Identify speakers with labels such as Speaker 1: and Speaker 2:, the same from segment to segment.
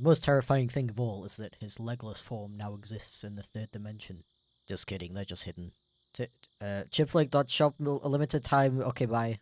Speaker 1: most terrifying thing of all is that his legless form now exists in the third dimension. Just kidding, they're just hidden. Chipflake.shop, a limited time. Okay, bye.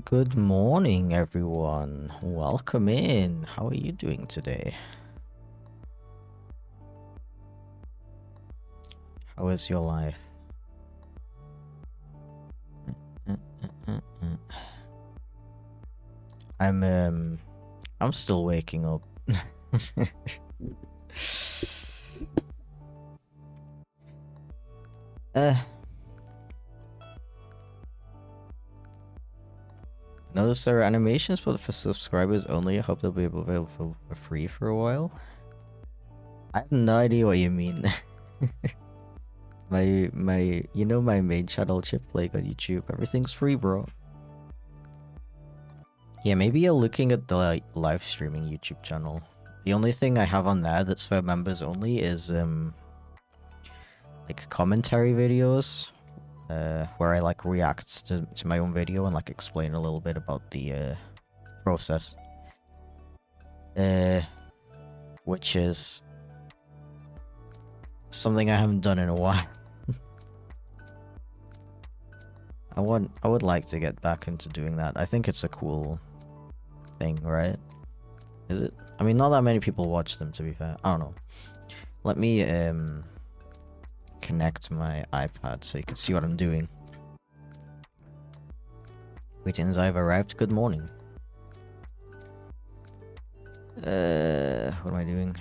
Speaker 1: Good morning, everyone. Welcome in. How are you doing today? How is your life? I'm still waking up. Notice there are animations, but for subscribers only. I hope they'll be available for free for a while. I have no idea what you mean. my my main channel, Chipflake on YouTube. Everything's free, bro. Yeah, maybe you're looking at the live streaming YouTube channel. The only thing I have on there that's for members only is like commentary videos, where I like react to my own video and like explain a little bit about the process. Which is something I haven't done in a while. I would like to get back into doing that. I think it's a cool thing, right? Is it? I mean, not that many people watch them, to be fair. I don't know. Let me connect my iPad so you can see what I'm doing. Greetings, I've arrived. Good morning. What am I doing?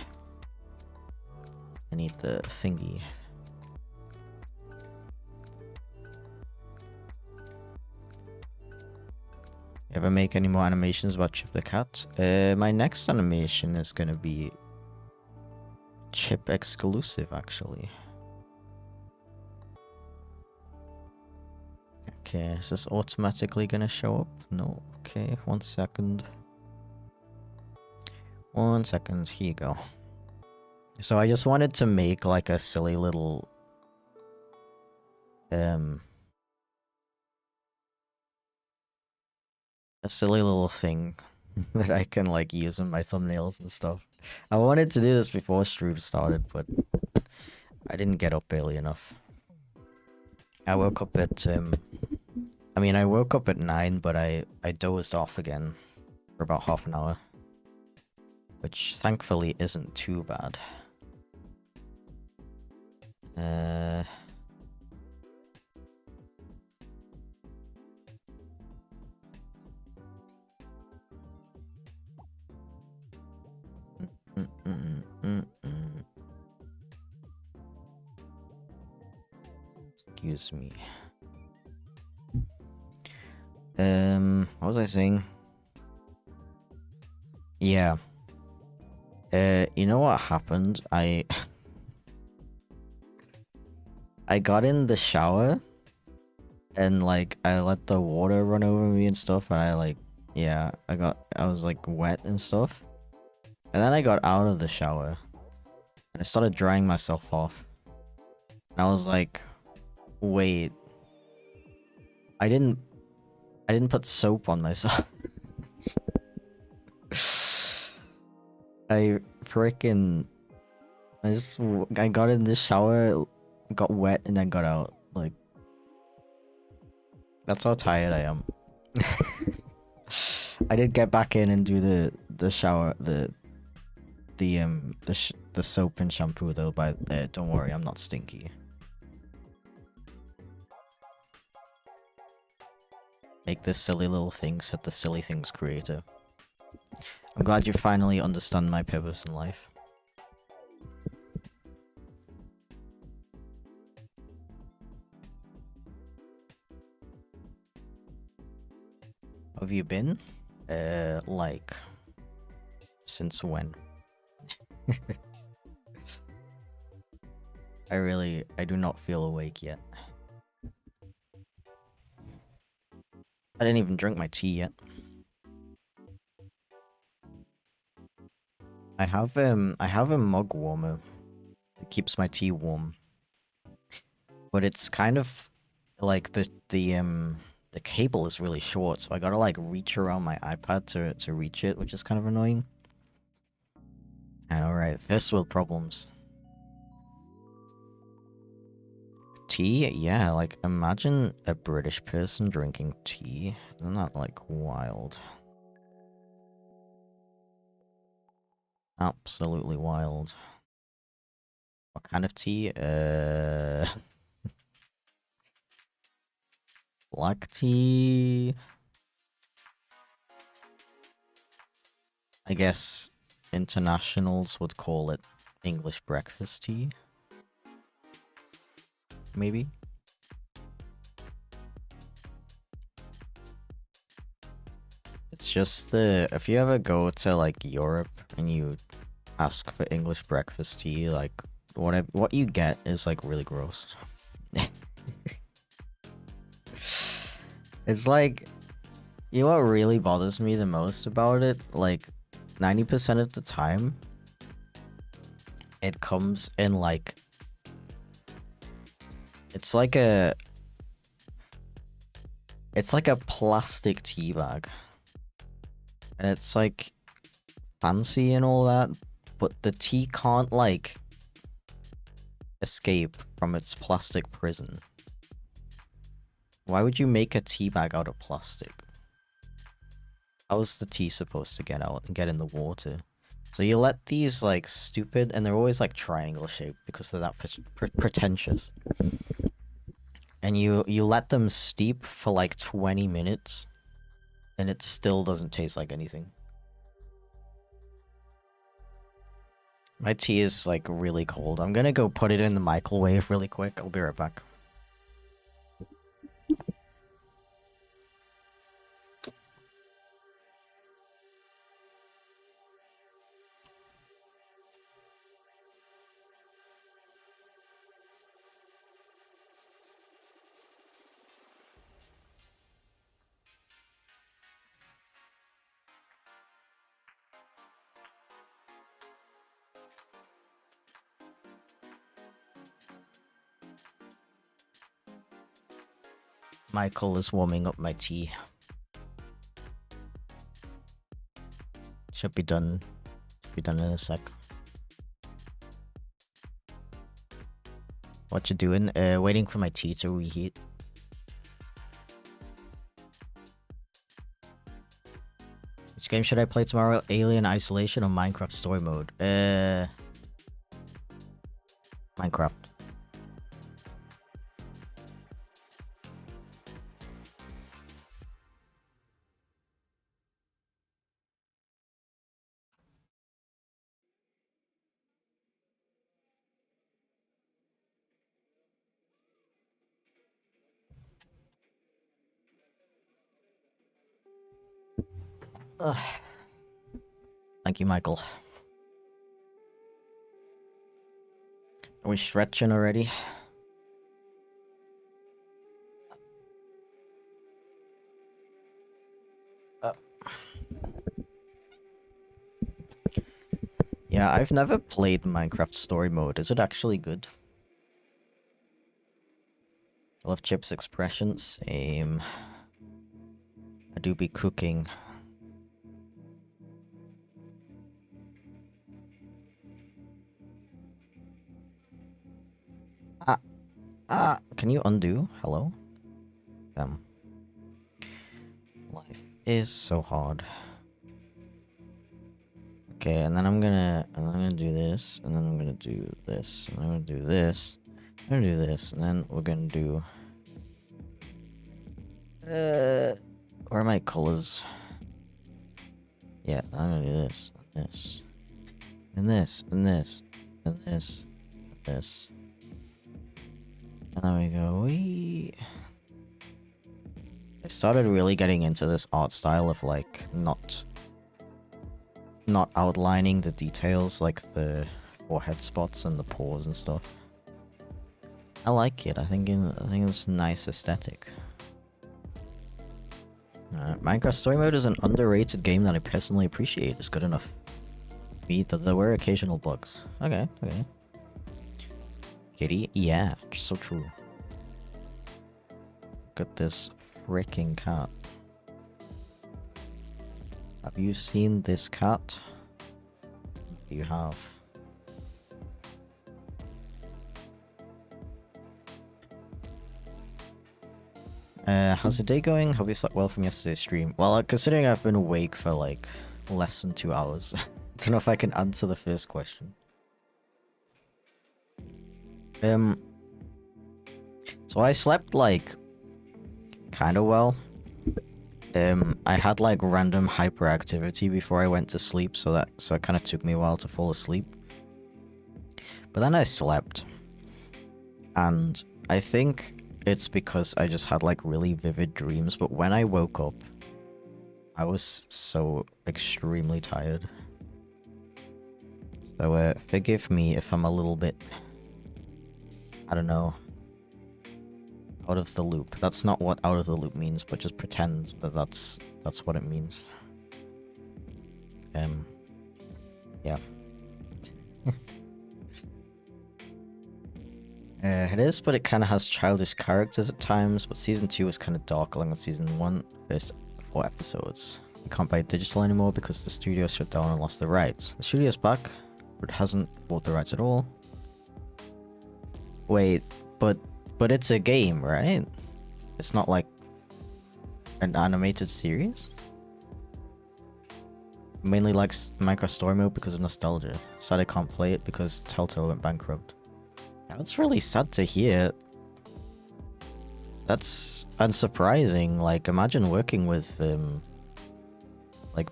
Speaker 1: I need the thingy. Ever make any more animations about Chip the cat? My next animation is gonna be Chip exclusive, actually. Okay, is this automatically gonna show up? No. Okay, 1 second. 1 second, here you go. So I just wanted to make like a silly little thing that I can like use in my thumbnails and stuff. I wanted to do this before stream started, but I didn't get up early enough. I woke up at I woke up at 9, but I dozed off again for about half an hour, which thankfully isn't too bad. Excuse me. What was I saying? Yeah. You know what happened? I got in the shower and like I let the water run over me and stuff, and I was like wet and stuff. And then I got out of the shower and I started drying myself off. And I was like, wait, I didn't put soap on myself. I got in the shower, got wet, and then got out. Like, that's how tired I am. I did get back in and do the shower, the soap and shampoo though. But don't worry, I'm not stinky. Make this silly little thing set the silly things creator. I'm glad you finally understand my purpose in life. How have you been? Like, since when? I do not feel awake yet. I didn't even drink my tea yet. I have a mug warmer that keeps my tea warm. But it's kind of like the cable is really short, so I gotta like reach around my iPad to reach it, which is kind of annoying. And alright, first world problems. tea? Yeah, like imagine a British person drinking tea. Isn't that like wild? Absolutely wild. What kind of tea? Black tea. I guess internationals would call it English breakfast tea. Maybe. It's just if you ever go to like Europe and you ask for English breakfast tea, like what you get is like really gross. It's like, you know what really bothers me the most about it? Like 90% of the time it comes in like it's like a plastic tea bag. And it's like fancy and all that, but the tea can't like escape from its plastic prison. Why would you make a tea bag out of plastic? How is the tea supposed to get out and get in the water? So you let these like stupid, and they're always like triangle shaped because they're that pretentious. And you let them steep for like 20 minutes, and it still doesn't taste like anything. My tea is like really cold. I'm gonna go put it in the microwave really quick. I'll be right back. Michael is warming up my tea. Should be done. Should be done in a sec. What you doing? Waiting for my tea to reheat. Which game should I play tomorrow? Alien Isolation or Minecraft Story Mode? Minecraft. Ugh. Thank you, Michael. Are we stretching already? Yeah, I've never played Minecraft Story Mode. Is it actually good? I love Chip's expression. Same. I do be cooking. Can you undo? Hello? Life is so hard. Okay, and then I'm gonna do this, and then I'm gonna do this, and I'm gonna do this, I'm gonna do this, and then we're gonna do where are my colors? Yeah, I'm gonna do this, and this, and this, and this, and this, and this. And then we go, wee. I started really getting into this art style of like not outlining the details, like the forehead spots and the pores and stuff. I like it. I think it's a nice aesthetic. Minecraft Story Mode is an underrated game that I personally appreciate. It's good enough. There were occasional bugs. Okay. Kitty? Yeah, so true. Look at this freaking cat. Have you seen this cat? You have. How's your day going? Hope you slept well from yesterday's stream. Well, considering I've been awake for like less than 2 hours, I don't know if I can answer the first question. So I slept like kind of well. I had like random hyperactivity before I went to sleep, so it kind of took me a while to fall asleep. But then I slept, and I think it's because I just had like really vivid dreams. But when I woke up, I was so extremely tired. So forgive me if I'm a little bit, I don't know, out of the loop. That's not what out of the loop means, but just pretend that that's what it means. Yeah. It is, but it kind of has childish characters at times, but Season 2 was kind of dark along with Season 1, first 4 episodes. We can't buy digital anymore because the studio shut down and lost the rights. The studio's back, but it hasn't bought the rights at all. Wait, but it's a game, right? It's not like an animated series? Mainly likes Minecraft Story Mode because of nostalgia. Sad I can't play it because Telltale went bankrupt. That's really sad to hear. That's unsurprising. Like, imagine working with, like,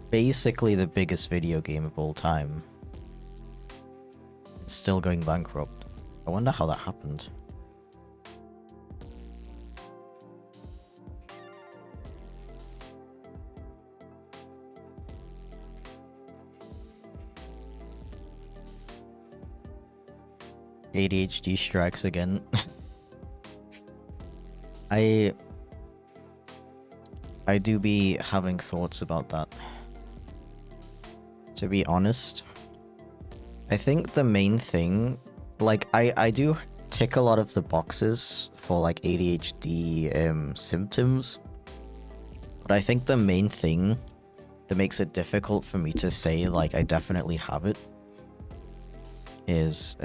Speaker 1: basically the biggest video game of all time. It's still going bankrupt. I wonder how that happened. ADHD strikes again. I do be having thoughts about that. To be honest, I think the main thing, like, I do tick a lot of the boxes for like ADHD symptoms, but I think the main thing that makes it difficult for me to say like I definitely have it is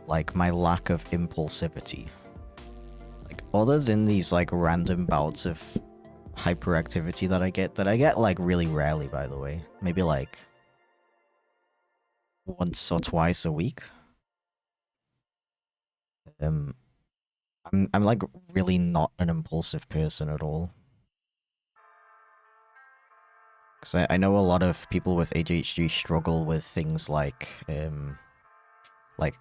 Speaker 1: like my lack of impulsivity. Like, other than these like random bouts of hyperactivity that I get like really rarely, by the way, maybe like once or twice a week. I'm like really not an impulsive person at all. Because I know a lot of people with ADHD struggle with things like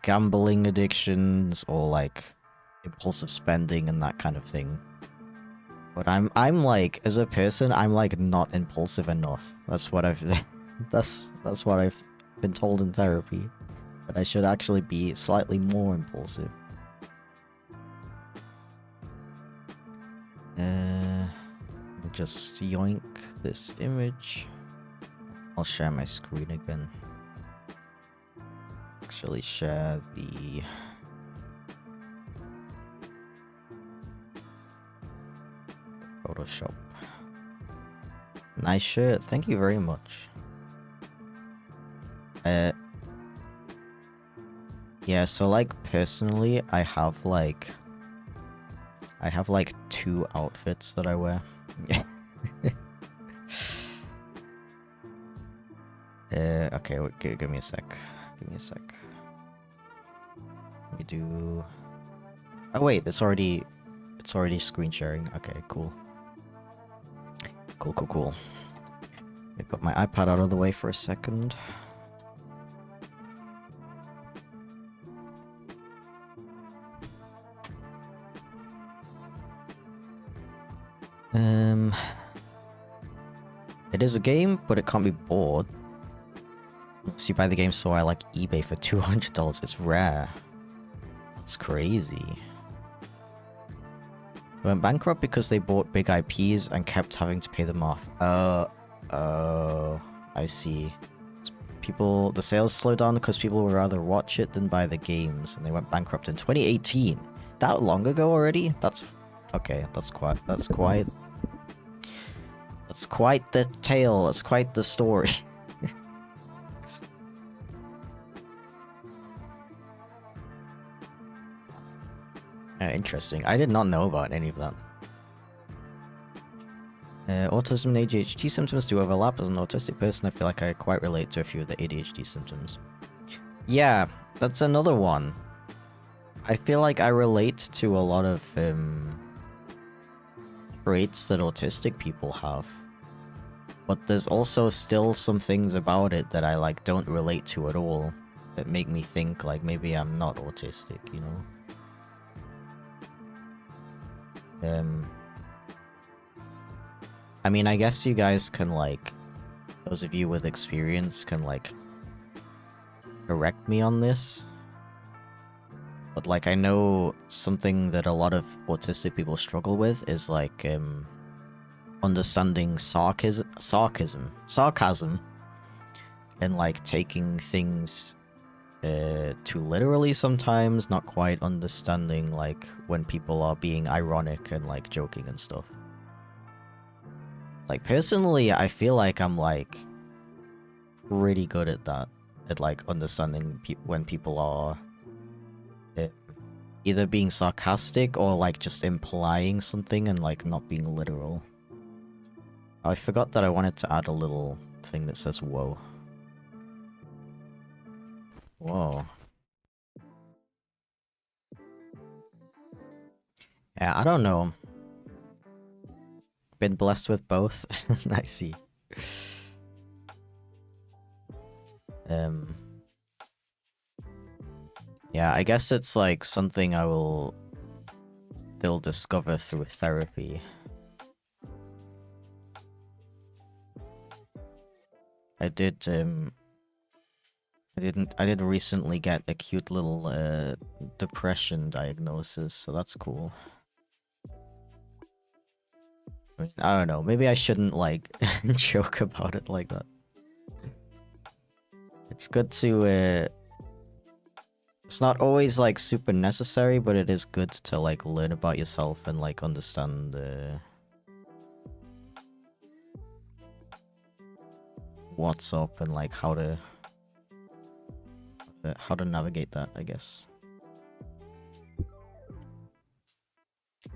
Speaker 1: gambling addictions or like impulsive spending and that kind of thing. But I'm like, as a person, I'm like not impulsive enough. That's what I've that's what I've been told in therapy. That I should actually be slightly more impulsive. Just yoink this image. I'll share my screen again. Actually share the Photoshop. Nice shirt, thank you very much. Yeah, so like personally, I have like 2 outfits that I wear. Okay, wait, give me a sec. Give me a sec. Let me do... Oh wait, it's already screen sharing. Okay, cool. Cool. Let me put my iPad out of the way for a second. It is a game, but it can't be bought. So you buy the game store, I like eBay for $200. It's rare. That's crazy. They went bankrupt because they bought big IPs and kept having to pay them off. Oh, I see. The sales slowed down because people would rather watch it than buy the games, and they went bankrupt in 2018. That long ago already? That's okay. That's quite the tale. That's quite the story. Interesting. I did not know about any of that. Autism and ADHD symptoms do overlap. As an autistic person, I feel like I quite relate to a few of the ADHD symptoms. Yeah, that's another one. I feel like I relate to a lot of traits that autistic people have. But there's also still some things about it that I like don't relate to at all. That make me think like maybe I'm not autistic, you know? I mean, I guess you guys can, like, those of you with experience can, like, correct me on this. But, like, I know something that a lot of autistic people struggle with is, like, understanding sarcasm, and, like, taking things too literally sometimes, not quite understanding, like, when people are being ironic and, like, joking and stuff. Like, personally, I feel like I'm, like, pretty good at that. At, like, understanding when people are either being sarcastic or, like, just implying something and, like, not being literal. I forgot that I wanted to add a little thing that says, whoa. Whoa. Yeah, I don't know. Been blessed with both. I see. Yeah, I guess it's like something I will still discover through therapy. I did recently get a cute little depression diagnosis, so that's cool. I mean, I don't know, maybe I shouldn't like joke about it like that. It's good to it's not always like super necessary, but it is good to like learn about yourself and like understand what's up and like how to navigate that, I guess.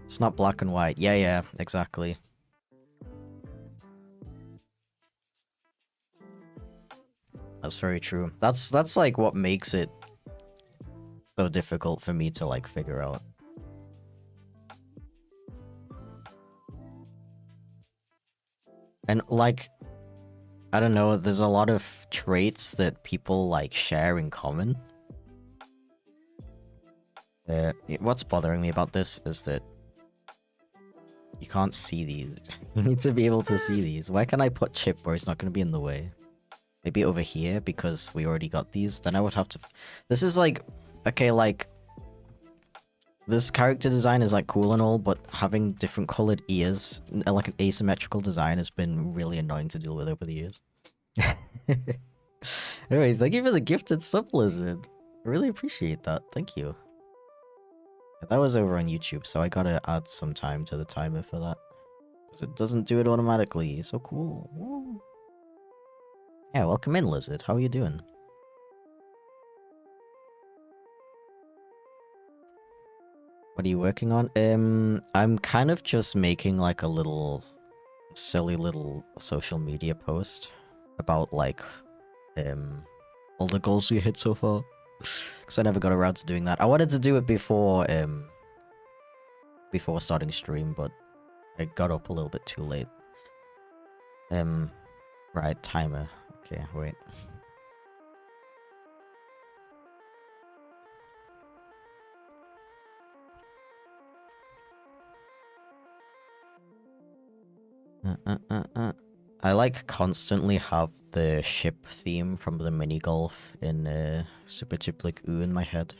Speaker 1: It's not black and white. Yeah, exactly. That's very true. That's like what makes it so difficult for me to like figure out. And like, I don't know, there's a lot of traits that people like share in common. What's bothering me about this is that you can't see these. You need to be able to see these. Where can I put Chip where it's not going to be in the way? Maybe over here because we already got these. Then I would have to... This is like... Okay, like... This character design is like cool and all, but having different colored ears, like an asymmetrical design, has been really annoying to deal with over the years. Anyways, thank you for the gifted sub, Lizard. I really appreciate that. Thank you. That was over on YouTube, so I gotta add some time to the timer for that. Because it doesn't do it automatically. So cool. Woo. Yeah, welcome in, Lizard. How are you doing? What are you working on? I'm kind of just making like a little silly little social media post about like all the goals we hit so far. Because I never got around to doing that. I wanted to do it before starting stream, but I got up a little bit too late. Right, timer. Okay, wait. I like constantly have the ship theme from the mini golf in Super Chipflake Ooh in my head.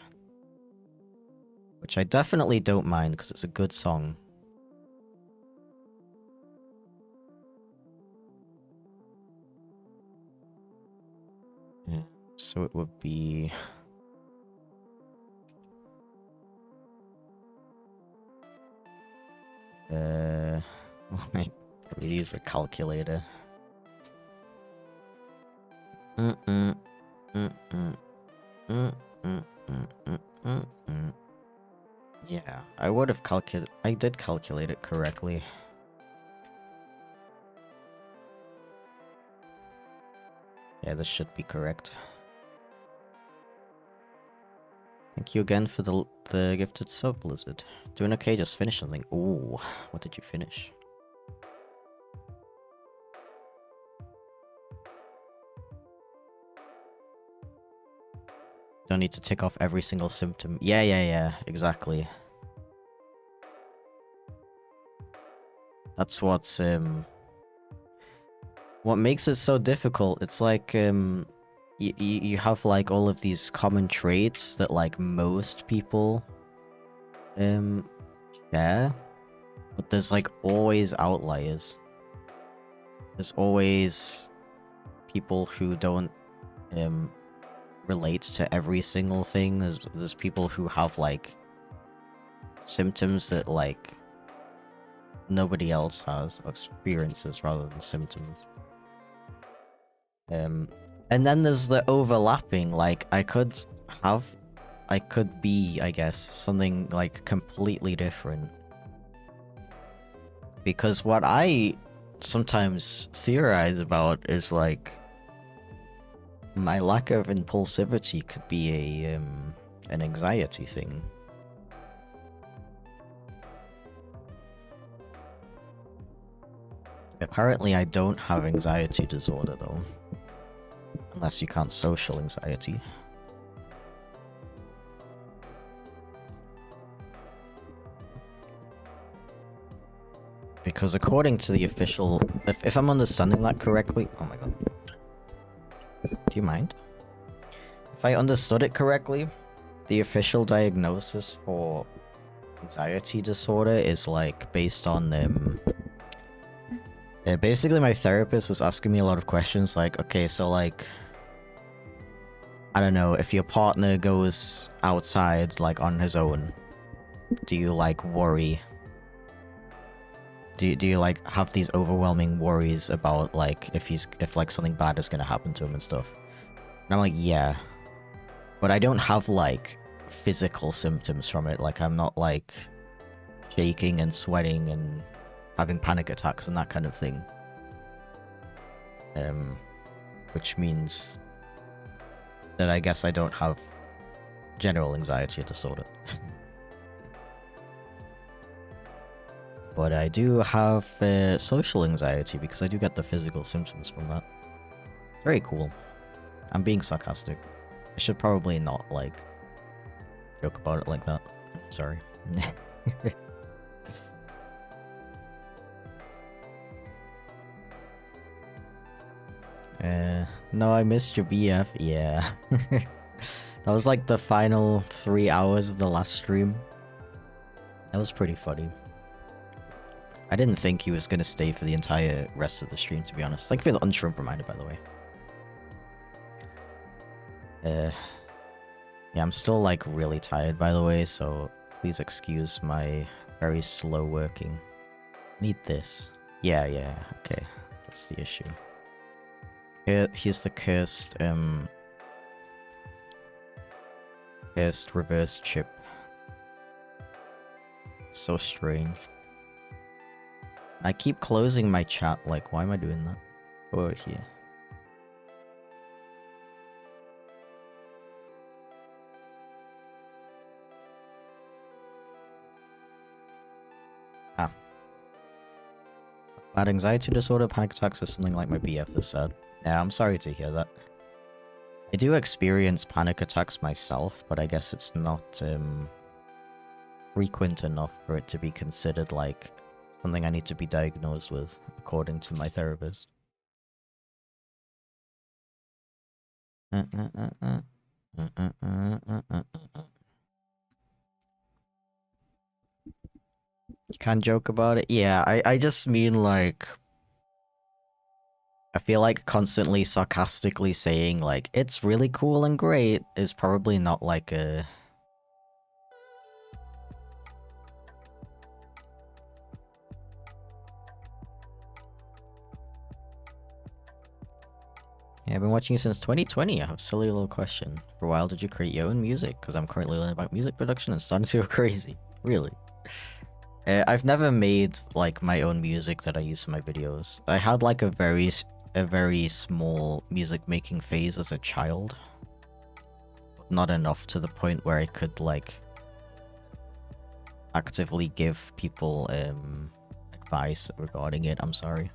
Speaker 1: Which I definitely don't mind because it's a good song. Yeah, so it would be... we use a calculator. Yeah, I would have calculated. I did calculate it correctly. Yeah, this should be correct. Thank you again for the gifted sub, Blizzard. Doing okay, just finish something. Ooh, what did you finish? Don't need to tick off every single symptom. Yeah, exactly. That's what makes it so difficult. It's like, you have like all of these common traits that like most people, share. But there's like always outliers. There's always people who don't, relate to every single thing. There's people who have like symptoms that like nobody else has, or experiences rather than symptoms. And then there's the overlapping, like I could be, I guess, something like completely different. Because what I sometimes theorize about is like my lack of impulsivity could be an anxiety thing. Apparently I don't have anxiety disorder though. Unless you count social anxiety. Because according to the official... If I'm understanding that correctly... Oh my god. Do you mind? If I understood it correctly, the official diagnosis for anxiety disorder is like based on... basically my therapist was asking me a lot of questions like, okay, so like... I don't know, if your partner goes outside like on his own, do you like worry? Do you like have these overwhelming worries about like if like something bad is gonna happen to him and stuff? And I'm like, yeah. But I don't have like physical symptoms from it. Like I'm not like shaking and sweating and having panic attacks and that kind of thing. Which means that I guess I don't have general anxiety disorder. But I do have social anxiety because I do get the physical symptoms from that. Very cool. I'm being sarcastic. I should probably not, like, joke about it like that. I'm sorry. No, I missed your BF. Yeah. That was like the final 3 hours of the last stream. That was pretty funny. I didn't think he was gonna stay for the entire rest of the stream, to be honest. Thank you for the unshrimp reminder, by the way. Yeah, I'm still like really tired, by the way, so please excuse my very slow working. Need this. Yeah, okay. That's the issue. Here's the cursed reverse chip. So strange. I keep closing my chat, like, why am I doing that? Go over here. Ah. Bad anxiety disorder, panic attacks, or something like my BF has said. Yeah, I'm sorry to hear that. I do experience panic attacks myself, but I guess it's not frequent enough for it to be considered like something I need to be diagnosed with, according to my therapist. You can't joke about it? Yeah, I just mean like... I feel like constantly sarcastically saying like, it's really cool and great is probably not like a... Yeah, I've been watching you since 2020. I have a silly little question. For a while, did you create your own music? Because I'm currently learning about music production and starting to go crazy. Really? I've never made like my own music that I use for my videos. I had like a very small music making phase as a child. Not enough to the point where I could like actively give people advice regarding it. I'm sorry.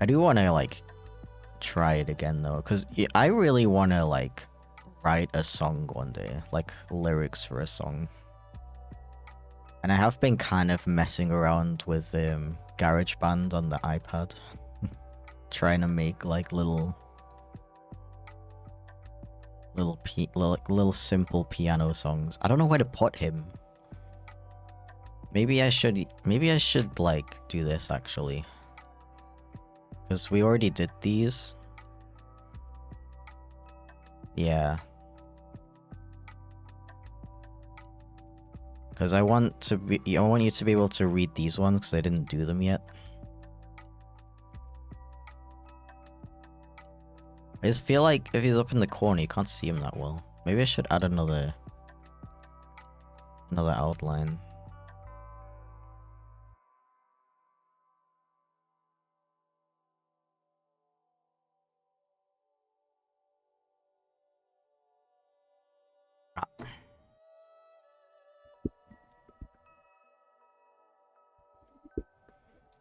Speaker 1: I do want to like try it again though, because I really want to like write a song one day, like lyrics for a song. And I have been kind of messing around with GarageBand on the iPad, trying to make like little simple piano songs. I don't know where to put him. Maybe I should like do this actually. Because we already did these. Yeah. Because I want you to be able to read these ones because I didn't do them yet. I just feel like if he's up in the corner, you can't see him that well. Maybe I should add another outline.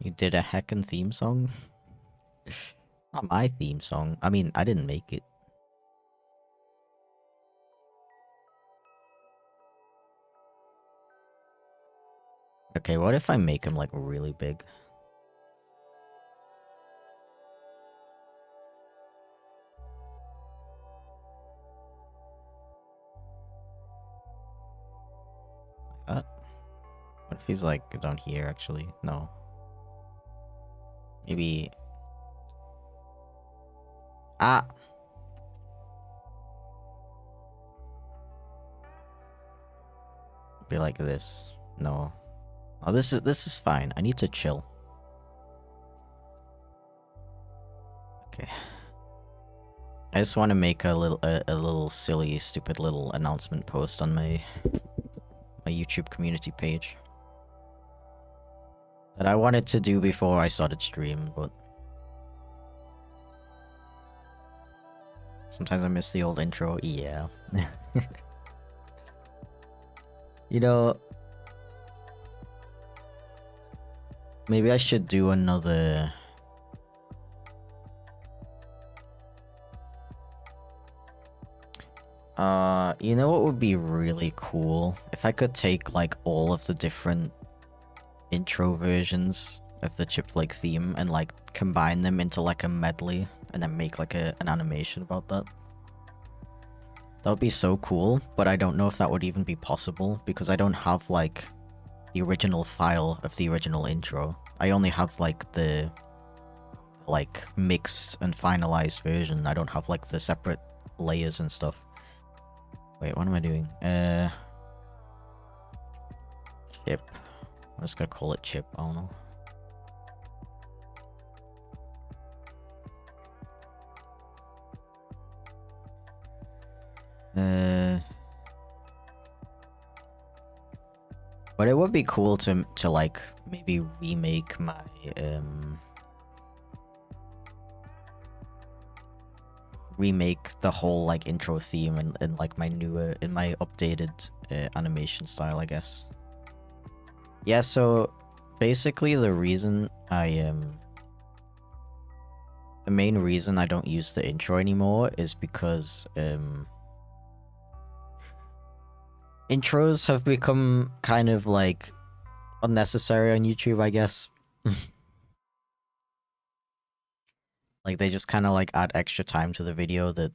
Speaker 1: You did a heckin' theme song? Not my theme song. I mean, I didn't make it. Okay, what if I make him like really big? What if he's like down here actually? No. Maybe... Ah! Be like this. No. Oh, this is fine. I need to chill. Okay. I just want to make a little silly, stupid little announcement post on my YouTube community page that I wanted to do before I started stream, but sometimes I miss the old intro. Yeah. You know, maybe I should do another... you know what would be really cool? If I could take, like, all of the different intro versions of the Chipflake theme and, like, combine them into, like, a medley and then make, like, an animation about that. That would be so cool, but I don't know if that would even be possible because I don't have, like, the original file of the original intro. I only have, like, the, like, mixed and finalized version. I don't have, like, the separate layers and stuff. Wait, what am I doing? Chip. I'm just gonna call it Chip, I don't know. But it would be cool to like, maybe remake my, remake the whole, like, intro theme in like, my newer, in my updated, animation style, I guess. Yeah, so, basically the reason I, the main reason I don't use the intro anymore is because, intros have become kind of, like, unnecessary on YouTube, I guess. Like, they just kind of, like, add extra time to the video that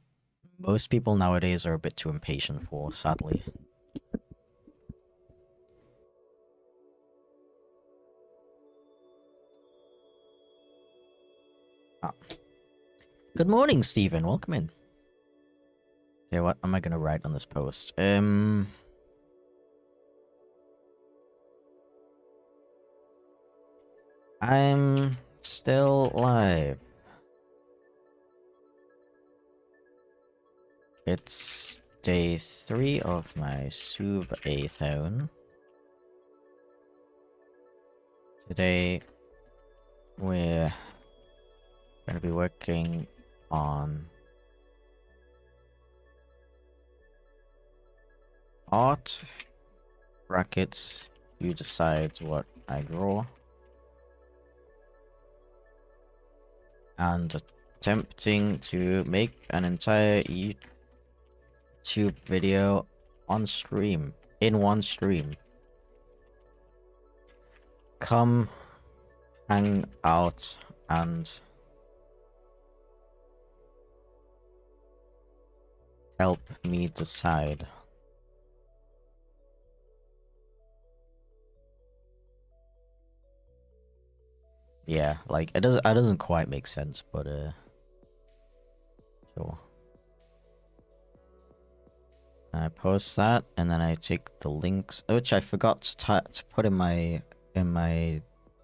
Speaker 1: most people nowadays are a bit too impatient for, sadly. Ah. Good morning, Steven. Welcome in. Okay, what am I gonna write on this post? I'm still live. It's day 3 of my Sub-A-Thon. Today we're going to be working on art, brackets, you decide what I draw, and attempting to make an entire YouTube video on stream, in one stream. Come hang out and help me decide. Yeah, like it doesn't quite make sense, but sure. I post that, and then I take the links, which I forgot to put in my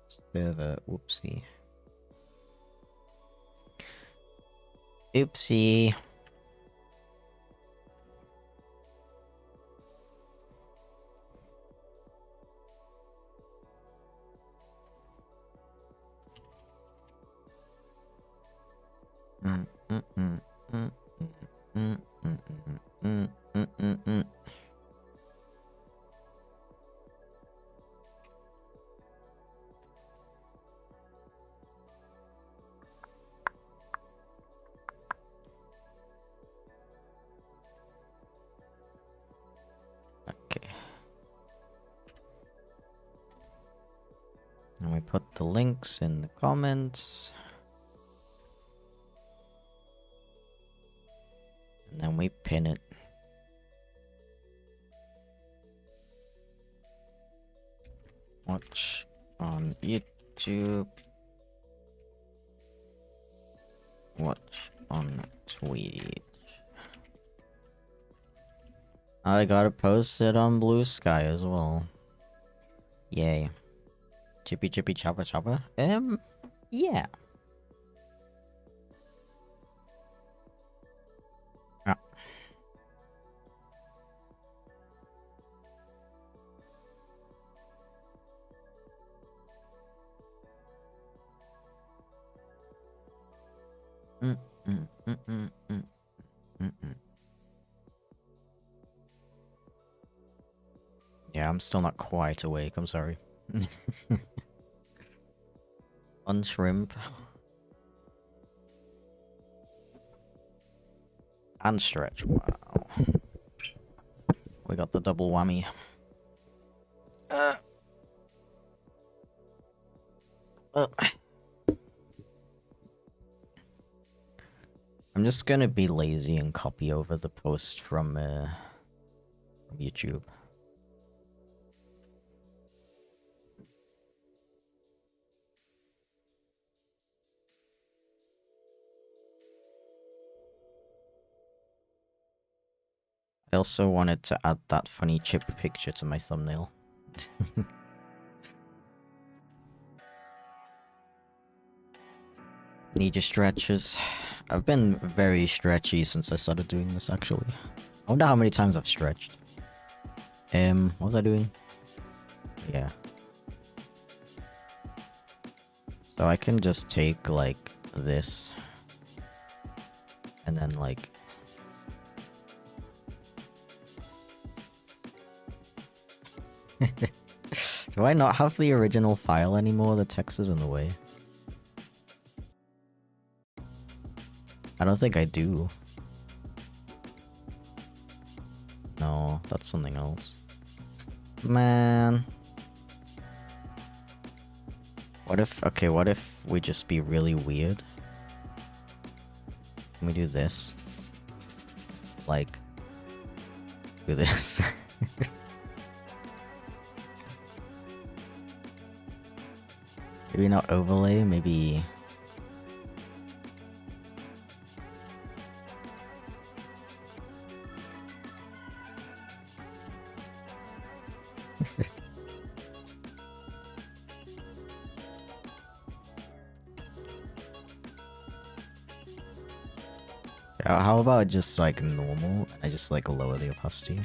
Speaker 1: server. Whoopsie. Oopsie. Okay. And we put the links in the comments. And then we pin it. Watch on YouTube. Watch on Twitch. I gotta post it on Blue Sky as well. Yay. Chippy chippy chopper chopper? Yeah. Ah. Yeah, I'm still not quite awake, I'm sorry. On shrimp. And stretch, wow. We got the double whammy. I'm just gonna be lazy and copy over the post from YouTube. I also wanted to add that funny chip picture to my thumbnail. Need your stretches. I've been very stretchy since I started doing this, actually. I wonder how many times I've stretched. What was I doing? Yeah. So I can just take, like, this. And then, like... Do I not have the original file anymore? The text is in the way. I don't think I do. No, that's something else. Man. What if... Okay, what if we just be really weird? Can we do this? Like... Do this. Maybe not overlay, maybe... How about just like normal I just like lower the opacity.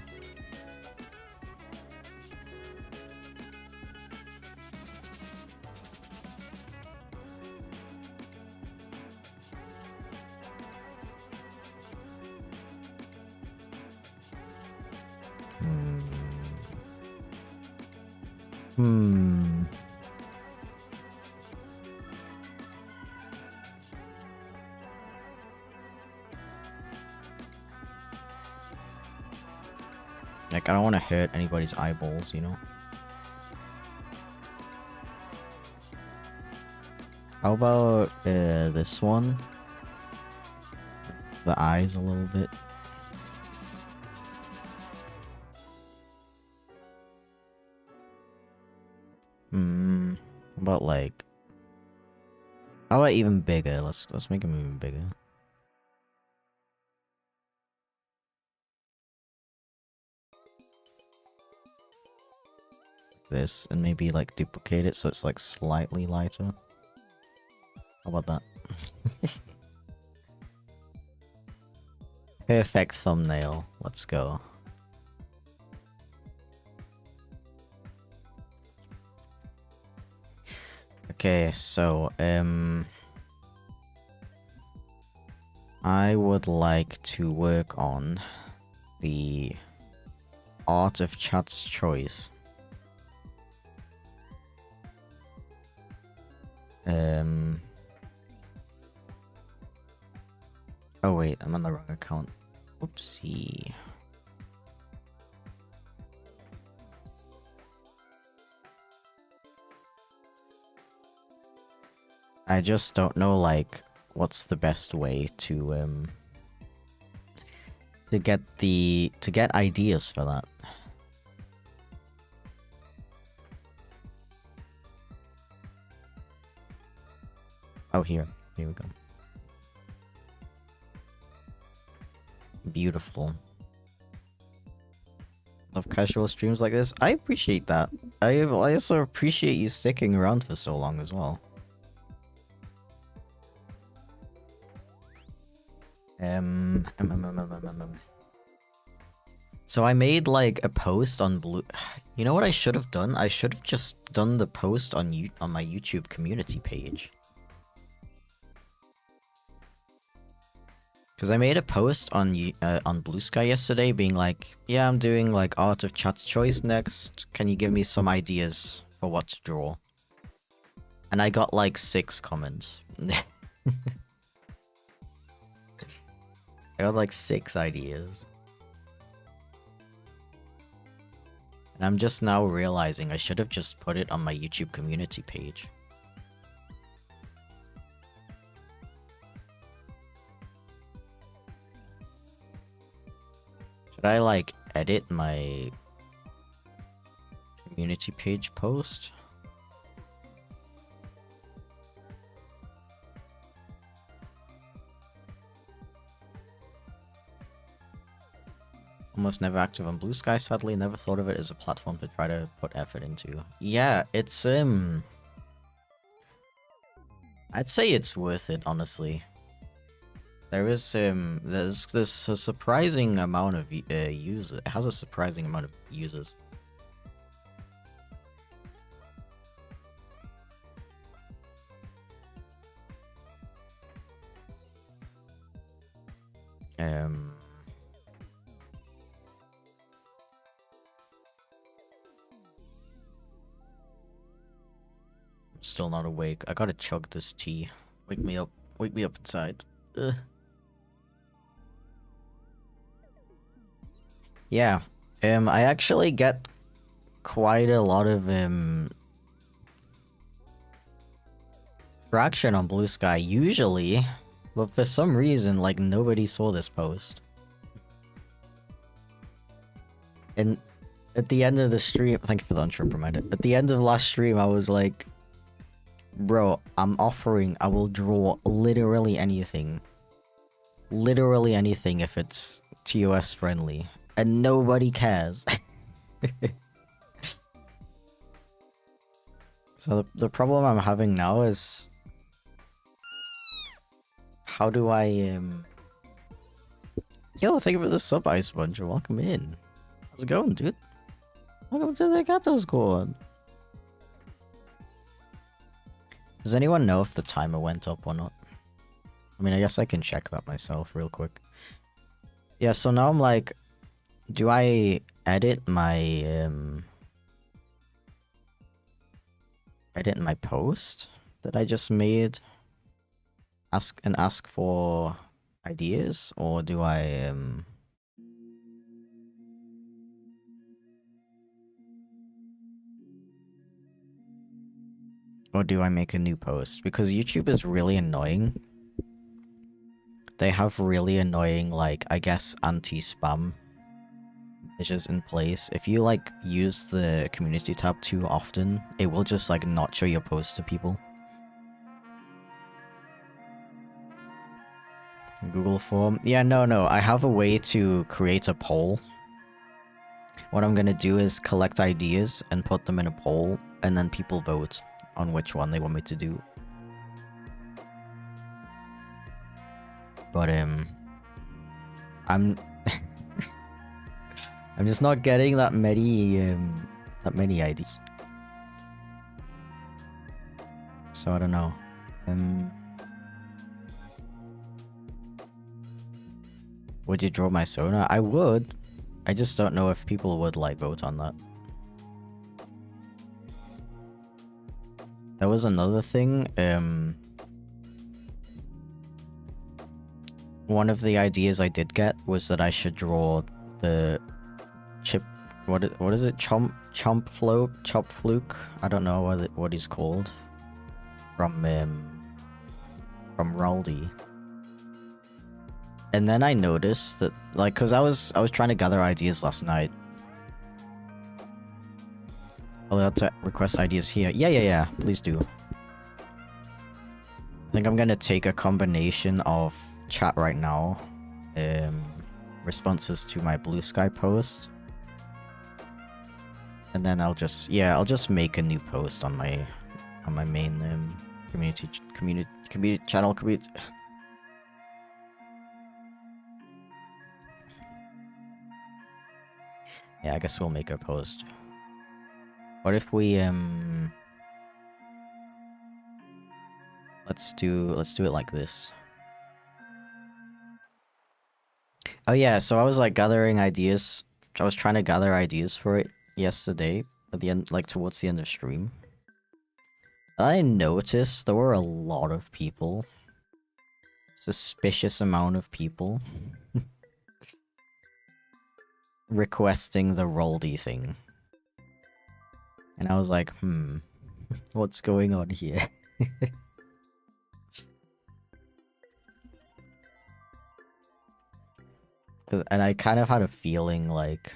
Speaker 1: Like, I don't want to hurt anybody's eyeballs, you know? How about this one? The eyes a little bit. How about like... How about even bigger? Let's make them even bigger. This, and maybe like duplicate it so it's like slightly lighter. How about that? Perfect thumbnail. Let's go. Okay, so I would like to work on the art of chat's choice. Oh wait, I'm on the wrong account. Oopsie. I just don't know, like, what's the best way to get ideas for that. Oh, here we go. Beautiful. Love casual streams like this. I appreciate that. I also appreciate you sticking around for so long as well. So I made like a post on Blue. You know what I should have done? I should have just done the post on my YouTube community page. Because I made a post on Blue Sky yesterday being like, yeah, I'm doing like Art of Chat's Choice next. Can you give me some ideas for what to draw? And I got like 6 comments. I got like 6 ideas. And I'm just now realizing I should have just put it on my YouTube community page. Should I like edit my community page post? Almost never active on Blue Sky, sadly. Never thought of it as a platform to try to put effort into. Yeah, it's I'd say it's worth it, honestly. There is there's a surprising amount of users. It has a surprising amount of users. Still not awake. I gotta chug this tea. Wake me up. Wake me up inside. Ugh. Yeah. I actually get quite a lot of traction on Blue Sky usually, but for some reason, like, nobody saw this post. And at the end of the stream, thank you for the untrip reminder. At the end of last stream, I was like, bro, I'm offering, I will draw literally anything. Literally anything if it's TOS friendly. And nobody cares. So the problem I'm having now is... How do I, Yo, thank you for the sub, Ice Sponge. Welcome in. How's it going, dude? Welcome to the Gato Squad. Does anyone know if the timer went up or not? I mean, I guess I can check that myself real quick. Yeah, so now I'm like, do I edit my post that I just made? Ask for ideas, or do I make a new post? Because YouTube is really annoying. They have really annoying, like, I guess, anti-spam measures in place. If you, like, use the community tab too often, it will just, like, not show your post to people. Google form. Yeah, no. I have a way to create a poll. What I'm gonna do is collect ideas and put them in a poll, and then people vote on which one they want me to do. But, I'm... I'm just not getting that many ideas. So I don't know. Would you draw my Sona? I would. I just don't know if people would, like, vote on that. There was another thing, one of the ideas I did get was that I should draw the what is it? Chomp Fluke? I don't know what he's called. From Raldi. And then I noticed that, like, cause I was trying to gather ideas last night. Allowed to request ideas here. Yeah, please do. I think I'm gonna take a combination of chat right now, responses to my Blue Sky post, and then I'll just make a new post on my main community channel. Yeah, I guess we'll make a post. What if we let's do it like this. Oh yeah, so I was like gathering ideas. I was trying to gather ideas for it yesterday at the end, like towards the end of stream. I noticed there were a lot of people. Suspicious amount of people. Requesting the Roldy thing. And I was like, what's going on here? And I kind of had a feeling like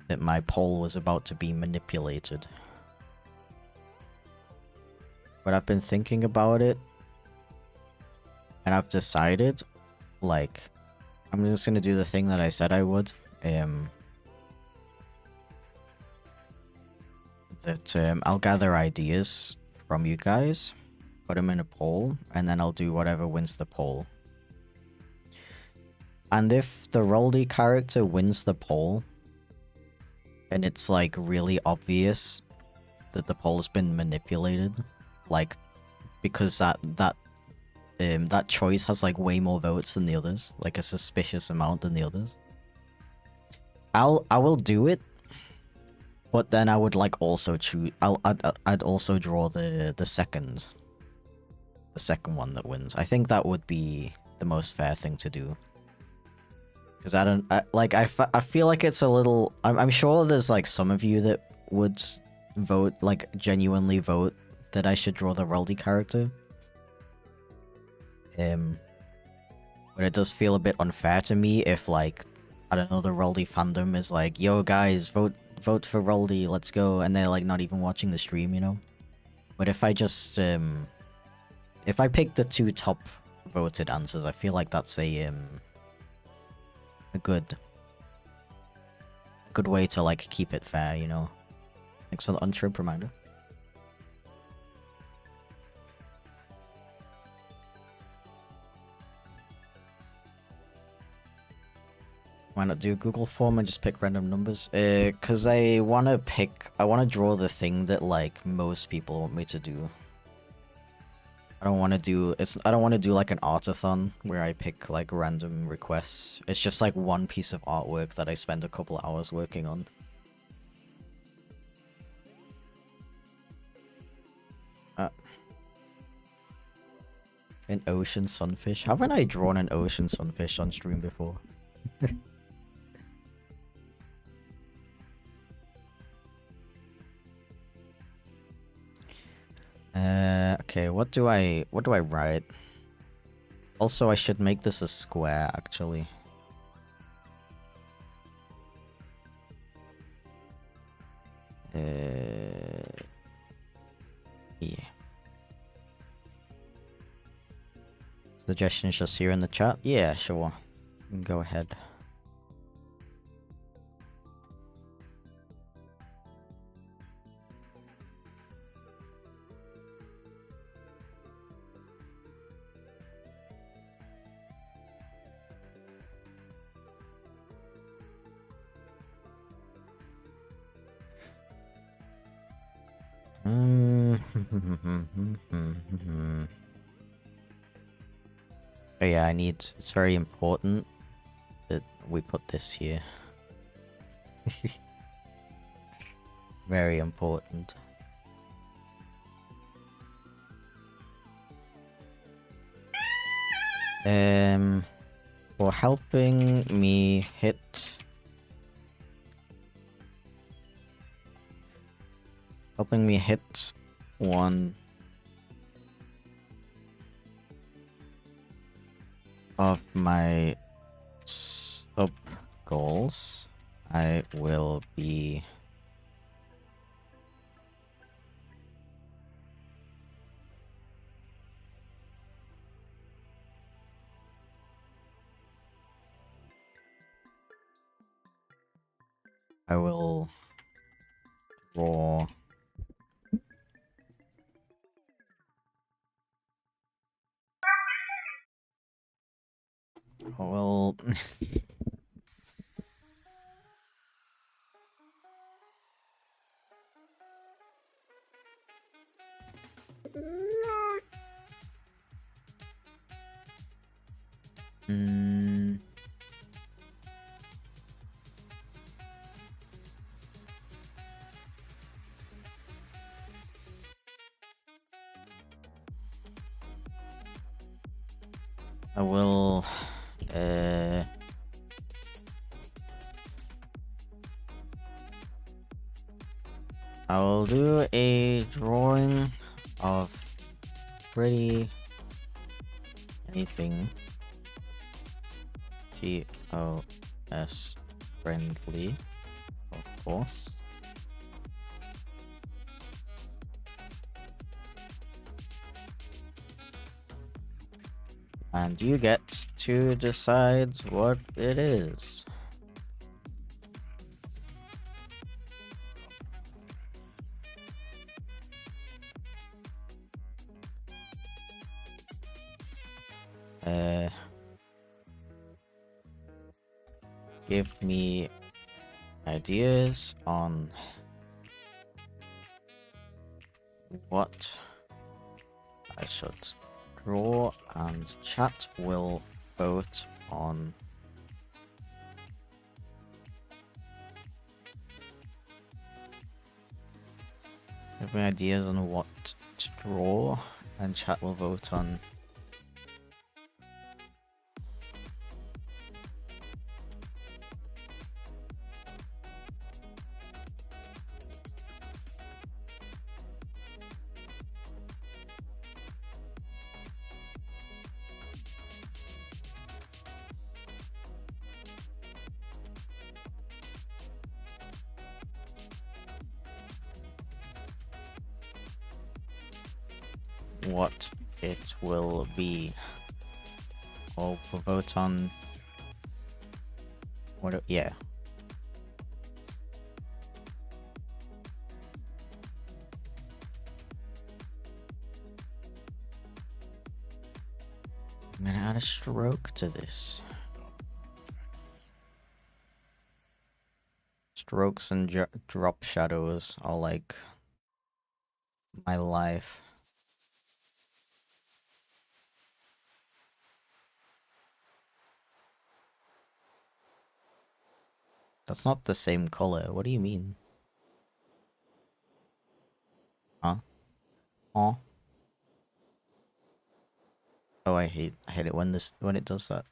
Speaker 1: that my poll was about to be manipulated. But I've been thinking about it, and I've decided, like, I'm just gonna do the thing that I said I would. I'll gather ideas from you guys, put them in a poll, and then I'll do whatever wins the poll. And if the Roldy character wins the poll, and it's like really obvious that the poll's been manipulated, like because that choice has like way more votes than the others, like a suspicious amount than the others, I will do it. But then I would like also choose. I'd also draw the second one that wins. I think that would be the most fair thing to do. Because I feel like it's a little. I'm sure there's like some of you that would vote, like genuinely vote that I should draw the Roldy character. But it does feel a bit unfair to me if, like, I don't know, the Roldy fandom is like, yo guys, vote for Roldy, let's go, and they're like not even watching the stream, you know? But if I just if I pick the 2 top voted answers, I feel like that's a good way to like keep it fair, you know? Thanks for the untrip reminder. Why not do a Google form and just pick random numbers? Cause I wanna draw the thing that like most people want me to do. I don't want to do like an artathon where I pick like random requests. It's just like one piece of artwork that I spend a couple hours working on. An ocean sunfish? Haven't I drawn an ocean sunfish on stream before? Okay, what do I write? Also, I should make this a square, actually. Yeah. Suggestions just here in the chat? Yeah, sure. Go ahead. Oh yeah, it's very important that we put this here. Very important. For helping me hit one of my sub goals, I will be draw well I will do a drawing of pretty anything GOS friendly, of course. And you get to decide what it is. Give me ideas on what I should draw, and chat will vote on give me ideas on what to draw, and chat will vote on what it will be. Or vote on what yeah. I'm gonna add a stroke to this. Strokes and drop shadows are like my life. That's not the same color. What do you mean? Huh? Oh. Oh, I hate it when it does that.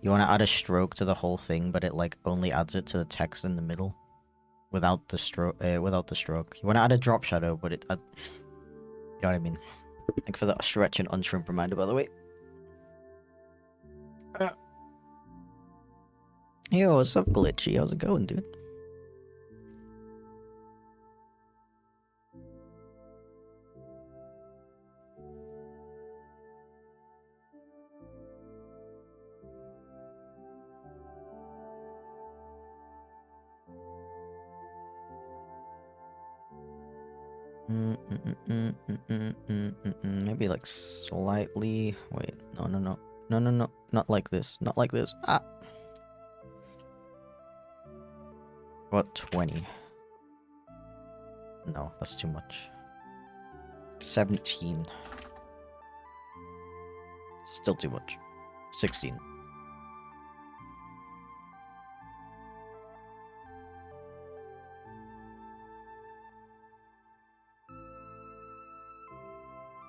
Speaker 1: You want to add a stroke to the whole thing, but it like only adds it to the text in the middle, without the stroke. Without the stroke. You want to add a drop shadow, but you know what I mean. Thank for that stretch and unshrimp reminder, by the way. Yo, what's up, Glitchy? How's it going, dude? Maybe like slightly. Wait, no, not like this, not like this. Ah, what 20? No, that's too much. 17. Still too much. 16.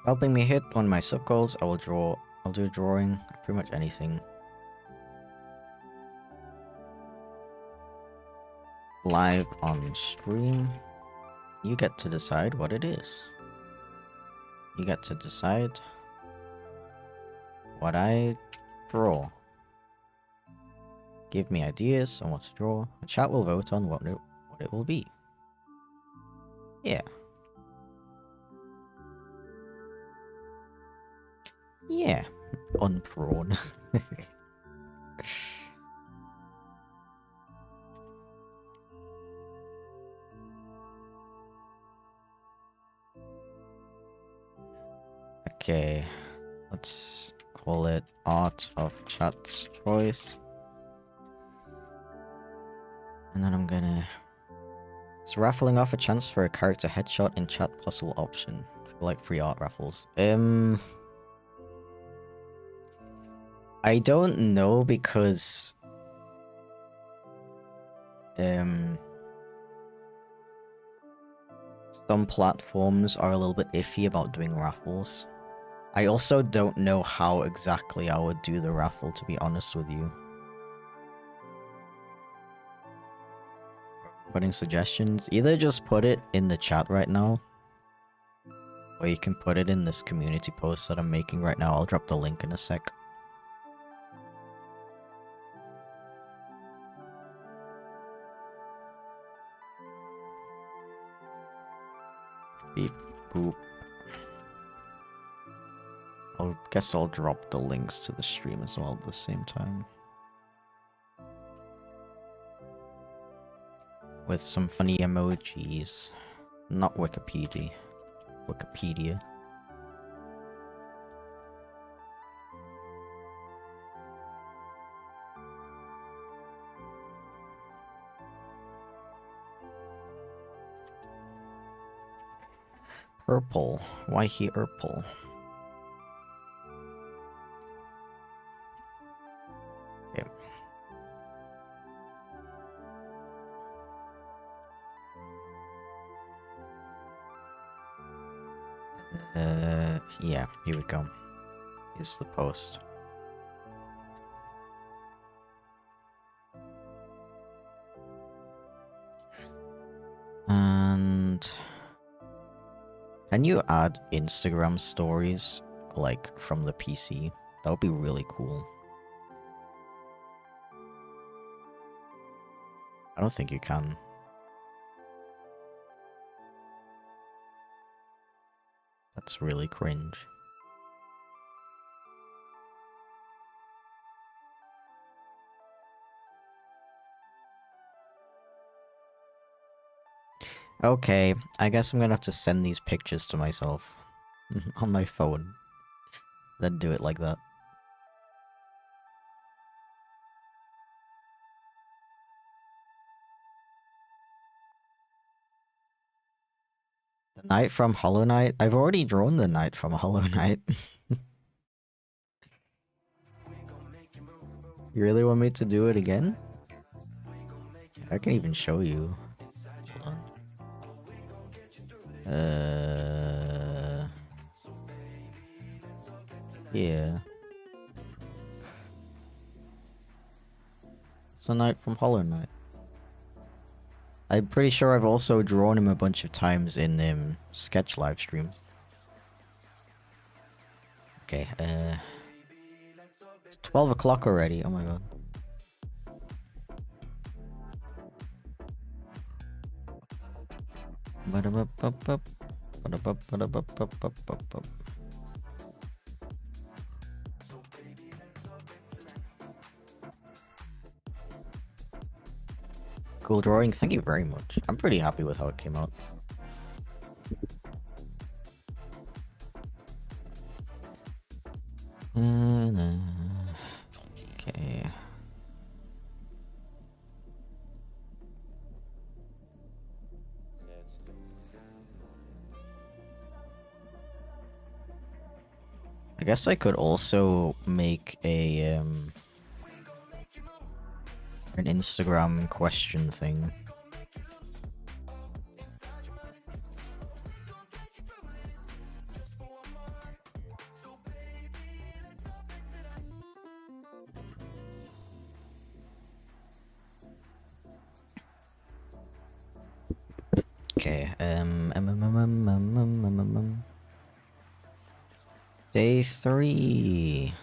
Speaker 1: Helping me hit one of my sub goals, I'll do a drawing, pretty much anything. Live on stream. You get to decide what it is. You get to decide what I draw. Give me ideas on what to draw. The chat will vote on what it will be. Yeah. Yeah. Undrawn. Okay. Let's call it Art of Chat's Choice. And then I'm gonna... It's raffling off a chance for a character headshot in chat possible option. People like free art raffles. I don't know because... some platforms are a little bit iffy about doing raffles. I also don't know how exactly I would do the raffle, to be honest with you. Putting suggestions? Either just put it in the chat right now, or you can put it in this community post that I'm making right now. I'll drop the link in a sec. Beep boop. I guess I'll drop the links to the stream as well at the same time. With some funny emojis. Not Wikipedia. Wikipedia. Purple. Why he purple? Okay. Yeah, here we go. Here's the post. And... Can you add Instagram stories, like, from the PC? That would be really cool. I don't think you can. That's really cringe. Okay, I guess I'm gonna have to send these pictures to myself. On my phone. Then do it like that. Knight from Hollow Knight? I've already drawn the knight from Hollow Knight. You really want me to do it again? I can even show you. Hold on. Yeah. It's a knight from Hollow Knight. I'm pretty sure I've also drawn him a bunch of times in sketch live streams. Okay, it's 12 o'clock already, oh my god. Cool drawing, thank you very much. I'm pretty happy with how it came out. Okay. I guess I could also make an Instagram question thing. Okay, Day 3.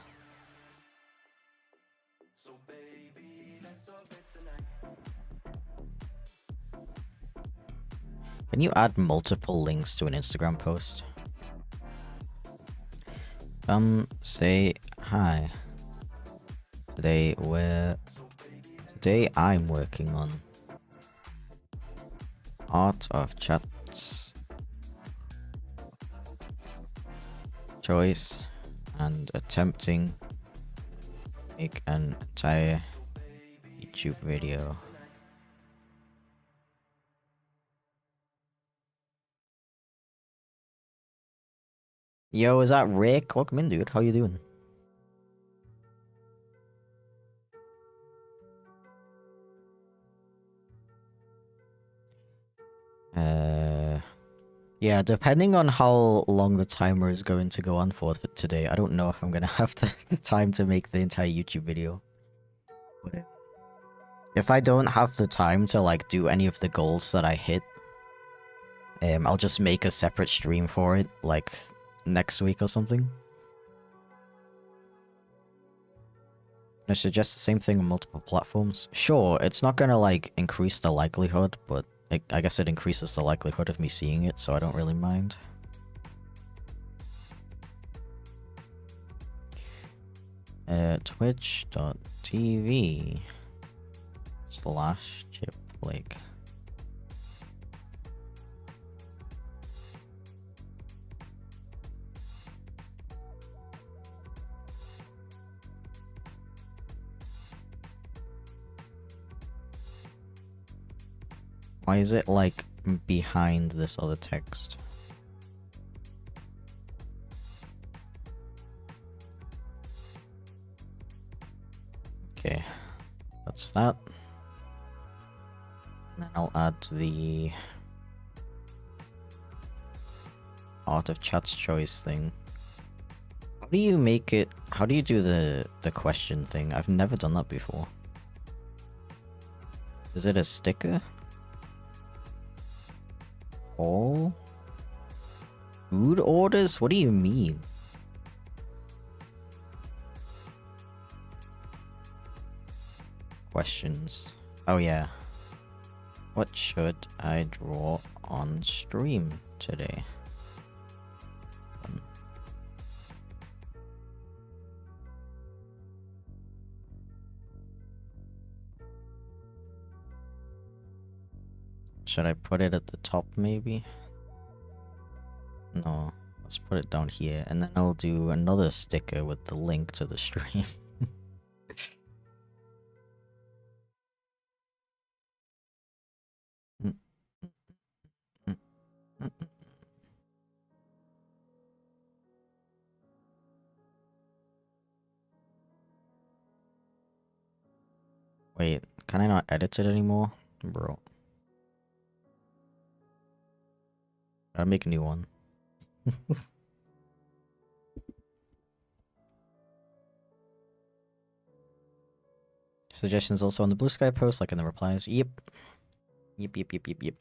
Speaker 1: Can you add multiple links to an Instagram post? Say hi. Today I'm working on art of chats choice and attempting to make an entire YouTube video. Yo, is that Rick? Welcome in, dude. How you doing? Yeah, depending on how long the timer is going to go on for today, I don't know if I'm gonna have the time to make the entire YouTube video. But if I don't have the time to like do any of the goals that I hit, I'll just make a separate stream for it, like next week or something. I suggest the same thing on multiple platforms. Sure, it's not gonna like increase the likelihood, but I guess it increases the likelihood of me seeing it, so I don't really mind. Twitch.tv/Chipflake. Why is it like behind this other text? Okay, that's that. And then I'll add the art of chat's choice thing. How do you make it? How do you do the question thing? I've never done that before. Is it a sticker? All food orders? What do you mean? Questions. Oh yeah. What should I draw on stream today? Should I put it at the top maybe? No, let's put it down here, and then I'll do another sticker with the link to the stream. Wait, can I not edit it anymore? Bro. Gotta make a new one. Suggestions also on the Blue Sky post, like in the replies. Yep. Yep.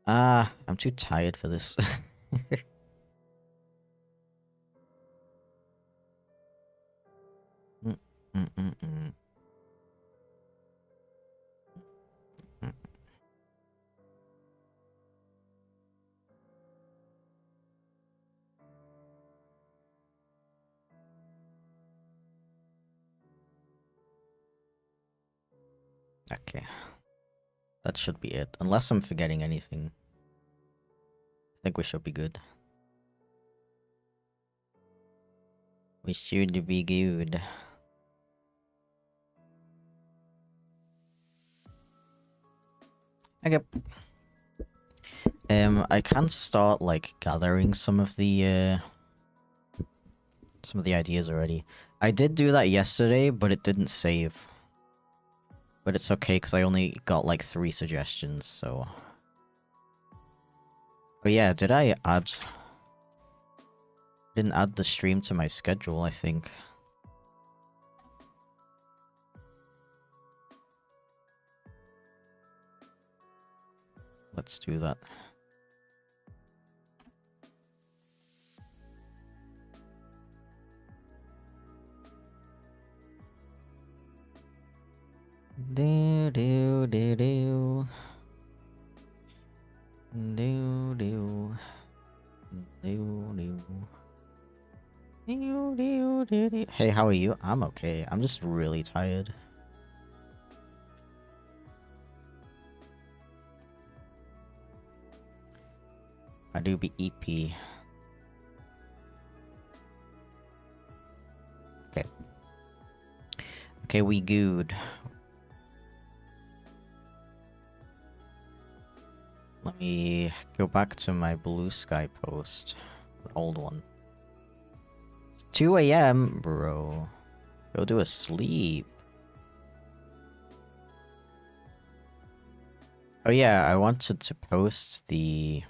Speaker 1: Ah, I'm too tired for this. Okay. That should be it. Unless I'm forgetting anything. I think we should be good. We should be good. Okay. I can start like gathering some of the ideas already. I did do that yesterday, but it didn't save. But it's okay because I only got like 3 suggestions, so. But yeah, did I add? Didn't add the stream to my schedule, I think. Let's do that. Do do do do. Do do. Do do. Do do do do. Hey, how are you? I'm okay. I'm just really tired. I do be EP. Okay. Okay, we good. Let me go back to my Blue Sky post. The old one. It's 2 AM, bro. Go to sleep. Oh yeah, I wanted to post the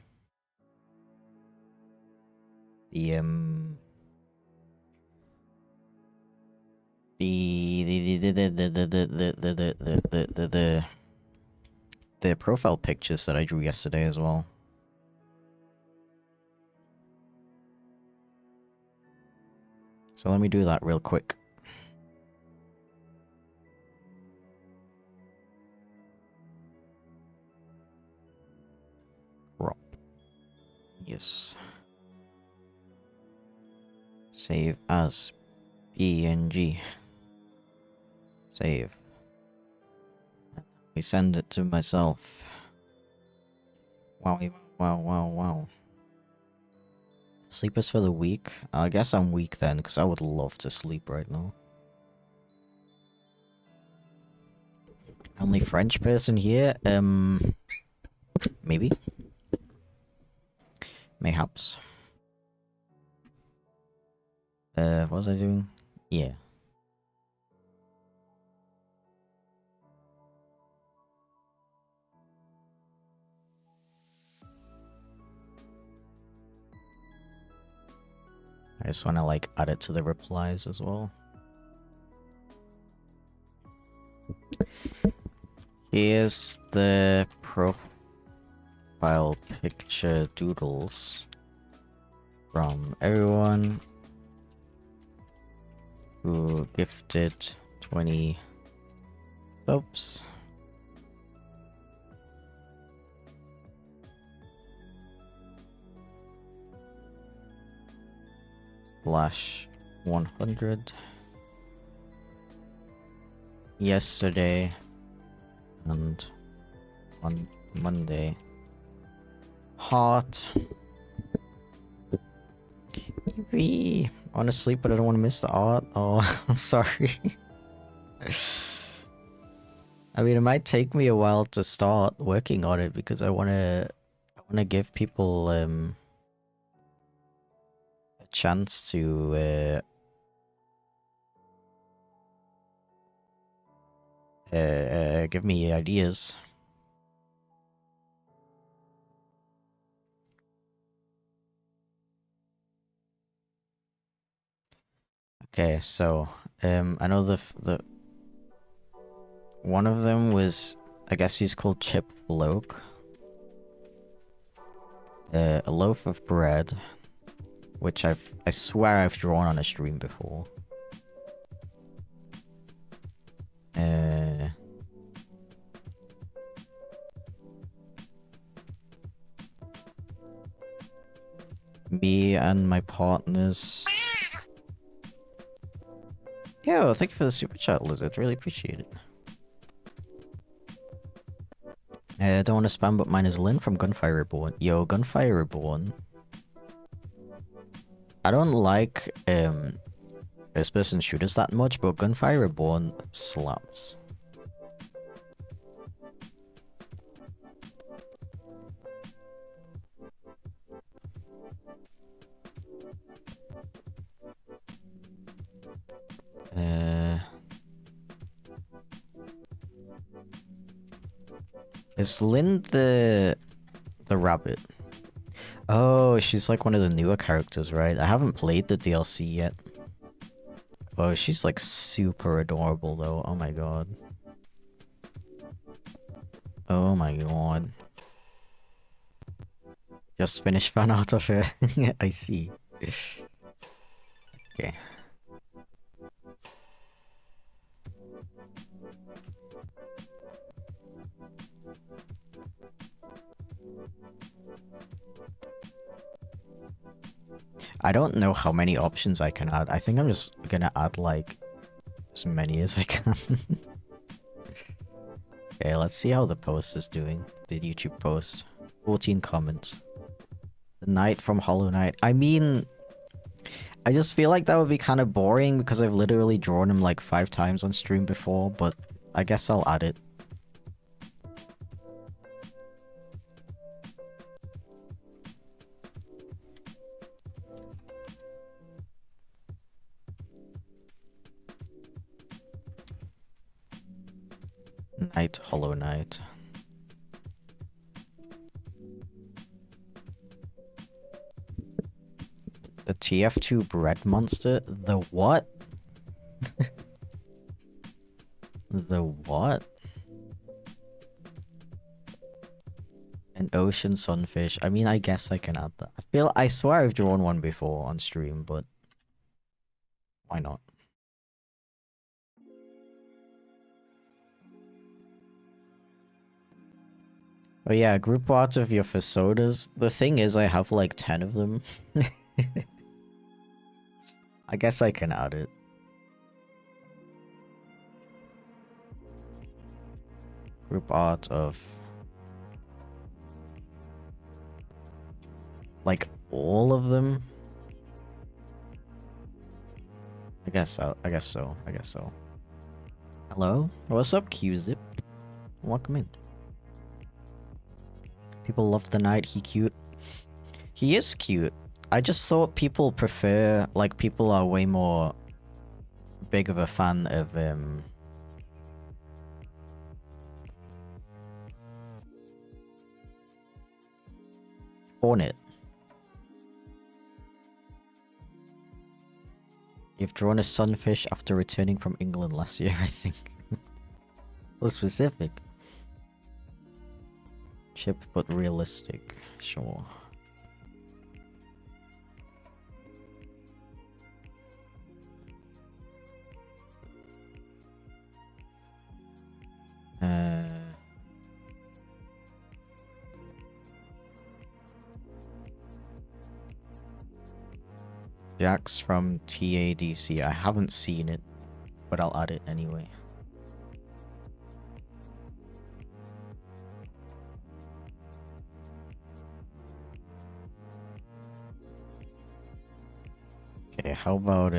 Speaker 1: profile pictures that I drew yesterday as well. So let me do that real quick. Crop. Yes. Save as PNG. Save. We send it to myself. Wow. Sleepers for the week? I guess I'm weak then, because I would love to sleep right now. Only French person here? Maybe? Mayhaps. What was I doing? Yeah. I just want to like add it to the replies as well. Here's the profile picture doodles from everyone who gifted 20 subs. /100 yesterday and on Monday. Hot. Maybe. I want to sleep, but I don't want to miss the art. Oh, I'm sorry. I mean, it might take me a while to start working on it because I want to give people a chance to Give me ideas. Okay, so I know the one of them was, I guess he's called Chipflake. A loaf of bread, which I swear I've drawn on a stream before. Me and my partners. Yo, thank you for the super chat, Lizard. Really appreciate it. I don't want to spam, but mine is Lynn from Gunfire Reborn. Yo, Gunfire Reborn. I don't like first-person shooters that much, but Gunfire Reborn slaps. Is Lynn the rabbit? Oh, she's like one of the newer characters, right? I haven't played the DLC yet. Oh, she's like super adorable though. Oh my god. Oh my god. Just finished fan art of her. I see. Okay. I don't know how many options I can add. I think I'm just gonna add like as many as I can. Okay, let's see how the post is doing. The YouTube post. 14 comments. The Knight from Hollow Knight. I mean, I just feel like that would be kind of boring because I've literally drawn him like 5 times on stream before, but I guess I'll add it. Knight, Hollow Knight. The TF2 bread monster? The what? The what? An ocean sunfish. I mean, I guess I can add that. I swear I've drawn one before on stream, but why not? Oh yeah, group art of your Fasodas. The thing is, I have like 10 of them. I guess I can add it. Group art of... like, all of them? I guess so, I guess so, I guess so. Hello? What's up, Q-Zip? Welcome in. People love the knight, he cute. He is cute. I just thought people prefer... like, people are way more... big of a fan of, Hornet. You've drawn a sunfish after returning from England last year, I think. So specific. Chip, but realistic. Sure. Jax from TADC. I haven't seen it, but I'll add it anyway. Okay, how about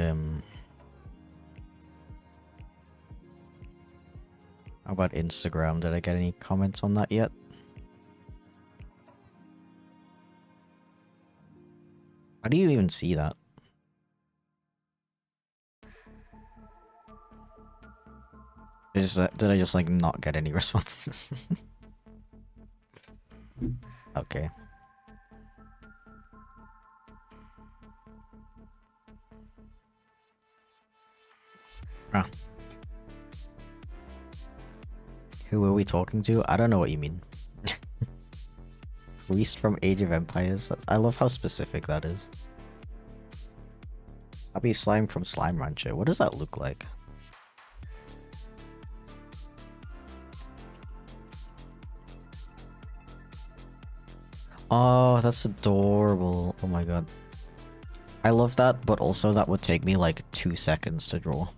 Speaker 1: Instagram? Did I get any comments on that yet? How do you even see that? Did I just like not get any responses? Okay. Ah. Who are we talking to? I don't know what you mean. Priest from Age of Empires? I love how specific that is. Happy Slime from Slime Rancher. What does that look like? Oh, that's adorable. Oh my god. I love that, but also that would take me like 2 seconds to draw.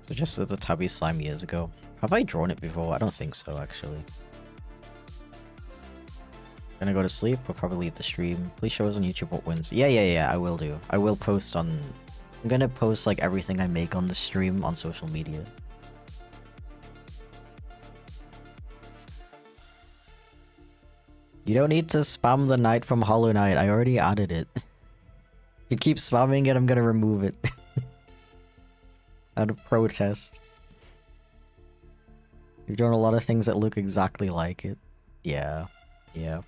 Speaker 1: So just the Tabby Slime years ago. Have I drawn it before? I don't think so, actually. Gonna go to sleep or probably leave the stream. Please show us on YouTube what wins. Yeah, I will do. I will post on... I'm gonna post like everything I make on the stream on social media. You don't need to spam the Knight from Hollow Knight. I already added it. You keep spamming it, I'm gonna remove it. Out of protest. You've drawn a lot of things that look exactly like it. Yeah. Yeah.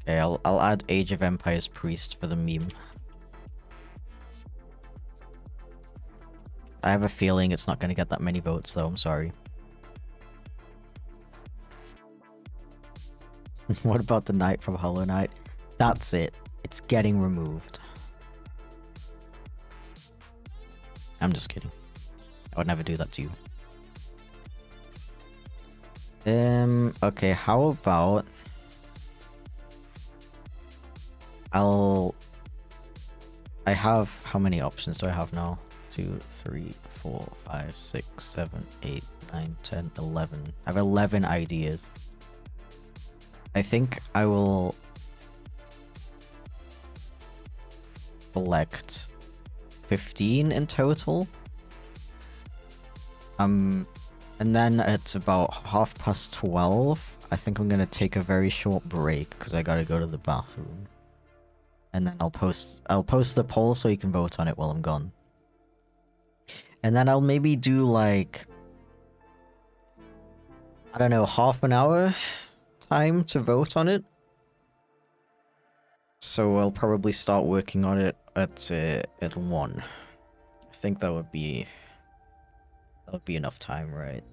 Speaker 1: Okay, I'll add Age of Empires Priest for the meme. I have a feeling it's not gonna get that many votes though, I'm sorry. What about the Knight from Hollow Knight? That's it. It's getting removed. I'm just kidding. I would never do that to you. Okay, how about... I have... How many options do I have now? 2, 3, 4, 5, 6, 7, 8, 9, 10, 11. I have 11 ideas. I think I will... select 15 in total. And then at about 12:30, I think I'm gonna take a very short break because I gotta go to the bathroom. And then I'll post the poll so you can vote on it while I'm gone. And then I'll maybe do like, I don't know, half an hour time to vote on it. So I'll probably start working on it at 1. I think that would be enough time, right?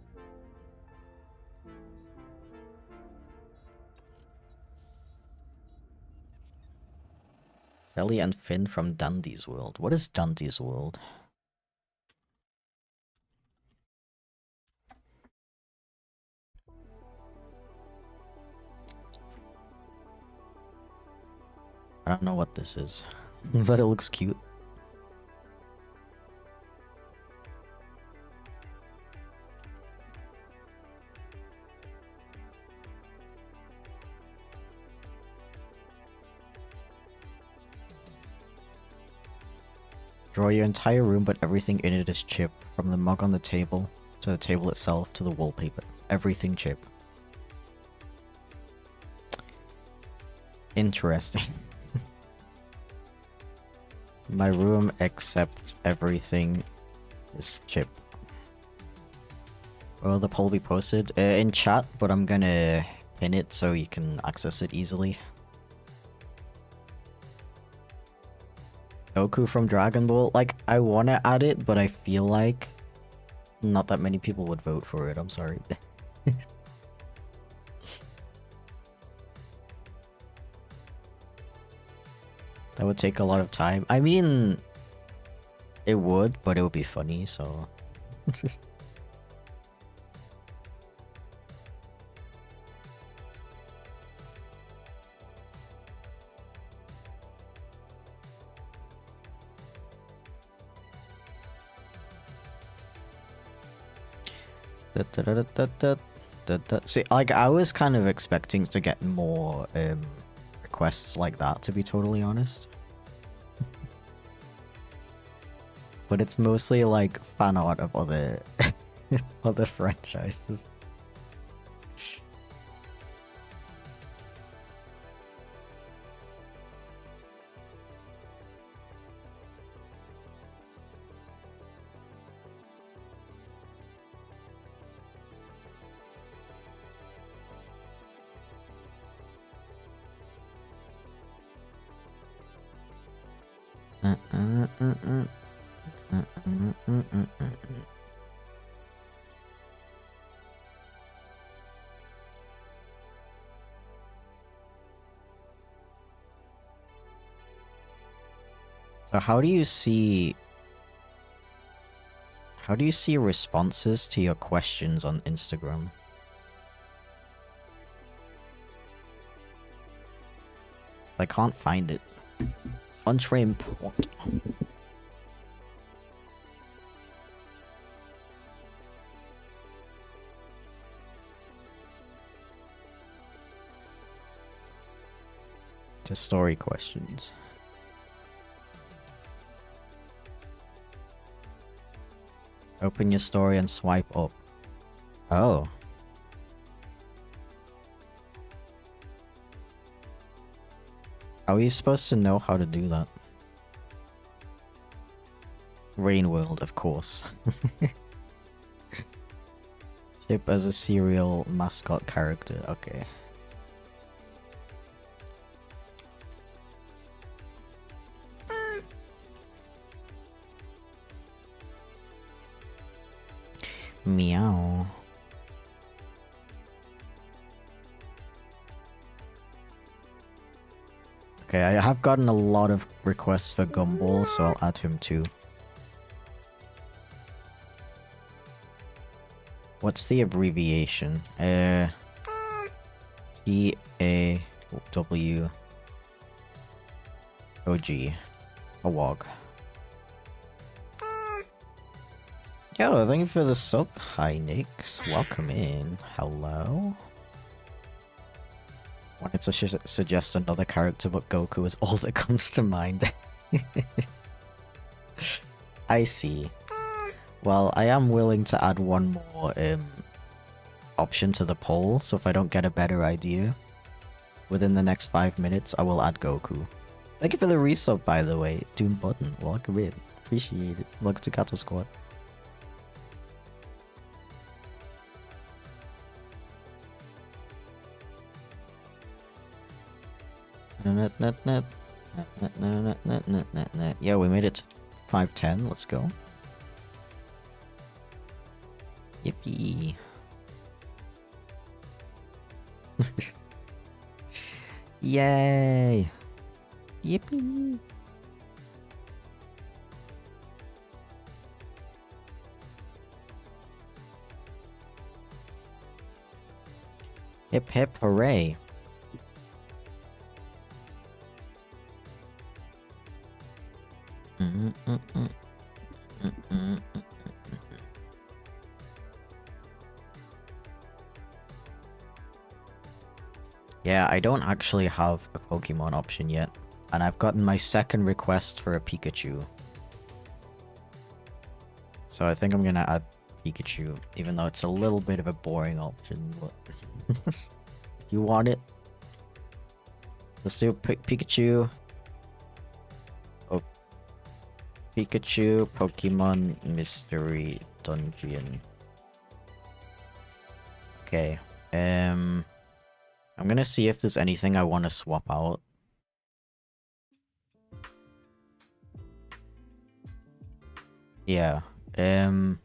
Speaker 1: Belly and Finn from Dundee's World. What is Dundee's World? I don't know what this is, but it looks cute. Draw your entire room, but everything in it is chip. From the mug on the table, to the table itself, to the wallpaper. Everything chip. Interesting. My room, except everything is chip. Will the poll be posted? In chat, but I'm gonna pin it so you can access it easily. Goku from Dragon Ball. Like, I want to add it, but I feel like not that many people would vote for it. I'm sorry. That would take a lot of time. I mean, it would, but it would be funny, so... See, like, I was kind of expecting to get more requests like that, to be totally honest. But it's mostly like fan art of other other franchises. So how do you see responses to your questions on Instagram? I can't find it. Entree import. To story questions. Open your story and swipe up. Oh. How are you supposed to know how to do that? Rain World, of course. Chip as a serial mascot character, okay. Meow. Okay, I have gotten a lot of requests for Gumball, so I'll add him too. What's the abbreviation? G-A-W-O-G. A wog. Yo, thank you for the sub. Hi, Nix. Welcome in. Hello. Wanted to suggest another character, but Goku is all that comes to mind. I see. Well, I am willing to add one more option to the poll, so if I don't get a better idea within the next 5 minutes, I will add Goku. Thank you for the resub, by the way. Doom Button. Welcome in. Appreciate it. Welcome to Kato Squad. Yeah, we made it to 510. Let's go. Yippee. Yay. Yippee. Hip hip hooray. Yeah, I don't actually have a Pokemon option yet, and I've gotten my second request for a Pikachu. So I think I'm gonna add Pikachu, even though it's a little bit of a boring option, but you want it? Let's do Pikachu. Oh, Pikachu Pokemon Mystery Dungeon. Okay. I'm gonna see if there's anything I want to swap out. Yeah. I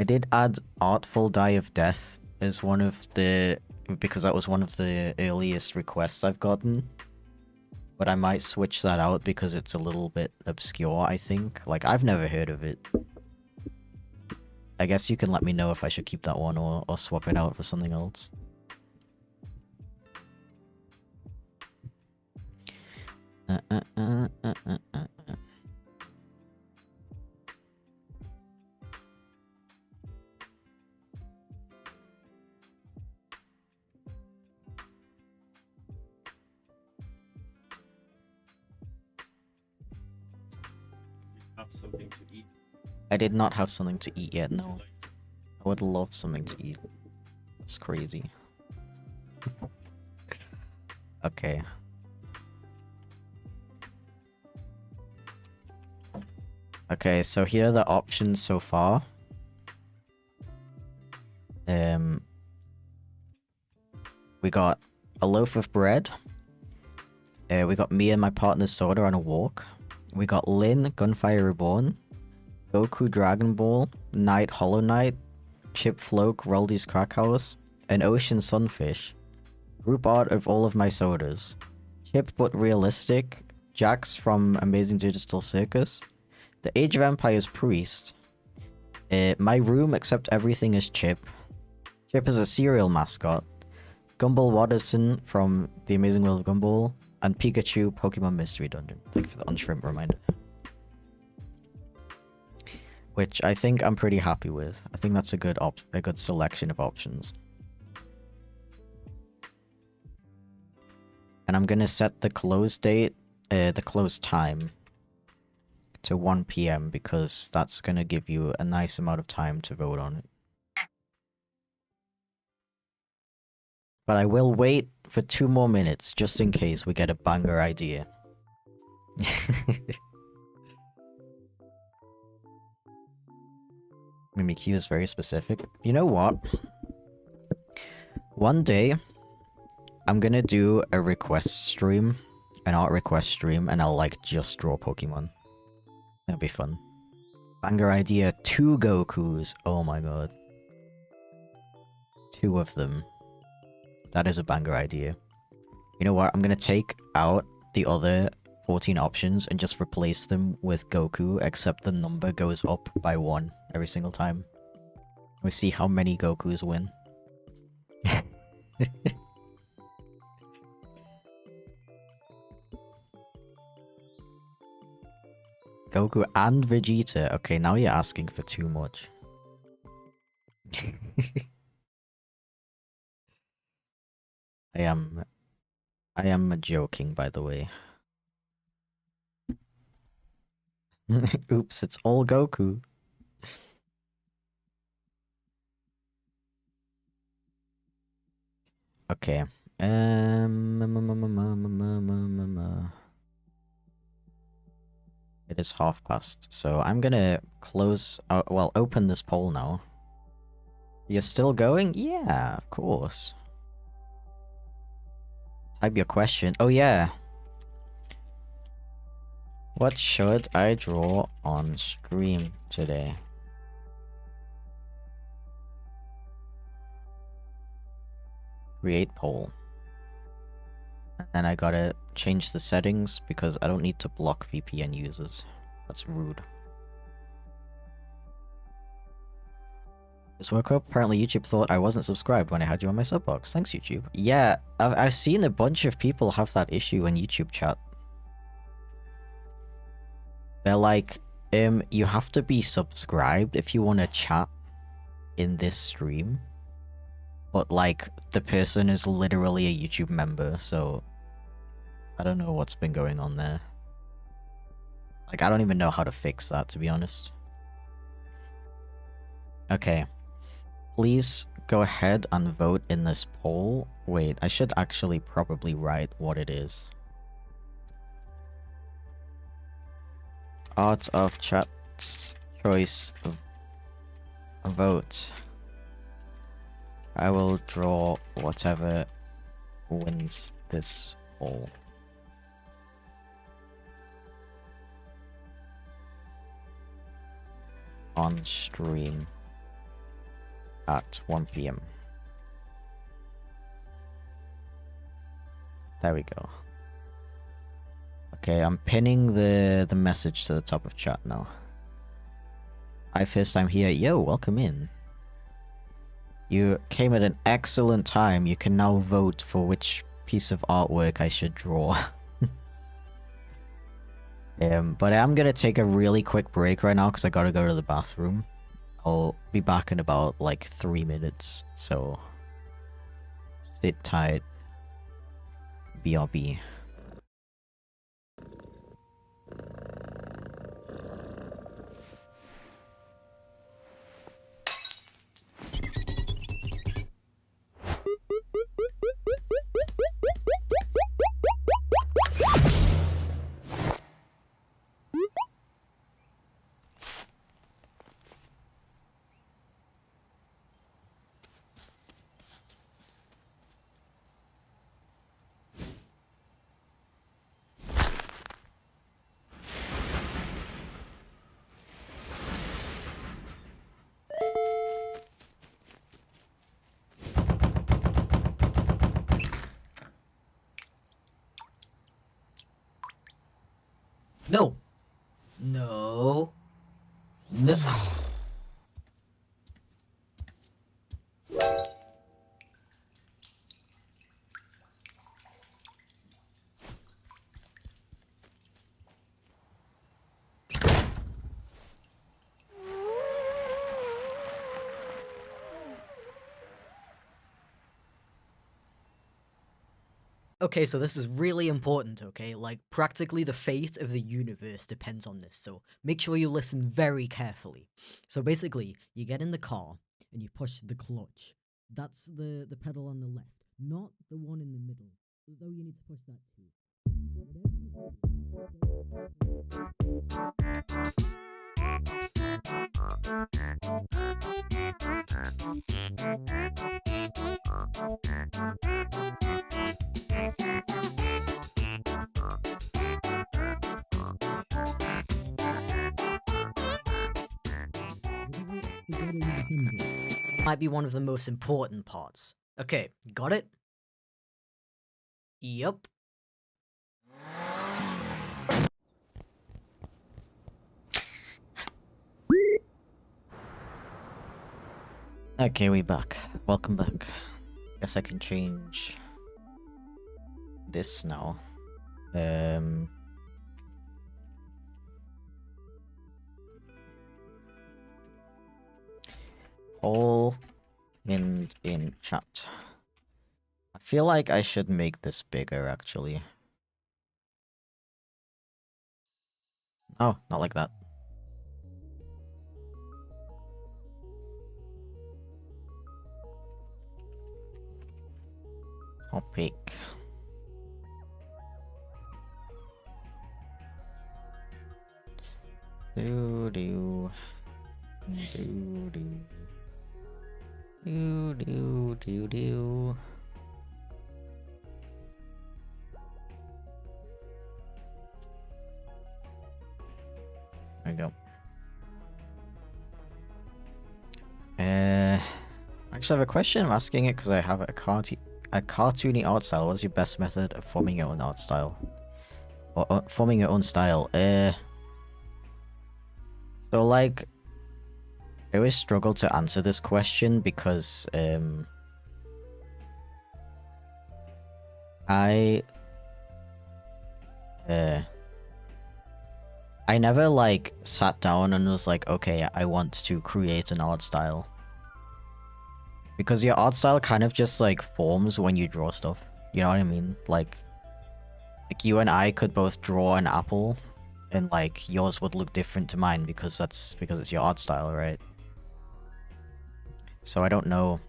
Speaker 1: did add Artful Die of Death as one of the... because that was one of the earliest requests I've gotten. But I might switch that out because it's a little bit obscure, I think. Like, I've never heard of it. I guess you can let me know if I should keep that one or swap it out for something else.
Speaker 2: have something to eat?
Speaker 1: I did not have something to eat yet, no. I would love something to eat. It's crazy. Okay. Okay, so here are the options so far. We got a loaf of bread. We got me and my partner Soda on a walk. We got Lin, Gunfire Reborn, Goku Dragon Ball, Knight Hollow Knight, Chipflake Roldy's Crack House, an Ocean Sunfish, group art of all of my sodas, Chip but realistic, Jax from Amazing Digital Circus, the Age of Empires Priest, my room except everything is Chip, Chip is a cereal mascot, Gumball Watterson from The Amazing World of Gumball, and Pikachu Pokemon Mystery Dungeon. Thank you for the unshrimp reminder. Which I think I'm pretty happy with. I think that's a good selection of options. And I'm gonna set the close date, the close time to 1 PM because that's gonna give you a nice amount of time to vote on it. But I will wait for 2 more minutes just in case we get a banger idea. Mimikyu is very specific. You know what? One day, I'm gonna do a request stream, an art request stream, and I'll like just draw Pokemon. That'll be fun. Banger idea, 2 Gokus. Oh my god. 2 of them. That is a banger idea. You know what? I'm gonna take out the other 14 options and just replace them with Goku, except the number goes up by 1 every single time. We see how many Gokus win. Goku and Vegeta. Okay, now you're asking for too much. I am joking, by the way. Oops, it's all Goku. Okay. It is past, so I'm gonna close, well, open this poll now. You're still going? Yeah, of course. Type your question. Oh yeah. What should I draw on stream today? Create poll. And then I gotta change the settings because I don't need to block VPN users. That's rude. Just woke up. Apparently YouTube thought I wasn't subscribed when I had you on my sub box. Thanks, YouTube. Yeah, I've seen a bunch of people have that issue in YouTube chat. They're like, you have to be subscribed if you want to chat in this stream. But like, the person is literally a YouTube member, so I don't know what's been going on there. Like, I don't even know how to fix that, to be honest. Okay. Please go ahead and vote in this poll. Wait, I should actually probably write what it is. Art of Chat's choice vote. I will draw whatever wins this poll. On stream at 1 PM. There we go. Okay, I'm pinning the message to the top of chat now. Hi, first time here. Yo, welcome in. You came at an excellent time. You can now vote for which piece of artwork I should draw. But I'm gonna take a really quick break right now because I gotta go to the bathroom. I'll be back in about like 3 minutes, so sit tight. BRB.
Speaker 2: No. No. No. Okay, so this is really important, okay? Like, practically the fate of the universe depends on this, so make sure you listen very carefully. So basically, you get in the car, and you push the clutch. That's the pedal on the left, not the one in the middle, though you need to push that too. Might be one of the most important parts. Okay, got it? Yup.
Speaker 1: Okay, we back. Welcome back. Guess I can change this now. All in chat. I feel like I should make this bigger, actually. Oh, not like that. Topic. Do do do do do do do. There we go. Actually, I have a question. I'm asking it because I have a cartoony art style. What's your best method of forming your own art style? Or forming your own style? So like, I always struggle to answer this question because I never like sat down and was like, okay, I want to create an art style. Because your art style kind of just like forms when you draw stuff. You know what I mean? Like you and I could both draw an apple and like yours would look different to mine because it's your art style, right? So I don't know.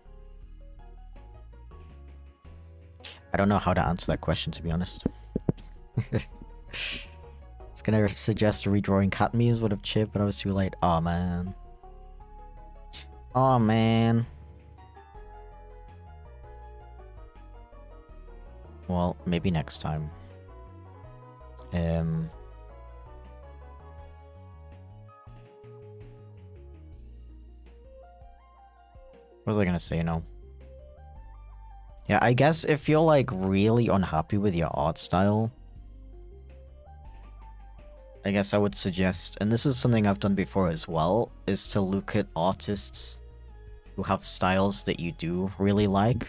Speaker 1: I don't know how to answer that question, to be honest. It's gonna suggest redrawing cat memes would have chipped, but I was too late. Aw, man. Aw, man. Well, maybe next time. What was I gonna say now? Yeah, I guess if you're like really unhappy with your art style, I guess I would suggest, and this is something I've done before as well, is to look at artists who have styles that you do really like.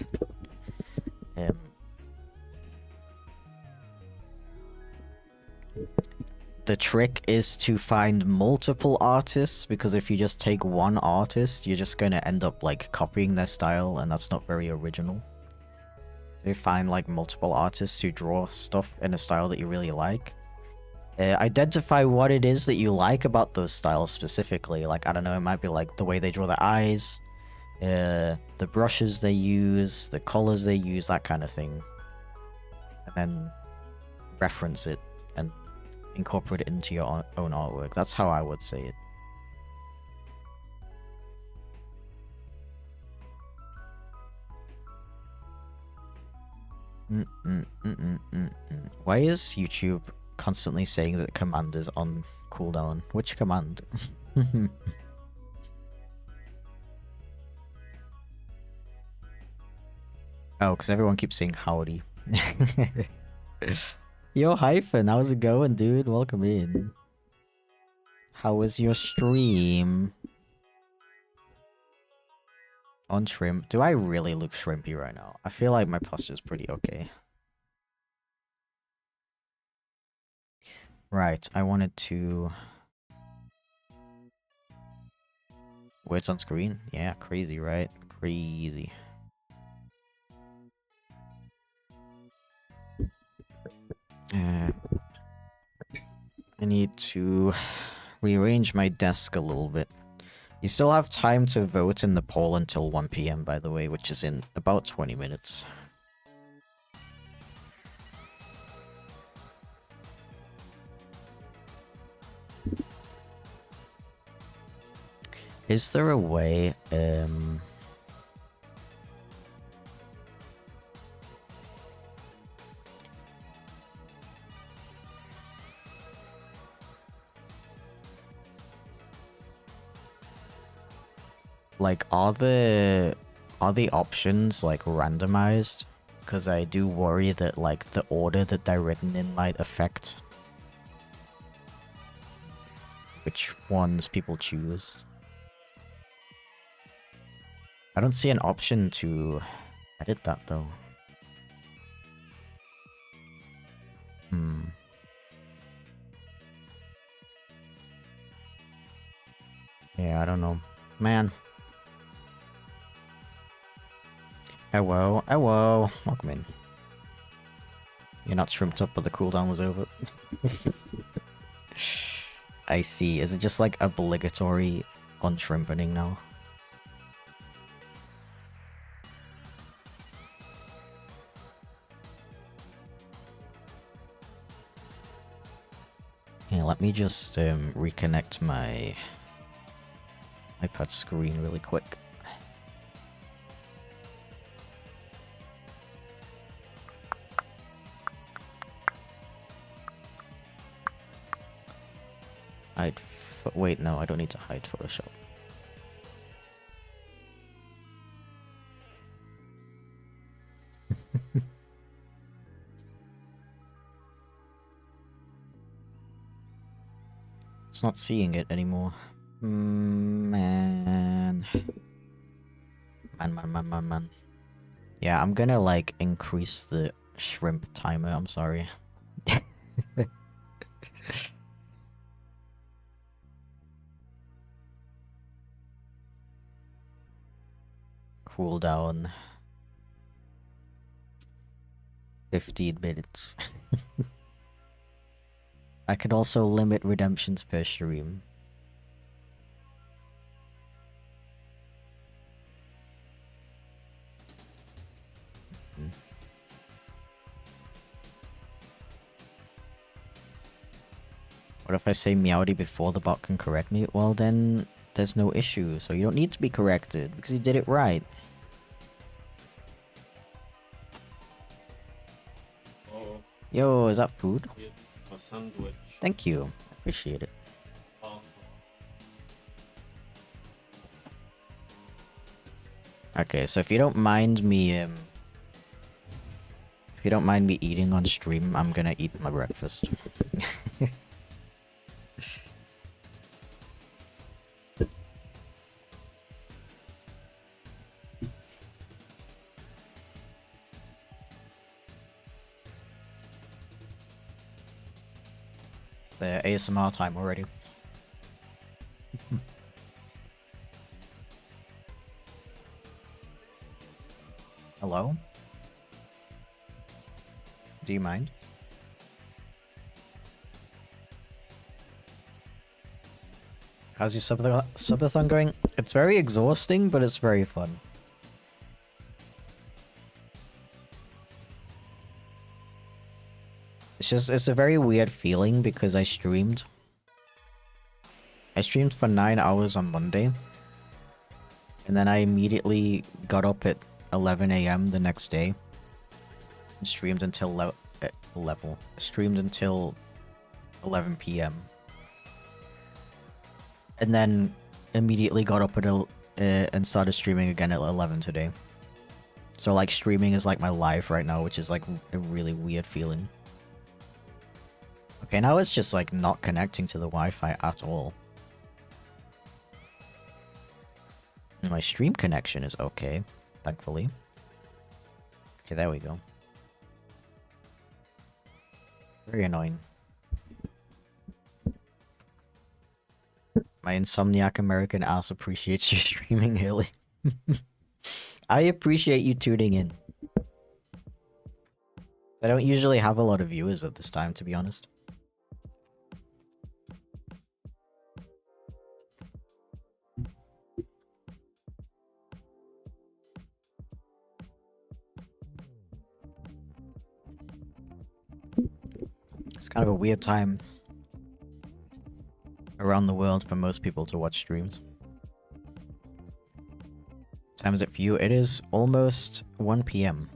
Speaker 1: The trick is to find multiple artists, because if you just take one artist, you're just going to end up like copying their style, and that's not very original. So you find like multiple artists who draw stuff in a style that you really like. Identify what it is that you like about those styles specifically. Like, I don't know, it might be like the way they draw their eyes, the brushes they use, the colors they use, that kind of thing. And then reference it and incorporate it into your own artwork. That's how I would say it. Why is YouTube constantly saying that the command is on cooldown? Which command? Oh, because everyone keeps saying howdy. Yo, Hyphen, how's it going, dude? Welcome in. How was your stream? On shrimp. Do I really look shrimpy right now? I feel like my posture's pretty okay. Right, I wanted to... Words on screen? Yeah, crazy, right? Crazy. I need to rearrange my desk a little bit. You still have time to vote in the poll until 1 PM, by the way, which is in about 20 minutes. Is there a way, like, are the options, like, randomized? Because I do worry that, like, the order that they're written in might affect which ones people choose. I don't see an option to edit that, though. Yeah, I don't know. Man. Hello, hello. Welcome in. You're not shrimped up, but the cooldown was over. I see. Is it just like obligatory unshrimpening now? Yeah, let me just reconnect my iPad screen really quick. Wait, no, I don't need to hide Photoshop. It's not seeing it anymore. Man. Man. Yeah, I'm gonna, like, increase the shrimp timer, I'm sorry. Cooldown. 15 minutes. I could also limit redemptions per stream. What if I say Meowdy before the bot can correct me? Well, then there's no issue, so you don't need to be corrected because you did it right.
Speaker 3: Oh.
Speaker 1: Yo, is that food?
Speaker 3: Yeah, a sandwich.
Speaker 1: Thank you. I appreciate it.
Speaker 3: Oh.
Speaker 1: Okay, so if you don't mind me, eating on stream, I'm gonna eat my breakfast. The ASMR time already. Hello? Do you mind? How's your Sub-A-Thon going? It's very exhausting, but it's very fun. It's a very weird feeling because I streamed for 9 hours on Monday. And then I immediately got up at 11 AM the next day. And streamed until streamed until 11 PM. And then immediately got up at and started streaming again at 11 today. So like streaming is like my life right now, which is like a really weird feeling. Okay, now it's just like not connecting to the Wi-Fi at all. And my stream connection is okay, thankfully. Okay, there we go. Very annoying. My insomniac American ass appreciates you streaming early. I appreciate you tuning in. I don't usually have a lot of viewers at this time, to be honest. It's kind of a weird time around the world for most people to watch streams. What time is it for you? It is almost 1 PM.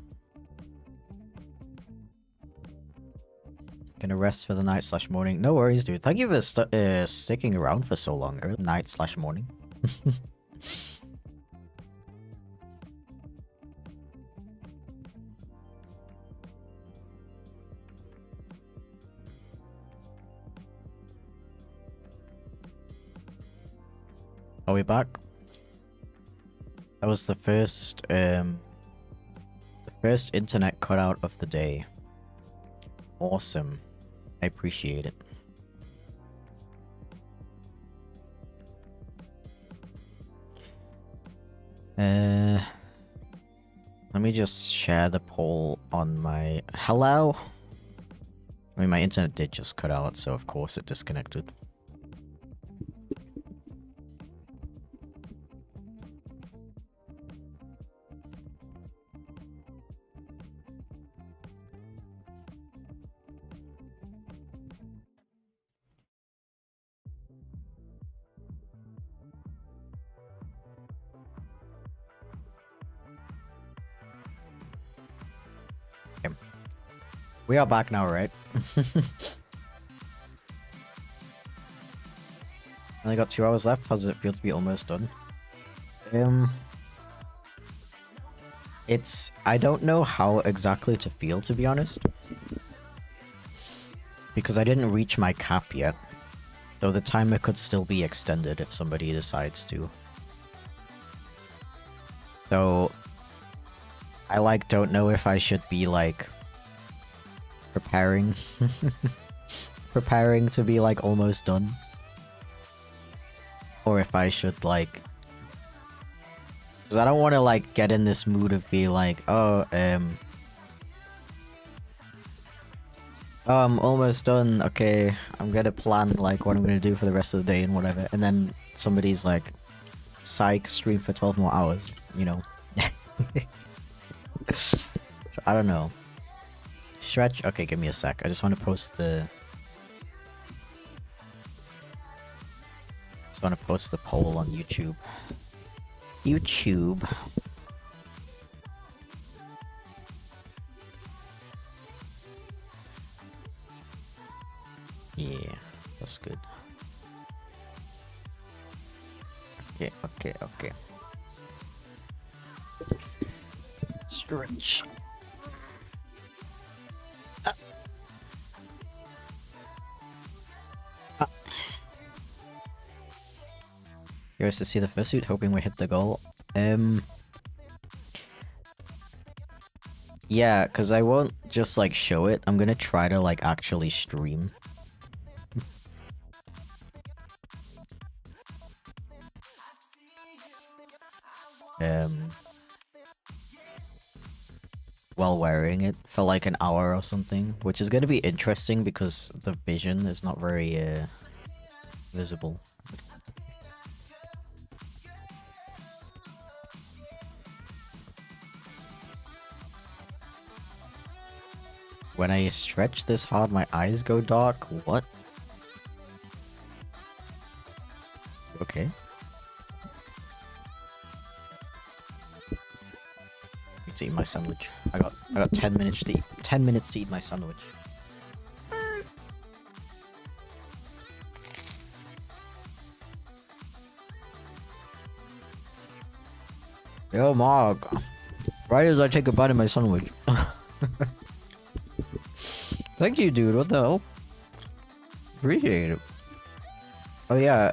Speaker 1: Gonna rest for the night slash morning. No worries, dude. Thank you for sticking around for so long. Night slash morning. Are we back? That was the first internet cutout of the day. Awesome. I appreciate it. Let me just share the poll on my... Hello? I mean, my internet did just cut out, so of course it disconnected. We are back now, right? Only got 2 hours left. How does it feel to be almost done? I don't know how exactly to feel, to be honest. Because I didn't reach my cap yet. So the timer could still be extended if somebody decides to. So I don't know if I should be preparing to be almost done, or if I should because I don't want to get in this mood of be oh I'm almost done, okay, I'm gonna plan what I'm gonna do for the rest of the day and whatever, and then somebody's psych, stream for 12 more hours, you know. So I don't know. Stretch? Okay, give me a sec. I just want to post the... Just want to post the poll on YouTube. YouTube. Yeah, that's good. Okay. Stretch. Curious to see the fursuit, hoping we hit the goal. Yeah, because I won't just show it. I'm gonna try to actually stream. While wearing it for an hour or something, which is gonna be interesting because the vision is not very visible. When I stretch this hard, my eyes go dark? What? Okay. Need to eat my sandwich. I got 10 minutes to eat. 10 minutes to eat my sandwich. Yo, Mark. Right as I take a bite of my sandwich. Thank you, dude. What the hell? Appreciate it. Oh yeah,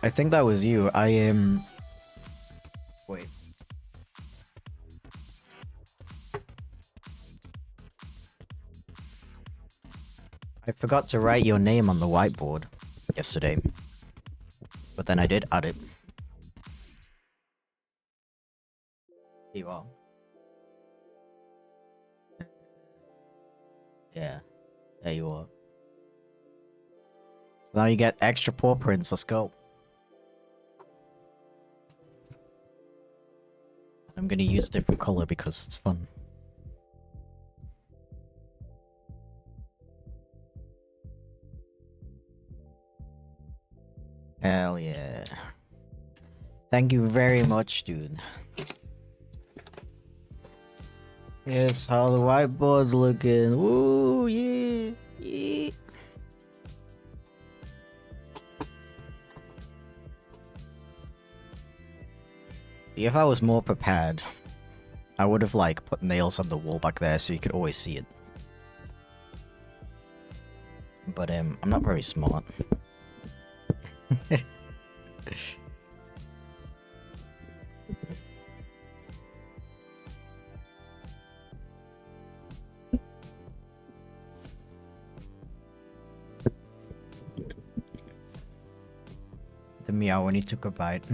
Speaker 1: I think that was you. Wait. I forgot to write your name on the whiteboard yesterday. But then I did add it. Here you are. Yeah. There you are. So now you get extra paw prints. Let's go. I'm gonna use a different color because it's fun. Hell yeah. Thank you very much, dude. It's how the whiteboard's looking. Woo, yeah, yeah. See, if I was more prepared, I would have, like, put nails on the wall back there so you could always see it. But, I'm not very smart. The meow when he took a bite.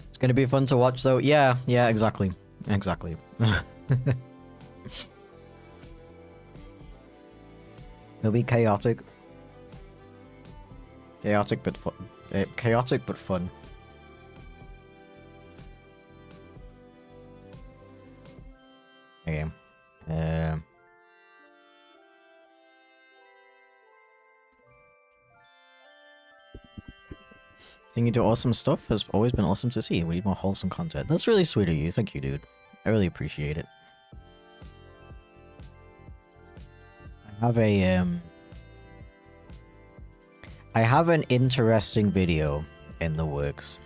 Speaker 1: It's gonna be fun to watch though. Yeah, exactly. Exactly. It'll be chaotic. Chaotic but fun. Chaotic but fun. Okay. Seeing you do awesome stuff has always been awesome to see. We need more wholesome content. That's really sweet of you. Thank you, dude. I really appreciate it. I have an interesting video in the works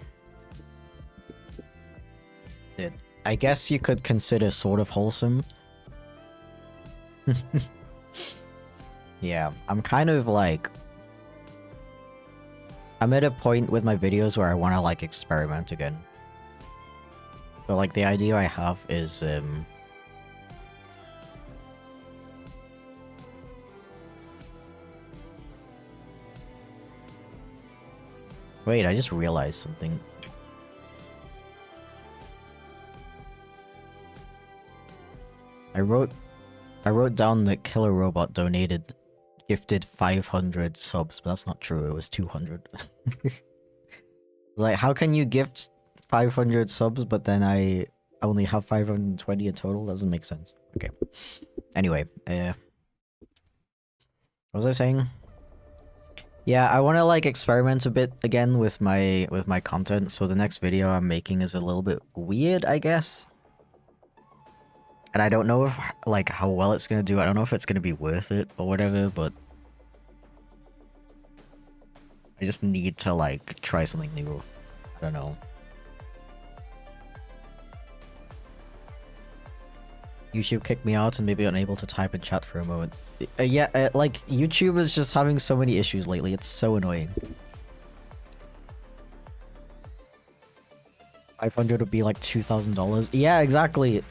Speaker 1: that I guess you could consider sort of wholesome. Yeah, I'm kind of like... I'm at a point with my videos where I want to, like, experiment again. So, like, the idea I have is, Wait, I just realized something. I wrote down that Killer Robot gifted 500 subs, but that's not true. It was 200. Like, how can you gift 500 subs, but then I only have 520 in total? Doesn't make sense. Okay. Anyway, what was I saying? Yeah, I want to like experiment a bit again with my content. So the next video I'm making is a little bit weird, I guess. And I don't know if like how well it's gonna do. I don't know if it's gonna be worth it or whatever, but I just need to like try something new. I don't know. YouTube kicked me out and maybe unable to type in chat for a moment. Like YouTube is just having so many issues lately. It's so annoying. 500 would be like $2,000. Yeah, exactly.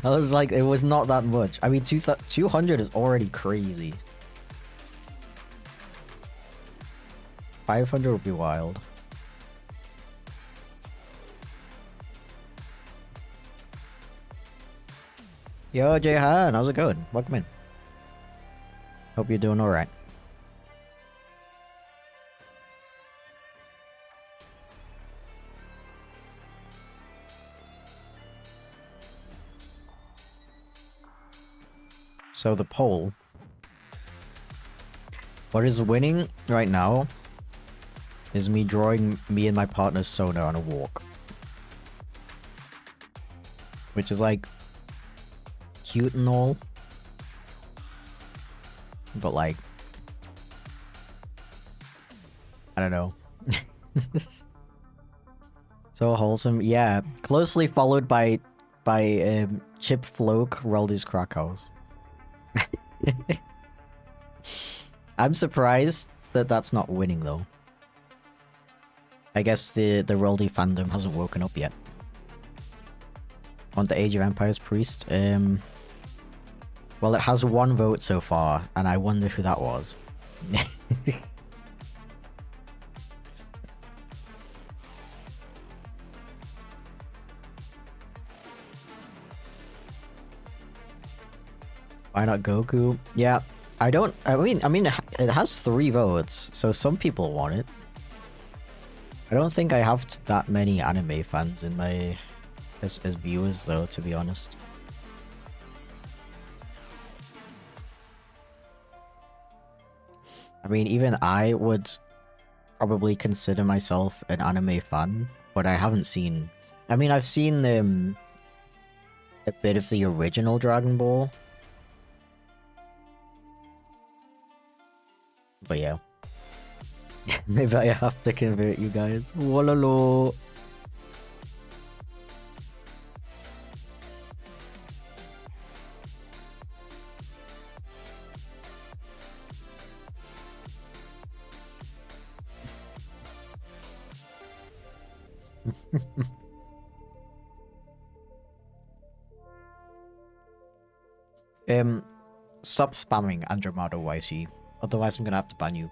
Speaker 1: I was like, it was not that much. I mean, 200 is already crazy. 500 would be wild. Yo, Jayhan, how's it going? Welcome in. Hope you're doing alright. So the poll. What is winning right now is me drawing me and my partner Sona on a walk. Which is like cute and all. But like, I don't know. So wholesome, yeah. Closely followed by by Chipflake Roldy's Krakos. I'm surprised that that's not winning though. I guess the Roldy fandom hasn't woken up yet. On the Age of Empires Priest, well, it has 1 vote so far, and I wonder who that was. Why not Goku? Yeah, I mean, it has 3 votes, so some people want it. I don't think I have that many anime fans in my as viewers though, to be honest. I mean, even I would probably consider myself an anime fan, but I haven't seen. I mean, I've seen a bit of the original Dragon Ball. But yeah. Maybe I have to convert you guys. Wololo. Stop spamming Andromeda YC. Otherwise I'm gonna have to ban you.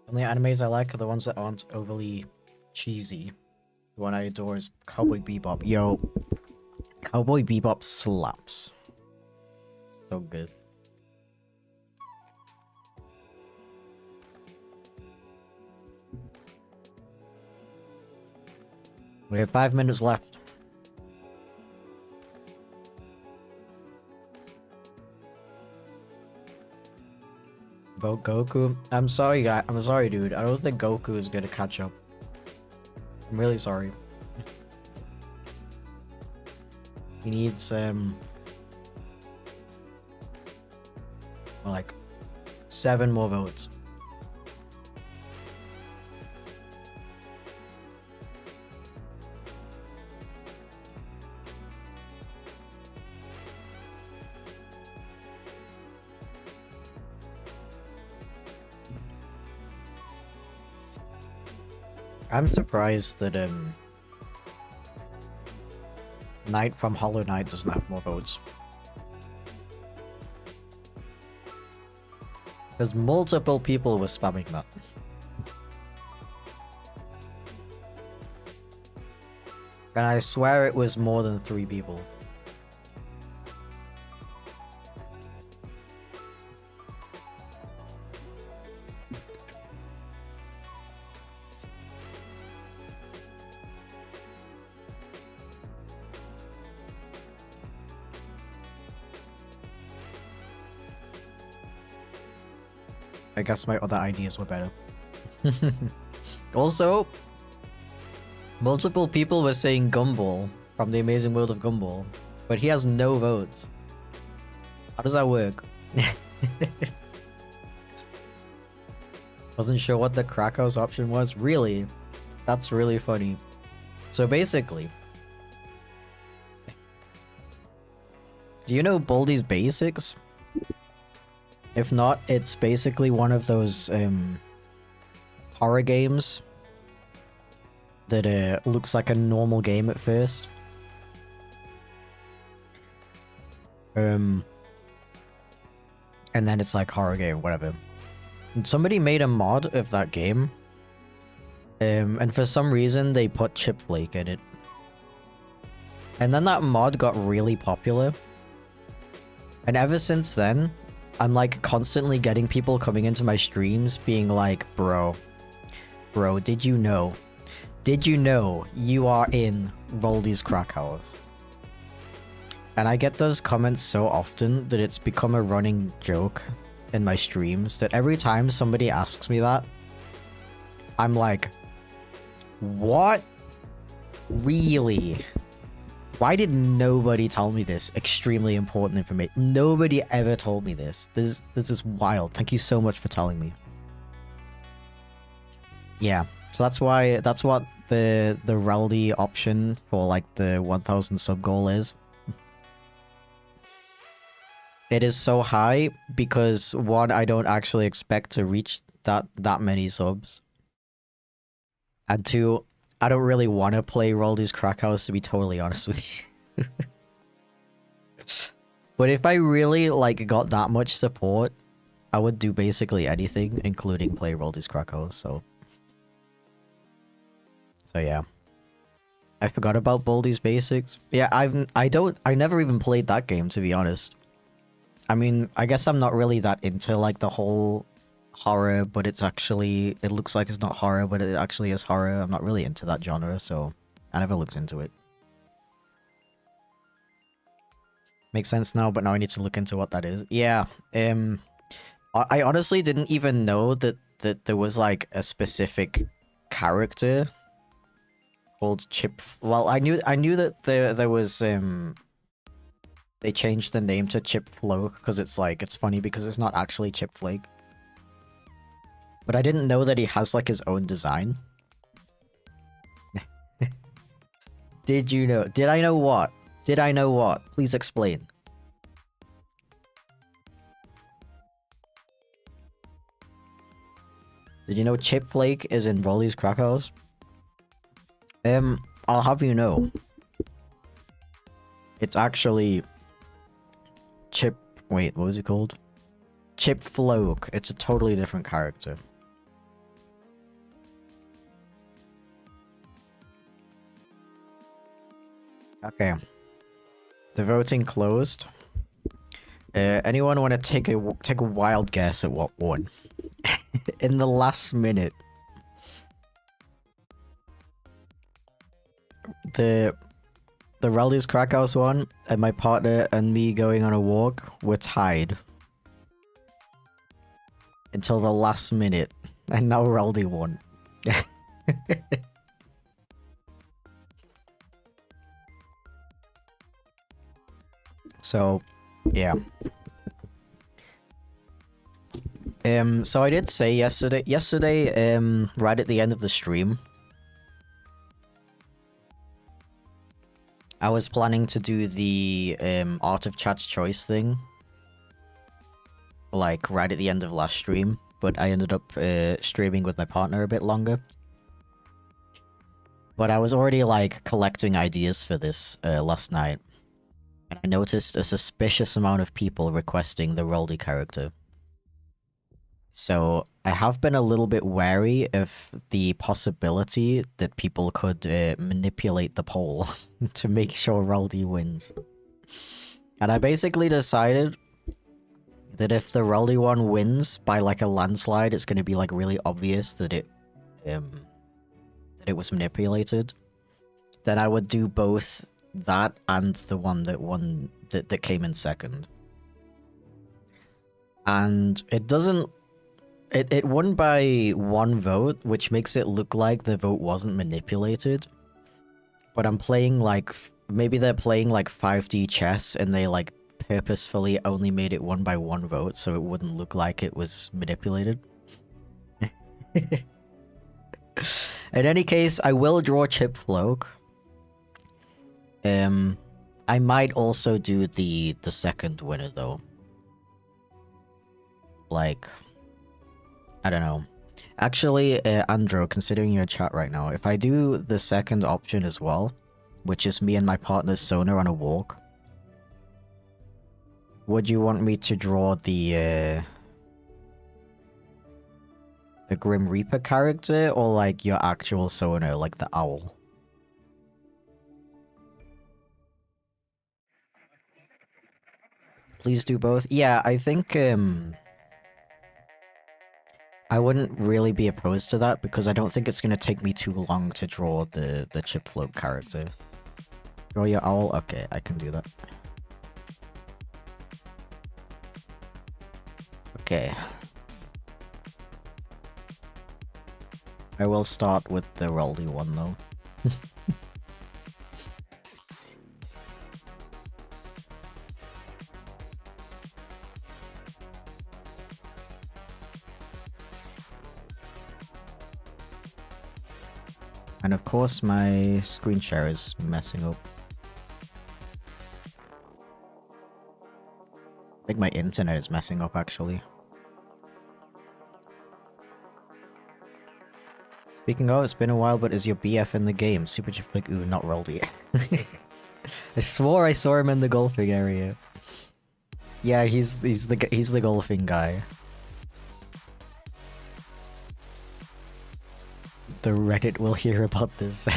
Speaker 1: Only animes I like are the ones that aren't overly cheesy. The one I adore is Cowboy Bebop. Yo, Cowboy Bebop slaps. So good. We have 5 minutes left. About Goku? I'm sorry, guy. I'm sorry, dude. I don't think Goku is gonna catch up. I'm really sorry. He needs like 7 more votes. I'm surprised that Knight from Hollow Knight doesn't have more votes. Because multiple people were spamming that. And I swear it was more than 3 people. I guess my other ideas were better. Also, multiple people were saying Gumball from The Amazing World of Gumball, but he has no votes. How does that work? Wasn't sure what the Krakos option was. Really? That's really funny. So basically, do you know Baldi's Basics? If not, it's basically one of those horror games that looks like a normal game at first. And then it's like horror game, whatever. And somebody made a mod of that game. And for some reason they put Chipflake in it. And then that mod got really popular. And ever since then, I'm like constantly getting people coming into my streams being like, bro, did you know you are in Roldy's Crack Hours? And I get those comments so often that it's become a running joke in my streams that every time somebody asks me that, I'm like, what? Really? Why did nobody tell me this extremely important information? Nobody ever told me this. This is wild. Thank you so much for telling me. Yeah, so that's what the Raldi option for like the 1000 sub goal is. It is so high because one, I don't actually expect to reach that many subs. And two, I don't really want to play Raldi's Crack House, to be totally honest with you. But if I really like got that much support, I would do basically anything, including play Raldi's Crack House. So yeah. I forgot about Baldi's Basics. Yeah, I never even played that game, to be honest. I mean, I guess I'm not really that into like the whole horror, but it looks like it's not horror, but it actually is horror. I'm not really into that genre, so I never looked into it. Makes sense now, but now I need to look into what that is. Yeah, I honestly didn't even know that there was like a specific character called Chip. Well, I knew that there was they changed the name to Chipflake because it's funny because it's not actually Chipflake. But I didn't know that he has like his own design. Did you know? Did I know what? Did I know what? Please explain. Did you know Chipflake is in Rolly's Crack House? I'll have you know. It's actually Wait, what was it called? Chipflake. It's a totally different character. Okay. The voting closed. Anyone want to take a wild guess at what won? In the last minute. The Rally's Crack House one, and my partner and me going on a walk were tied. Until the last minute. And now Raldy won. So, yeah. So I did say yesterday, right at the end of the stream, I was planning to do the Art of Chat's Choice thing, like right at the end of last stream, but I ended up streaming with my partner a bit longer. But I was already like collecting ideas for this last night, and I noticed a suspicious amount of people requesting the Roldy character. So I have been a little bit wary of the possibility that people could manipulate the poll to make sure Roldy wins. And I basically decided that if the Roldy one wins by like a landslide, it's going to be like really obvious that it was manipulated. Then I would do both that and the one that won that came in second. And it doesn't. It won by 1 vote, which makes it look like the vote wasn't manipulated. But I'm playing like... Maybe they're playing like 5D chess and they like purposefully only made it won by 1 vote so it wouldn't look like it was manipulated. In any case, I will draw Chipflake. I might also do the second winner though. Like... I don't know. Actually, Andrew, considering your chat right now, if I do the second option as well, which is me and my partner Sona on a walk, would you want me to draw the Grim Reaper character, or like your actual Sona, like the owl? Please do both. Yeah, I think I wouldn't really be opposed to that because I don't think it's going to take me too long to draw the Chipflake character. Draw your owl? Okay, I can do that. Okay. I will start with the Roldy one though. And of course my screen share is messing up. I think my internet is messing up actually. Speaking of, it's been a while, but is your BF in the game? Super Chipflake, ooh, not Roldy. I swore I saw him in the golfing area. Yeah, he's the golfing guy. The Reddit will hear about this.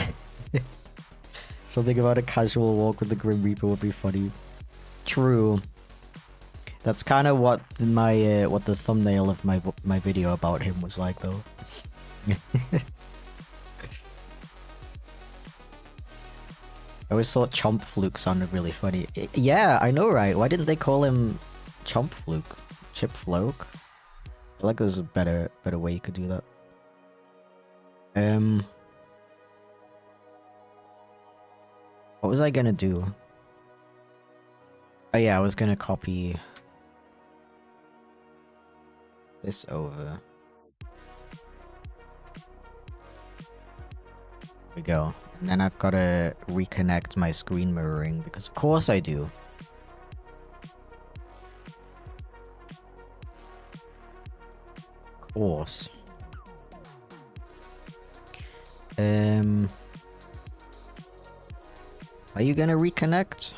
Speaker 1: Something about a casual walk with the Grim Reaper would be funny. True. That's kind of what what the thumbnail of my video about him was like, though. I always thought Chomp Fluke sounded really funny. Yeah, I know, right? Why didn't they call him Chomp Fluke? Chip Fluke? I feel like there's a better way you could do that. What was I gonna do? Oh yeah, I was gonna copy this over. There we go. And then I've gotta reconnect my screen mirroring, because of course I do. Of course. Are you gonna reconnect?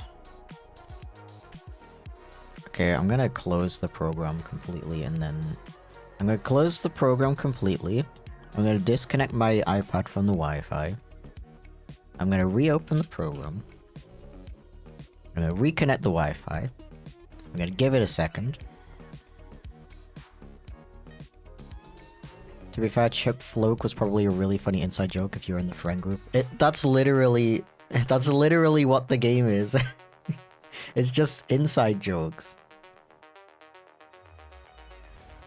Speaker 1: Okay, I'm gonna close the program completely, and then I'm gonna close the program completely. I'm gonna disconnect my iPad from the Wi-Fi. I'm gonna reopen the program. I'm gonna reconnect the Wi-Fi. I'm gonna give it a second. To be fair, Chip Floke was probably a really funny inside joke if you're in the friend group. That's literally what the game is. It's just inside jokes.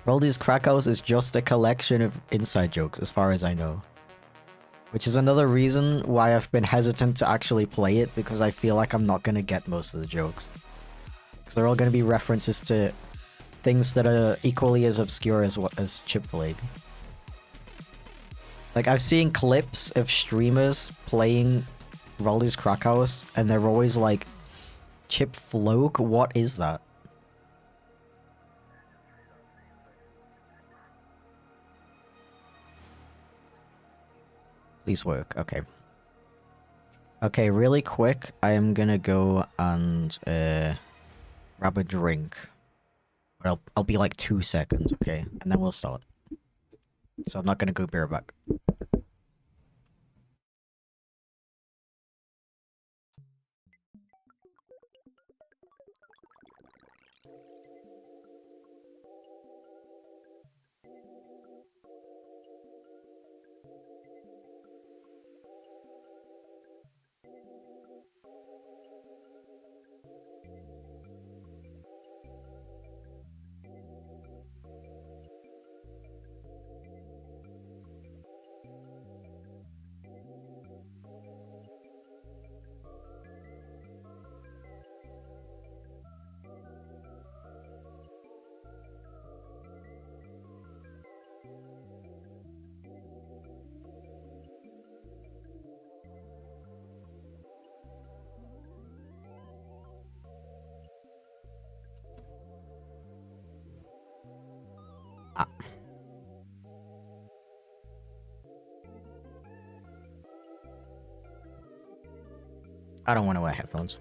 Speaker 1: Roldy's Crack House is just a collection of inside jokes, as far as I know. Which is another reason why I've been hesitant to actually play it, because I feel like I'm not gonna get most of the jokes. Because they're all gonna be references to things that are equally as obscure as Chipflake. Like, I've seen clips of streamers playing Roldy's Crack House, and they're always like, Chipflake? What is that? Please work. Okay. Okay, really quick, I am gonna go and grab a drink. But I'll be like 2 seconds, okay? And then we'll start. So I'm not gonna go bareback. Ah. I don't want to wear headphones.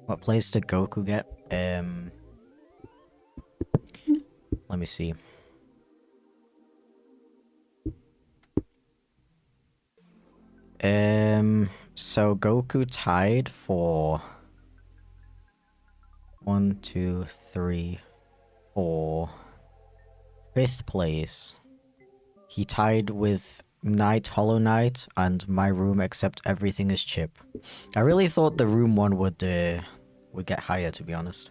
Speaker 1: What place did Goku get? Let me see. So Goku tied for 1, 2, 3, 4. 5th place. He tied with Knight, Hollow Knight, and My Room except everything is Chip. I really thought the Room one would get higher, to be honest.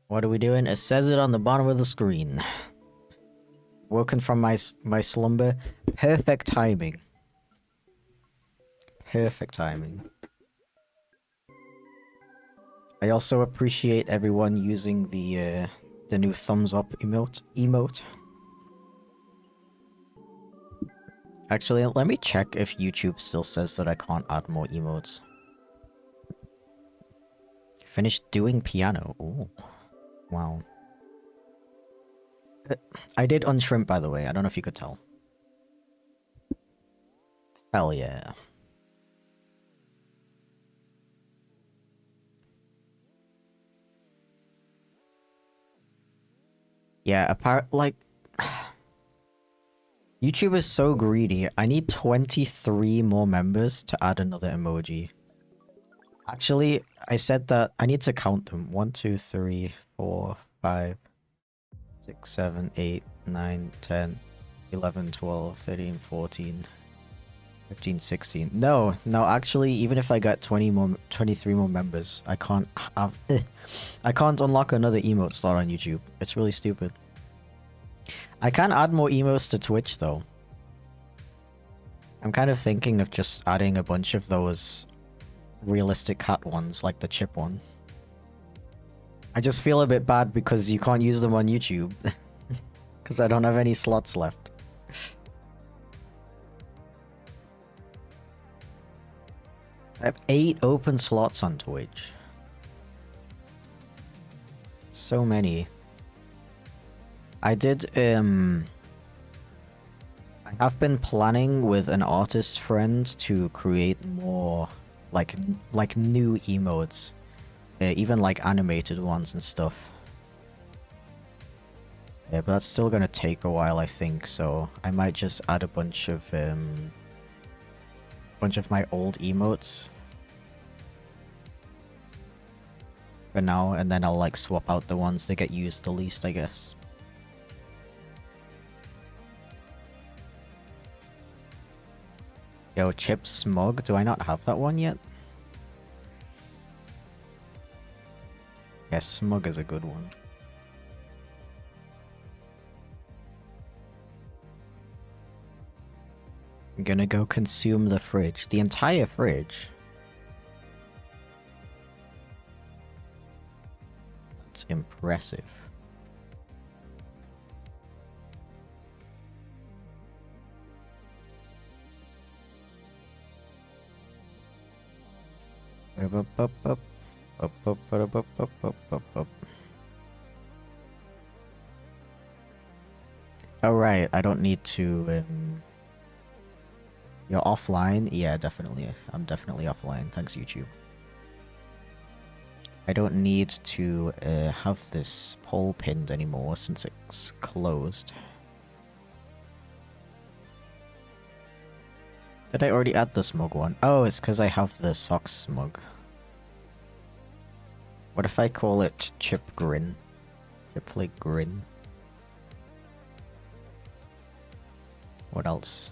Speaker 1: What are we doing? It says it on the bottom of the screen. Woken from my slumber. Perfect timing. Perfect timing. I also appreciate everyone using the The new thumbs up emote. Actually, let me check if YouTube still says that I can't add more emotes. Finished doing piano. Ooh. Wow. I did unshrimp, by the way. I don't know if you could tell. Hell yeah. Yeah, like... YouTube is so greedy. I need 23 more members to add another emoji. Actually, I said that I need to count them. 1, 2, 3, 4, 5, 6, 7, 8, 9, 10, 11, 12, 13, 14, 15, 16. No, actually, even if I got 23 more members, I can't have, I can't unlock another emote slot on YouTube. It's really stupid. I can add more emotes to Twitch, though. I'm kind of thinking of just adding a bunch of those realistic cat ones, like the chip one. I just feel a bit bad because you can't use them on YouTube. Because I don't have any slots left. I have 8 open slots on Twitch. So many. I have been planning with an artist friend to create more like new emotes. Even like animated ones and stuff. Yeah, but that's still gonna take a while, I think, so I might just add a bunch of my old emotes for now, and then I'll like swap out the ones that get used the least, I guess. Yo, Chip Smug, do I not have that one yet? Yeah, Smug is a good one. I'm gonna go consume the fridge. The entire fridge? That's impressive. Oh right, I don't need to You're offline? Yeah, definitely. I'm definitely offline. Thanks, YouTube. I don't need to have this poll pinned anymore since it's closed. Did I already add the smug one? Oh, it's because I have the socks smug. What if I call it Chip Grin? Chipflake Grin. What else?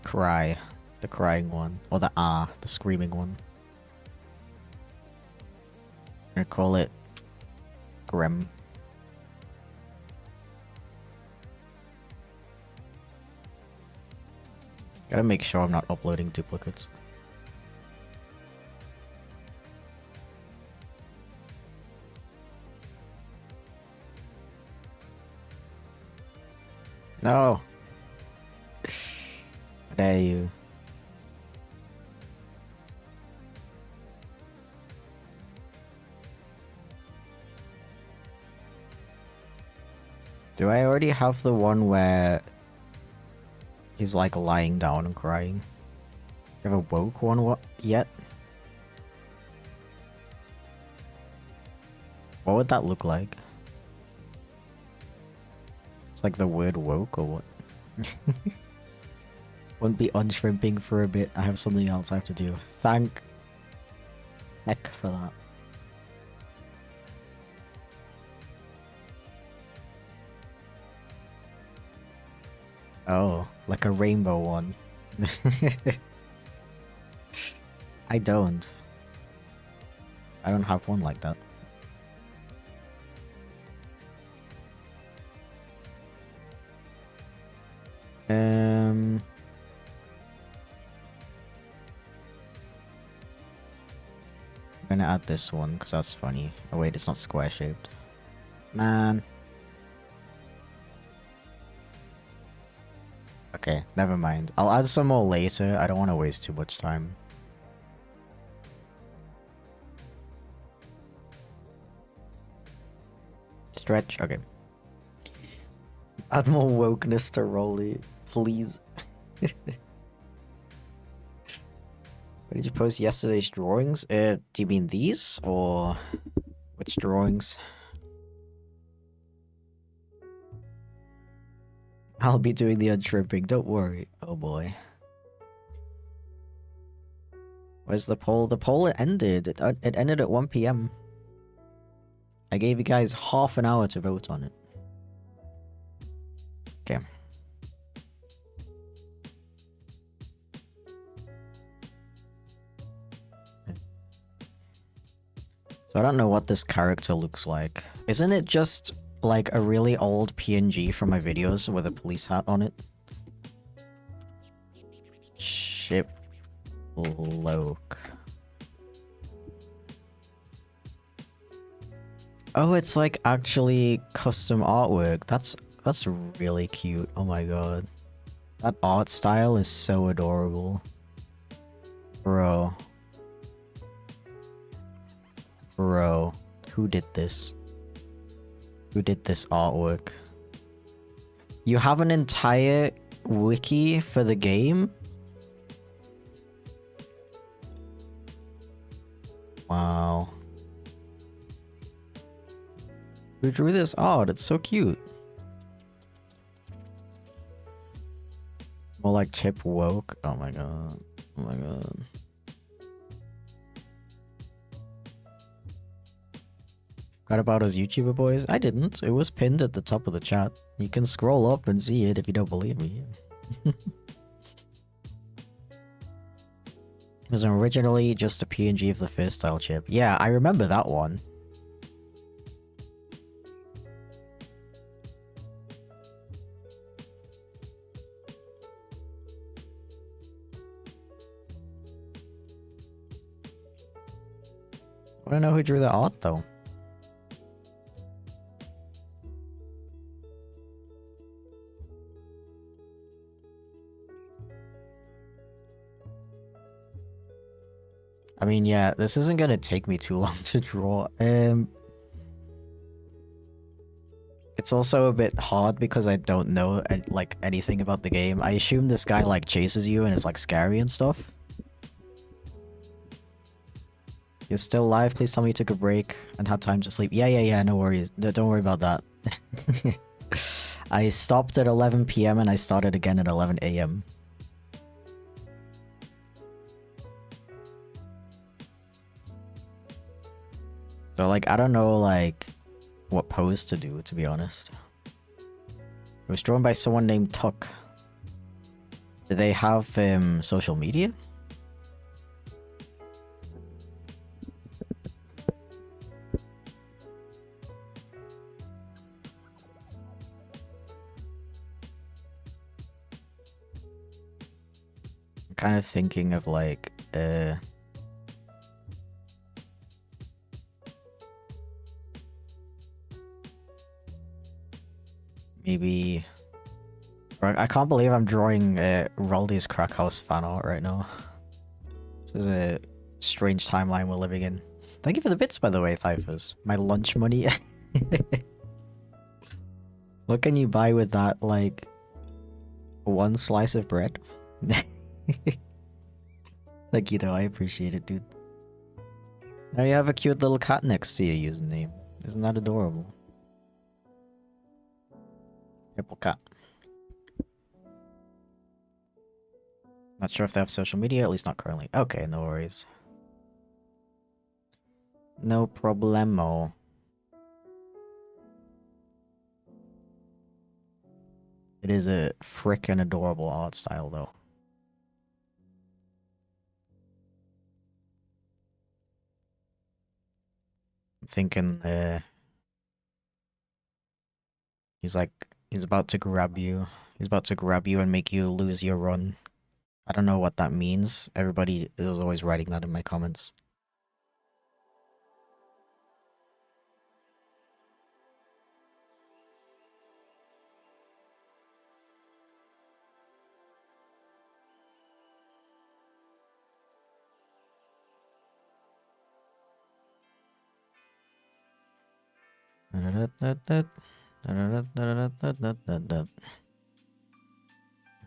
Speaker 1: Cry. The crying one. Or the the screaming one. I'm gonna call it Grim. Gotta make sure I'm not uploading duplicates. No! How dare you? Do I already have the one where he's like lying down and crying? Do you have a woke one yet? What would that look like? It's like the word woke or what? Won't be unshrimping for a bit. I have something else I have to do. Thank heck for that. Oh, like a rainbow one. I don't. I don't have one like that. I'm gonna add this one because that's funny. Oh wait, it's not square shaped. Man. Okay, never mind. I'll add some more later. I don't want to waste too much time. Stretch. Okay. Add more wokeness to Rolly, please. Where did you post yesterday's drawings? Do you mean these or which drawings? I'll be doing the unshrimping, don't worry. Oh boy. Where's the poll? The poll ended. It ended at 1 PM. I gave you guys half an hour to vote on it. Okay. So I don't know what this character looks like. Isn't it just like a really old PNG from my videos with a police hat on it? Chipflake. Oh, it's like actually custom artwork. That's really cute. Oh my god. That art style is so adorable. Bro. Bro. Who did this? Who did this artwork? You have an entire wiki for the game? Wow. Who drew this art? It's so cute. More like Chip woke. Oh my god. Oh my god. Forgot about us YouTuber boys? I didn't. It was pinned at the top of the chat. You can scroll up and see it if you don't believe me. It was originally just a PNG of the first style chip. Yeah, I remember that one. I don't know who drew the art though. I mean, yeah, this isn't gonna take me too long to draw. It's also a bit hard because I don't know like anything about the game. I assume this guy like chases you and it's like scary and stuff. You're still alive? Please tell me you took a break and had time to sleep. Yeah, no worries. Don't worry about that. I stopped at 11 PM and I started again at 11 AM. So like, I don't know like what pose to do, to be honest. It was drawn by someone named Tuck. Do they have social media? I'm kind of thinking of like maybe... I can't believe I'm drawing Raldi's Crack House fan art right now. This is a strange timeline we're living in. Thank you for the bits, by the way, Thyphers. My lunch money. What can you buy with that, like... one slice of bread? Thank you though, I appreciate it, dude. Now you have a cute little cat next to your username. Isn't that adorable? Purple cat. Not sure if they have social media, at least not currently. Okay, no worries. No problemo. It is a frickin' adorable art style though. I'm thinking he's about to grab you. He's about to grab you and make you lose your run. I don't know what that means. Everybody is always writing that in my comments.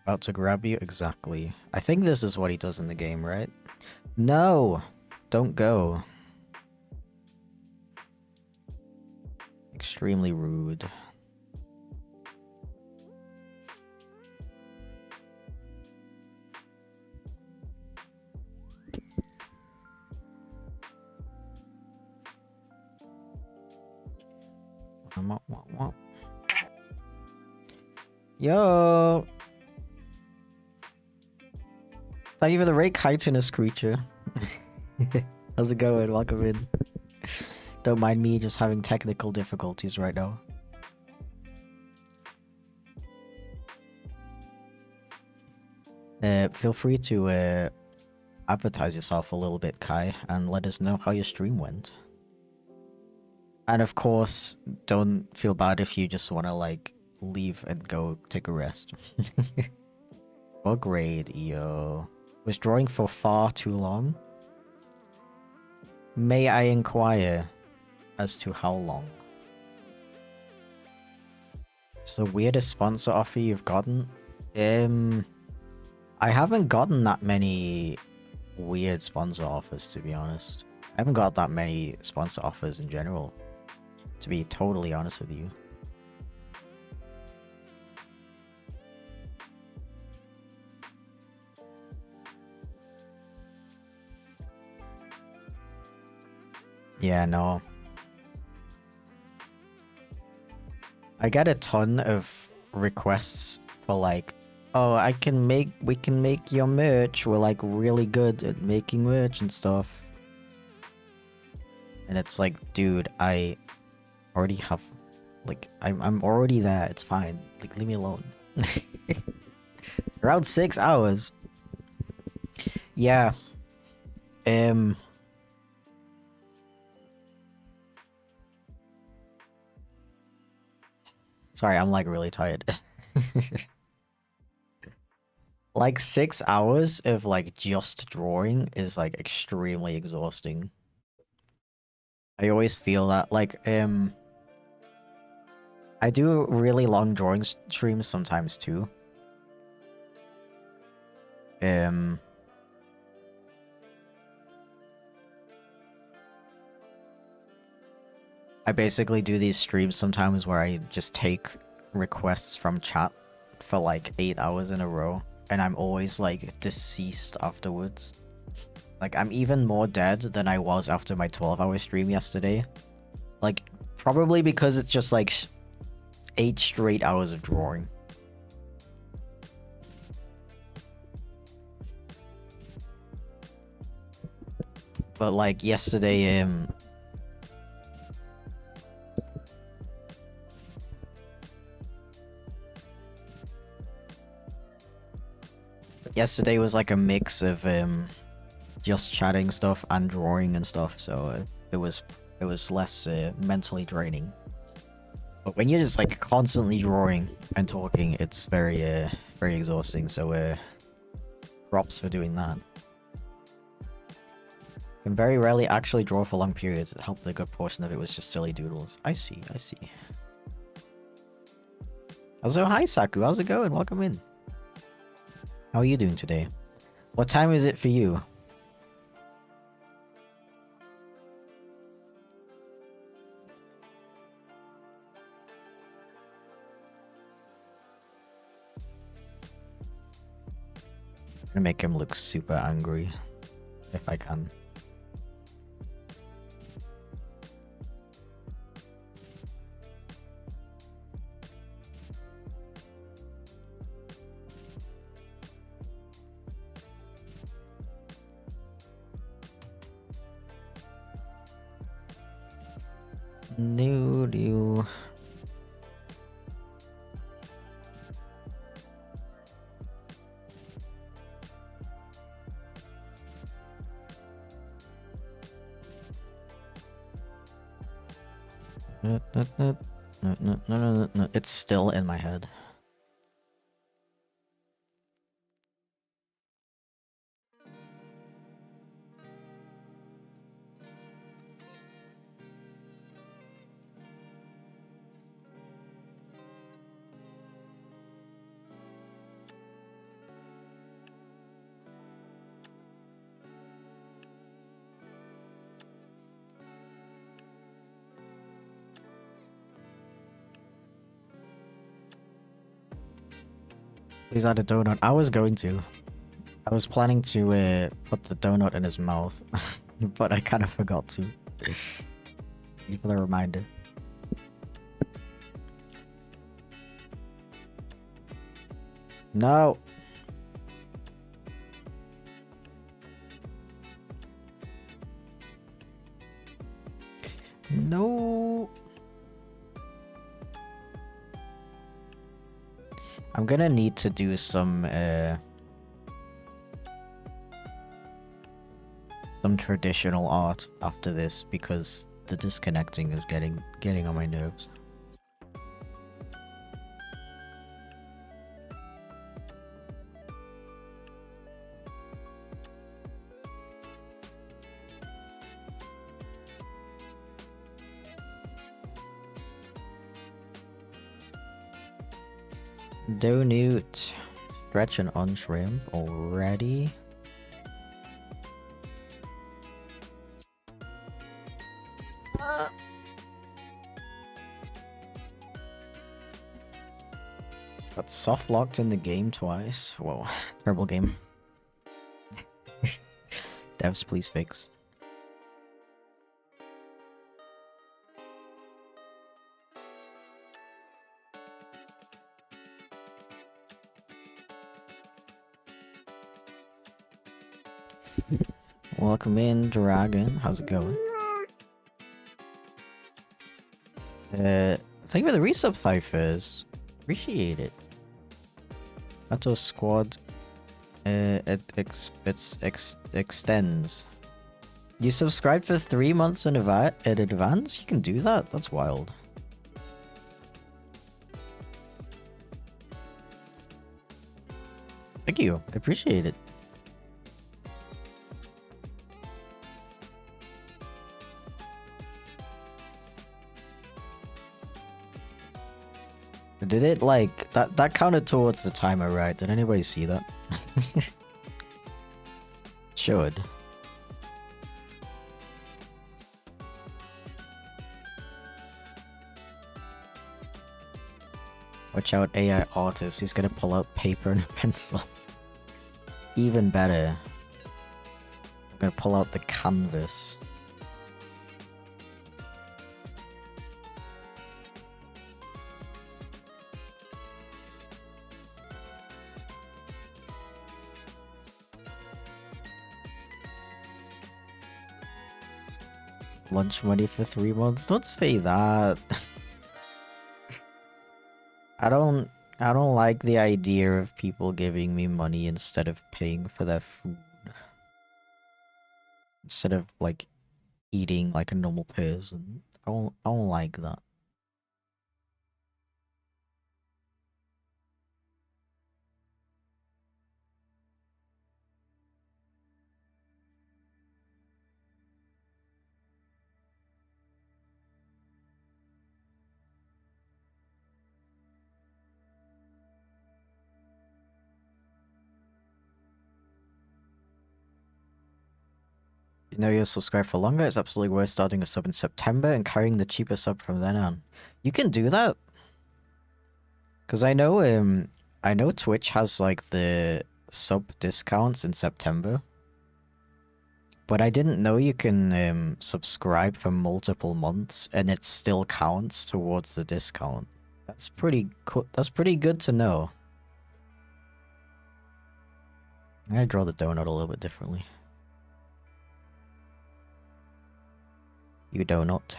Speaker 1: About to grab you? Exactly. I think this is what he does in the game, right? No! Don't go. Extremely rude. Yo! Thank you for the rate, chitinous creature. How's it going? Welcome in. Don't mind me just having technical difficulties right now. Feel free to advertise yourself a little bit, Kai, and let us know how your stream went. And of course, don't feel bad if you just want to, like, leave and go take a rest. What grade, yo? Was drawing for far too long? May I inquire as to how long? It's the weirdest sponsor offer you've gotten? I haven't gotten that many weird sponsor offers, to be honest. I haven't got that many sponsor offers in general, to be totally honest with you. Yeah, no. I get a ton of requests for like, oh, we can make your merch. We're like really good at making merch and stuff. And it's like, dude, I already have, like, I'm already there. It's fine. Like, leave me alone. Around 6 hours. Yeah. Sorry, I'm like really tired. Like 6 hours of like just drawing is like extremely exhausting. I always feel that like I do really long drawing streams sometimes too. I basically do these streams sometimes where I just take requests from chat for like 8 hours in a row, and I'm always like deceased afterwards. Like I'm even more dead than I was after my 12-hour stream yesterday. Like probably because it's just like 8 straight hours of drawing. But like yesterday, yesterday was like a mix of just chatting stuff and drawing and stuff, so it was less mentally draining. But when you're just like constantly drawing and talking, it's very exhausting. So props for doing that. Can very rarely actually draw for long periods. It helped a good portion of it was just silly doodles. I see, I see. Also, hi Saku, how's it going? Welcome in. How are you doing today? What time is it for you? I'm gonna make him look super angry, if I can. No. No. It's still in my head. Please add a donut. I was going to. I was planning to put the donut in his mouth, but I kind of forgot to. Thank you for the reminder. No. No. I'm gonna need to do some traditional art after this because the disconnecting is getting on my nerves. Donut. Stretch and on shrimp already. Got soft locked in the game twice. Whoa, terrible game. Devs, please fix. Welcome in, Dragon. How's it going? Thank you for the resub, Cyphers. Appreciate it. Auto squad. It extends. You subscribe for 3 months in advance? You can do that? That's wild. Thank you. I appreciate it. Did it like that counted towards the timer, right? Did anybody see that? Should. Watch out, AI artist. He's gonna pull out paper and a pencil. Even better. I'm gonna pull out the canvas. Lunch money for 3 months? Don't say that. I don't like the idea of people giving me money instead of paying for their food. Instead of like eating like a normal person. I don't like that. You know you're subscribed for longer, it's absolutely worth starting a sub in September and carrying the cheaper sub from then on. You can do that. Cause I know Twitch has like the sub discounts in September. But I didn't know you can subscribe for multiple months and it still counts towards the discount. That's pretty cool. That's pretty good to know. I'm gonna draw the donut a little bit differently. You donut.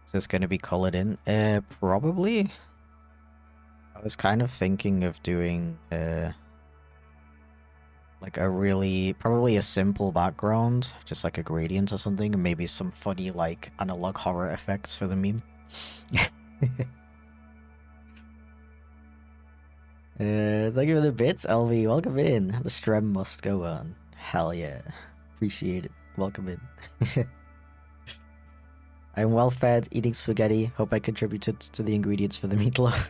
Speaker 1: Is this gonna be colored in? Probably. I was kind of thinking of doing like a really, probably a simple background, just like a gradient or something, and maybe some funny like analog horror effects for the meme. Thank you for the bits, LV. Welcome in. The stream must go on. Hell yeah. Appreciate it. Welcome in. I'm well fed, eating spaghetti. Hope I contributed to the ingredients for the meatloaf.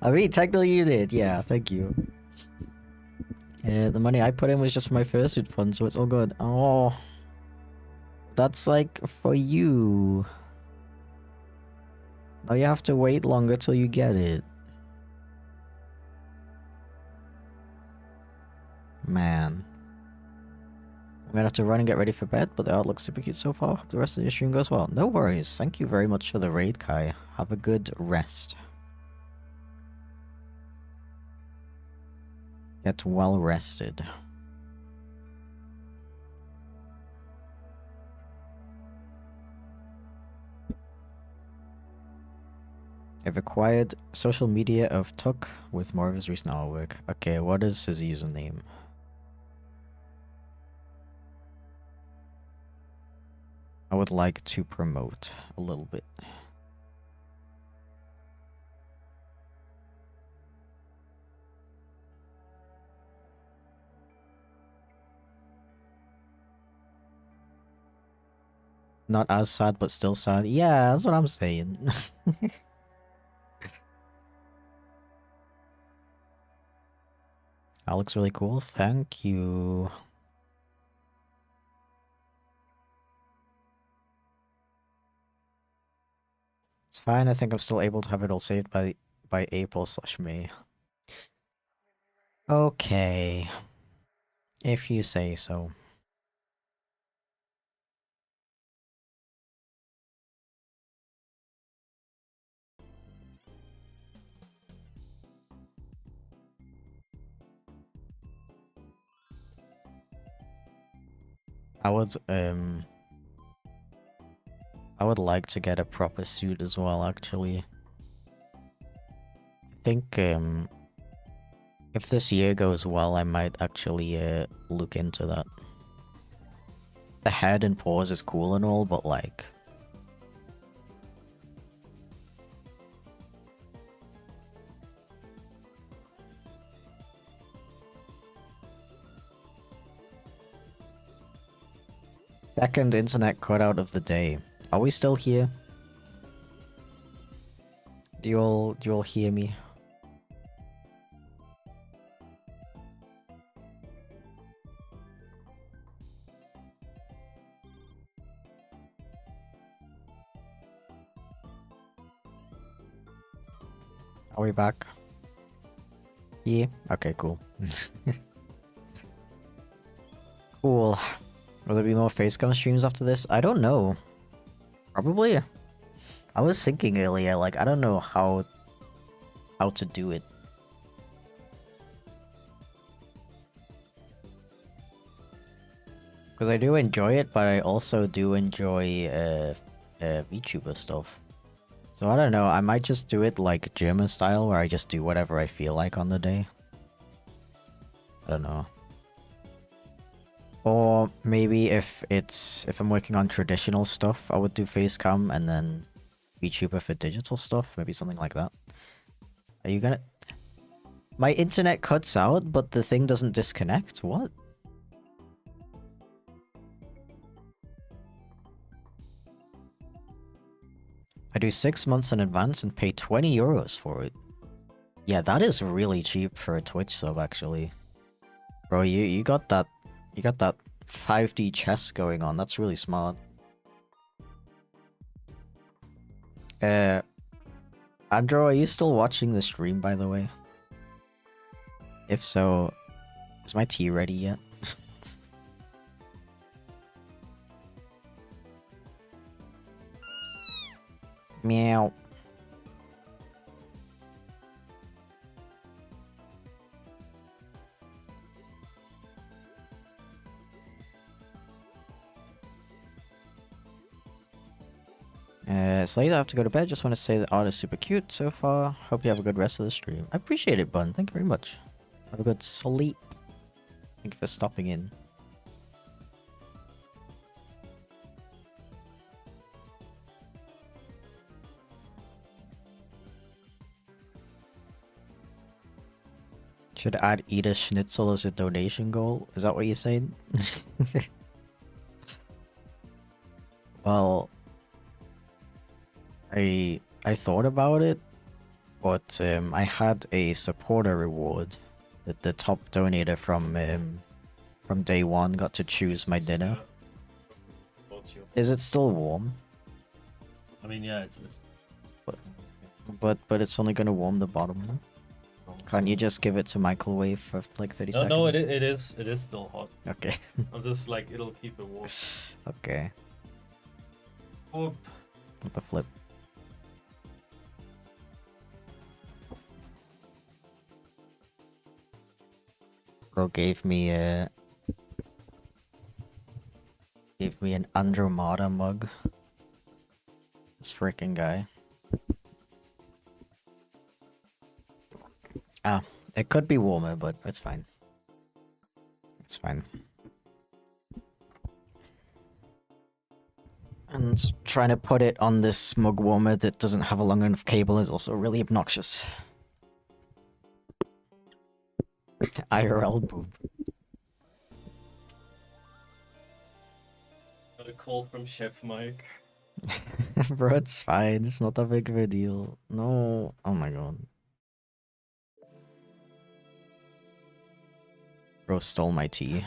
Speaker 1: I mean, technically you did. Yeah, thank you. The money I put in was just for my fursuit fund, so it's all good. Oh. That's like for you. Now you have to wait longer till you get it. Man. I'm gonna have to run and get ready for bed, but the art looks super cute so far. Hope the rest of your stream goes well. No worries. Thank you very much for the raid, Kai. Have a good rest. Get well rested. I've acquired social media of Tuk with more of his recent artwork. Okay, what is his username? I would like to promote a little bit. Not as sad, but still sad. Yeah, that's what I'm saying. That looks really cool. Thank you. It's fine. I think I'm still able to have it all saved by April/May. Okay. If you say so. I would like to get a proper suit as well, actually. I think if this year goes well, I might actually look into that. The head and paws is cool and all, but like second internet cutout of the day. Are we still here? Do you all hear me? Are we back? Yeah? Okay, cool. Cool. Will there be more facecam streams after this? I don't know. Probably. I was thinking earlier, like, I don't know how to do it. Because I do enjoy it, but I also do enjoy VTuber stuff. So I don't know, I might just do it like German style, where I just do whatever I feel like on the day. I don't know. Or maybe if I'm working on traditional stuff, I would do facecam and then VTuber for digital stuff, maybe something like that. Are you gonna... My internet cuts out, but the thing doesn't disconnect? What? I do 6 months in advance and pay 20 euros for it. Yeah, that is really cheap for a Twitch sub, actually. Bro, you got that 5D chess going on. That's really smart. Andrew, are you still watching the stream, by the way? If so, is my tea ready yet? Meow. It's late, I have to go to bed. Just want to say the art is super cute so far. Hope you have a good rest of the stream. I appreciate it, Bun. Thank you very much. Have a good sleep. Thank you for stopping in. Should add eat a schnitzel as a donation goal? Is that what you're saying? Well, I thought about it, but I had a supporter reward that the top donator from day one got to choose my dinner.
Speaker 3: Both what's your...
Speaker 1: Is it still warm?
Speaker 3: I mean, yeah, it's...
Speaker 1: But it's only gonna warm the bottom. No? Can't you just give it to microwave for like 30 seconds?
Speaker 3: No, it is still hot.
Speaker 1: Okay.
Speaker 3: I'm just like, it'll keep it warm.
Speaker 1: Okay.
Speaker 3: Whoop.
Speaker 1: What the flip? Bro gave me an Andromeda mug. This freaking guy. Ah, it could be warmer, but it's fine. It's fine. And trying to put it on this mug warmer that doesn't have a long enough cable is also really obnoxious. IRL boob.
Speaker 3: Got a call from Chef Mike.
Speaker 1: Bro, it's fine. It's not that big of a deal. No. Oh my god. Bro stole my tea.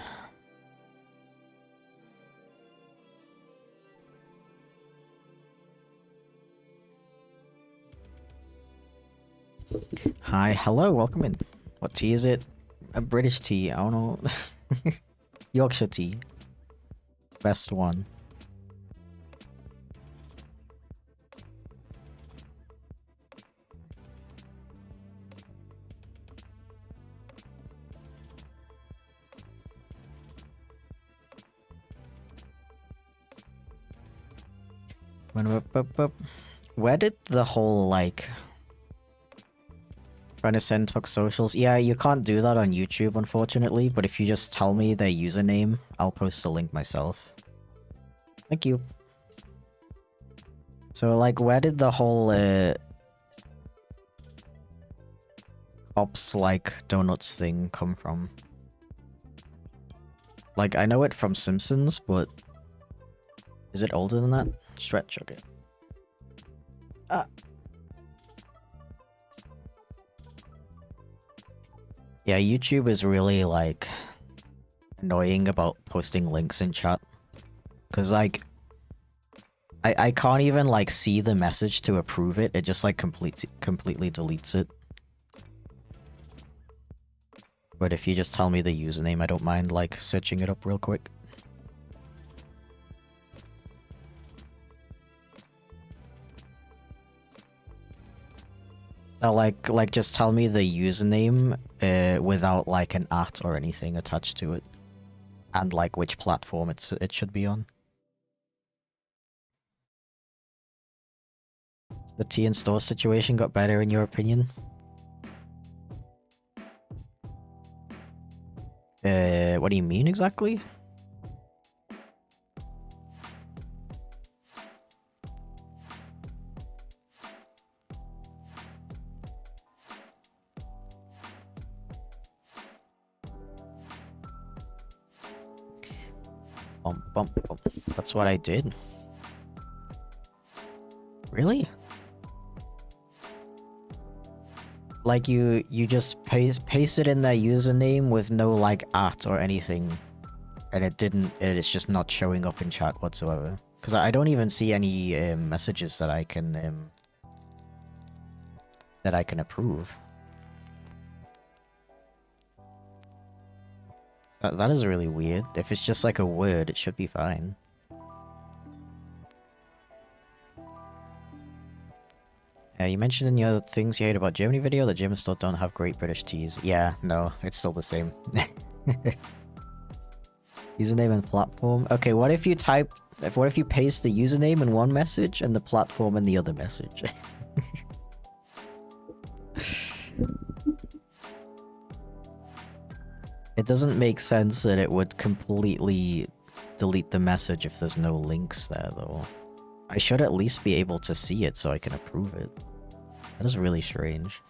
Speaker 1: Hi, hello, welcome in. What tea is it? A British tea, I don't know. Yorkshire tea. Best one. Where did the whole, like... trying to send talk socials? Yeah, you can't do that on YouTube, unfortunately, but if you just tell me their username, I'll post the link myself. Thank you. So, like, where did the whole, Cops like donuts thing come from? Like, I know it from Simpsons, but... is it older than that? Stretch, okay. Ah. Yeah, YouTube is really, like, annoying about posting links in chat. Because, like, I can't even, like, see the message to approve it. It just, like, completely deletes it. But if you just tell me the username, I don't mind, like, searching it up real quick. Like, just tell me the username, without, like, an @ or anything attached to it. And, like, which platform it should be on. The tea and store situation got better in your opinion? What do you mean exactly? Bump. That's what I did. Really? Like you just pasted in their username with no like @ or anything, and it's just not showing up in chat whatsoever. Because I don't even see any messages that I can approve. That is really weird. If it's just like a word, it should be fine. You mentioned in your things you hate about Germany video that Germans still don't have great British teas. Yeah, no, it's still the same. Username and platform. Okay, what if you paste the username in one message and the platform in the other message? It doesn't make sense that it would completely delete the message if there's no links there, though. I should at least be able to see it so I can approve it. That is really strange.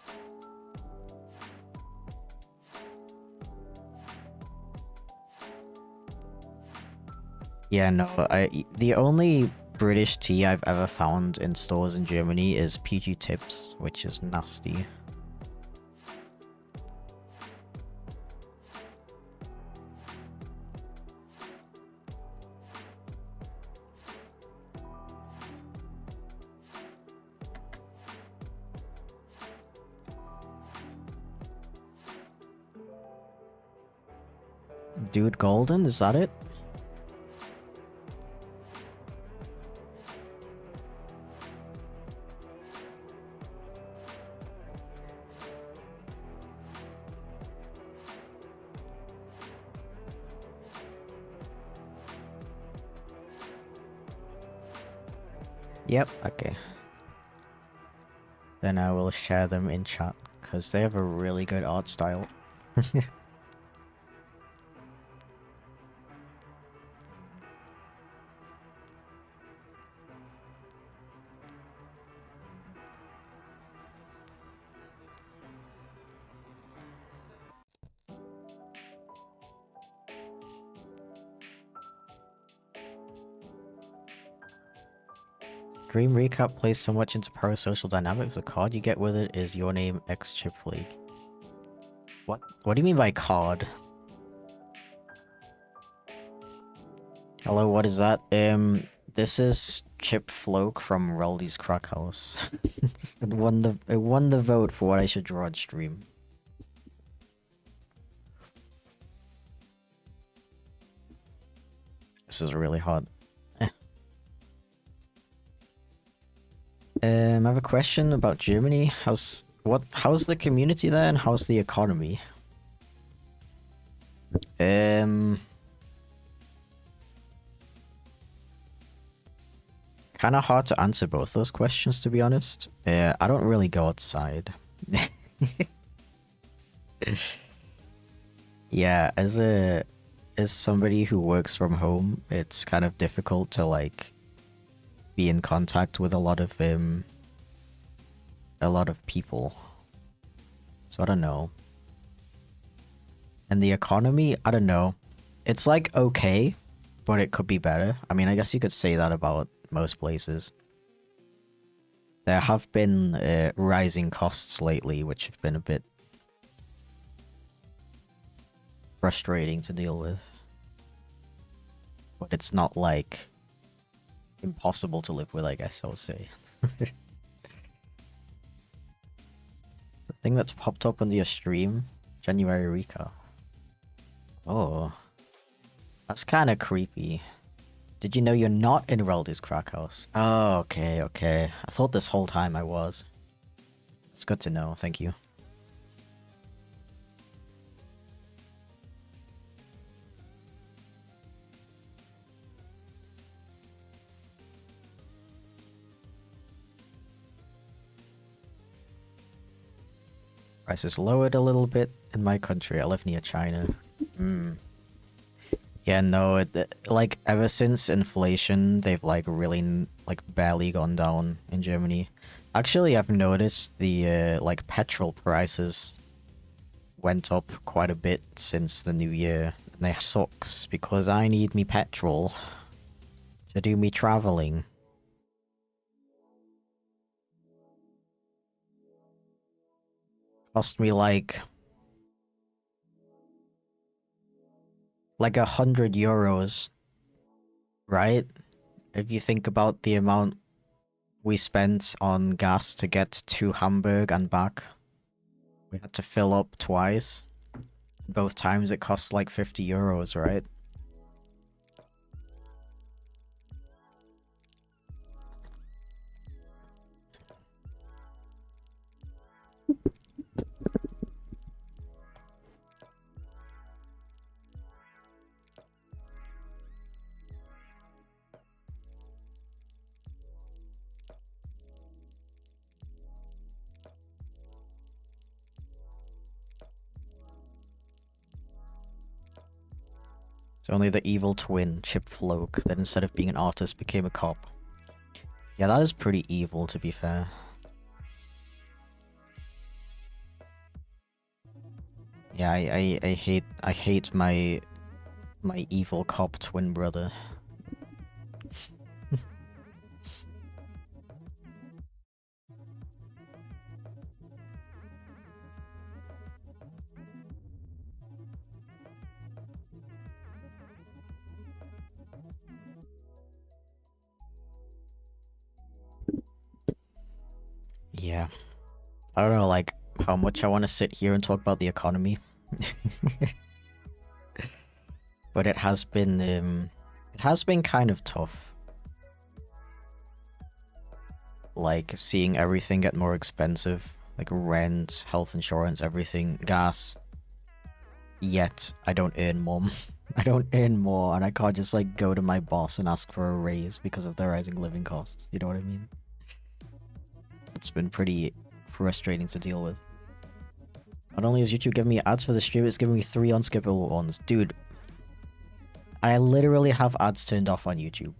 Speaker 1: Yeah, no, the only British tea I've ever found in stores in Germany is PG Tips, which is nasty. Dude Golden, is that it? Yep, okay. Then I will share them in chat, because they have a really good art style. Dream Recap plays so much into parasocial dynamics, the card you get with it is your name X Chipflake. What? What do you mean by card? Hello, what is that? This is Chipflake from Roldy's Crack House. It won the vote for what I should draw on stream. This is really hard. I have a question about Germany. How's the community there and how's the economy? Kind of hard to answer both those questions, to be honest. I don't really go outside. Yeah, as somebody who works from home, it's kind of difficult to like be in contact with a lot of people. So I don't know. And the economy, I don't know. It's like okay, but it could be better. I mean, I guess you could say that about most places. There have been rising costs lately, which have been a bit frustrating to deal with. But it's not like impossible to live with, I guess I would say. The thing that's popped up on your stream, January recap. Oh, that's kind of creepy. Did you know you're not in Reldy's Crack House? Oh, okay, okay. I thought this whole time I was. It's good to know, thank you. Prices lowered a little bit in my country. I live near China. Yeah, no, like ever since inflation, they've like really like barely gone down in Germany. Actually, I've noticed the like petrol prices went up quite a bit since the new year. And that sucks because I need me petrol to do me traveling. Cost me like €100, right? If you think about the amount we spent on gas to get to Hamburg and back, we had to fill up twice. Both times it cost like €50, right? It's only the evil twin, Chipflake, that instead of being an artist became a cop. Yeah, that is pretty evil, to be fair. Yeah, I hate my evil cop twin brother. Yeah. I don't know, like, how much I want to sit here and talk about the economy. but it has been kind of tough. Like seeing everything get more expensive, like rent, health insurance, everything, gas. Yet I don't earn more. I don't earn more, and I can't just like go to my boss and ask for a raise because of the rising living costs. You know what I mean? It's been pretty frustrating to deal with. Not only is YouTube giving me ads for the stream, it's giving me 3 unskippable ones. Dude, I literally have ads turned off on YouTube.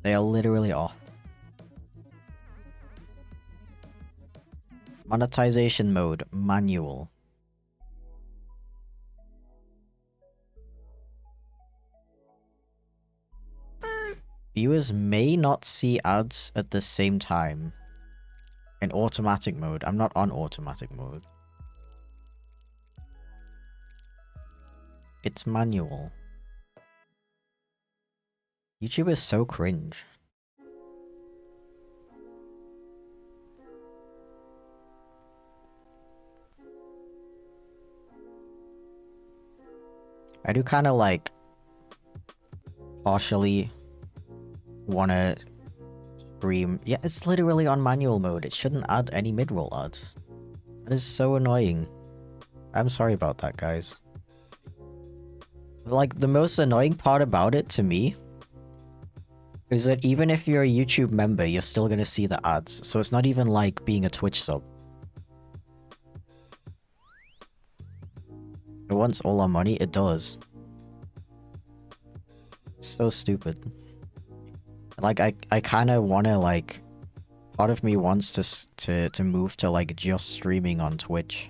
Speaker 1: They are literally off. Monetization mode, manual. Viewers may not see ads at the same time. In automatic mode. I'm not on automatic mode. It's manual. YouTube is so cringe. I do kind of like partially want to stream. Yeah, it's literally on manual mode. It shouldn't add any mid-roll ads. That is so annoying. I'm sorry about that, guys. Like, the most annoying part about it to me is that even if you're a YouTube member, you're still gonna see the ads. So it's not even like being a Twitch sub. It wants all our money? It does. It's so stupid. Like, I kind of want to, like... Part of me wants to move to, like, just streaming on Twitch.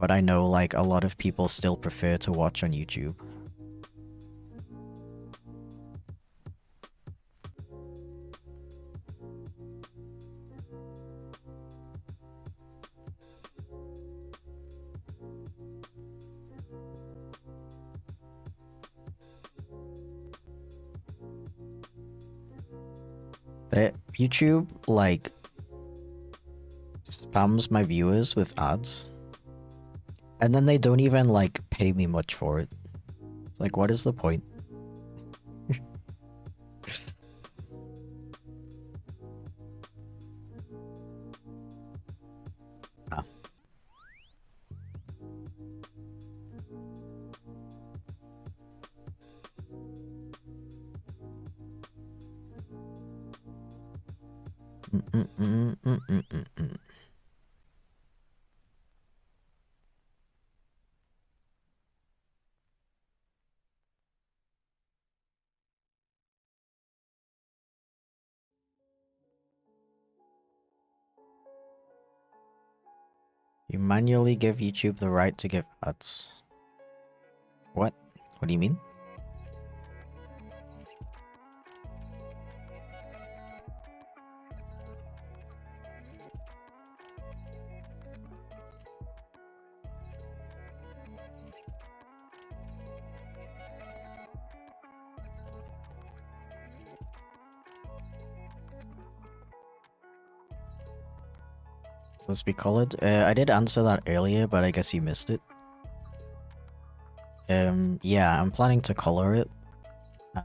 Speaker 1: But I know, like, a lot of people still prefer to watch on YouTube. YouTube, like, spams my viewers with ads. And then they don't even, like, pay me much for it. Like, what is the point? Ah. You manually give YouTube the right to give ads. What? What do you mean? Let's be colored. I did answer that earlier, but I guess you missed it. Yeah, I'm planning to color it. And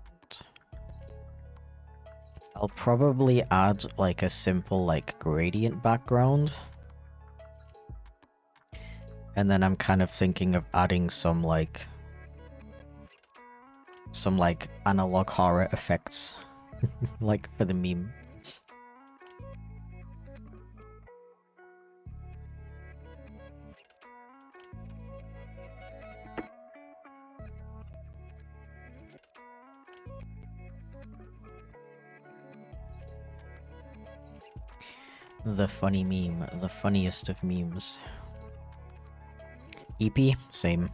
Speaker 1: I'll probably add like a simple like gradient background. And then I'm kind of thinking of adding some like analog horror effects like for the meme. The funny meme, the funniest of memes. EP, same.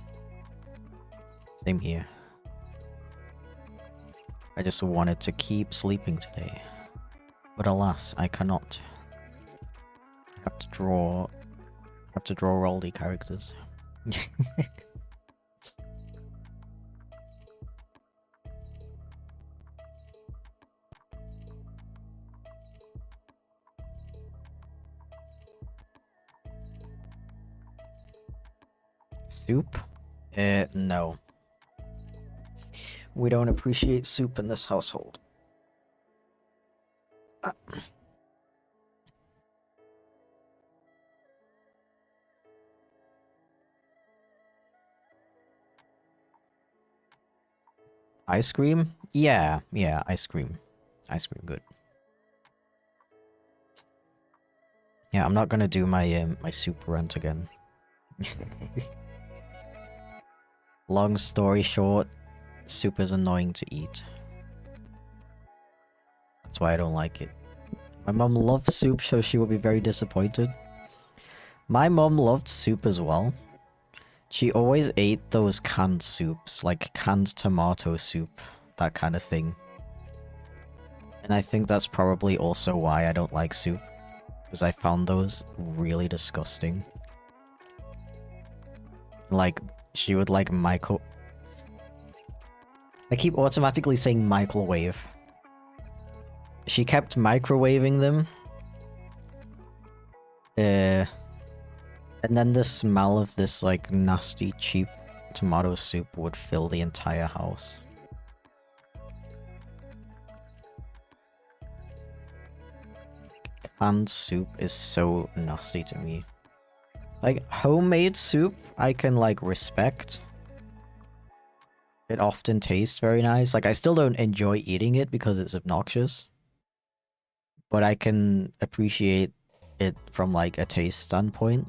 Speaker 1: Same here. I just wanted to keep sleeping today. But alas, I cannot. I have to draw all the characters. Soup? No. We don't appreciate soup in this household. Ice cream? Yeah, ice cream. Ice cream, good. Yeah, I'm not gonna do my my soup rant again. Long story short, soup is annoying to eat. That's why I don't like it. My mom loves soup, so she will be very disappointed. My mom loved soup as well. She always ate those canned soups, like canned tomato soup, that kind of thing. And I think that's probably also why I don't like soup, because I found those really disgusting. Like, she would like I keep automatically saying microwave. She kept microwaving them. And then the smell of this, like, nasty, cheap tomato soup would fill the entire house. Canned soup is so nasty to me. Like, homemade soup, I can, like, respect. It often tastes very nice. Like, I still don't enjoy eating it because it's obnoxious. But I can appreciate it from, like, a taste standpoint.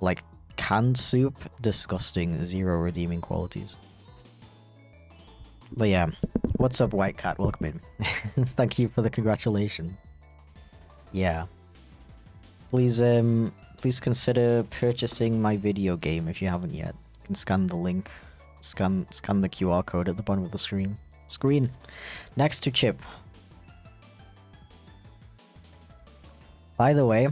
Speaker 1: Like, canned soup, disgusting, zero redeeming qualities. But yeah, what's up, White Cat? Welcome in. Thank you for the congratulations. Yeah. Please, please consider purchasing my video game if you haven't yet. You can scan the link, scan the QR code at the bottom of the screen. Next to Chip. By the way,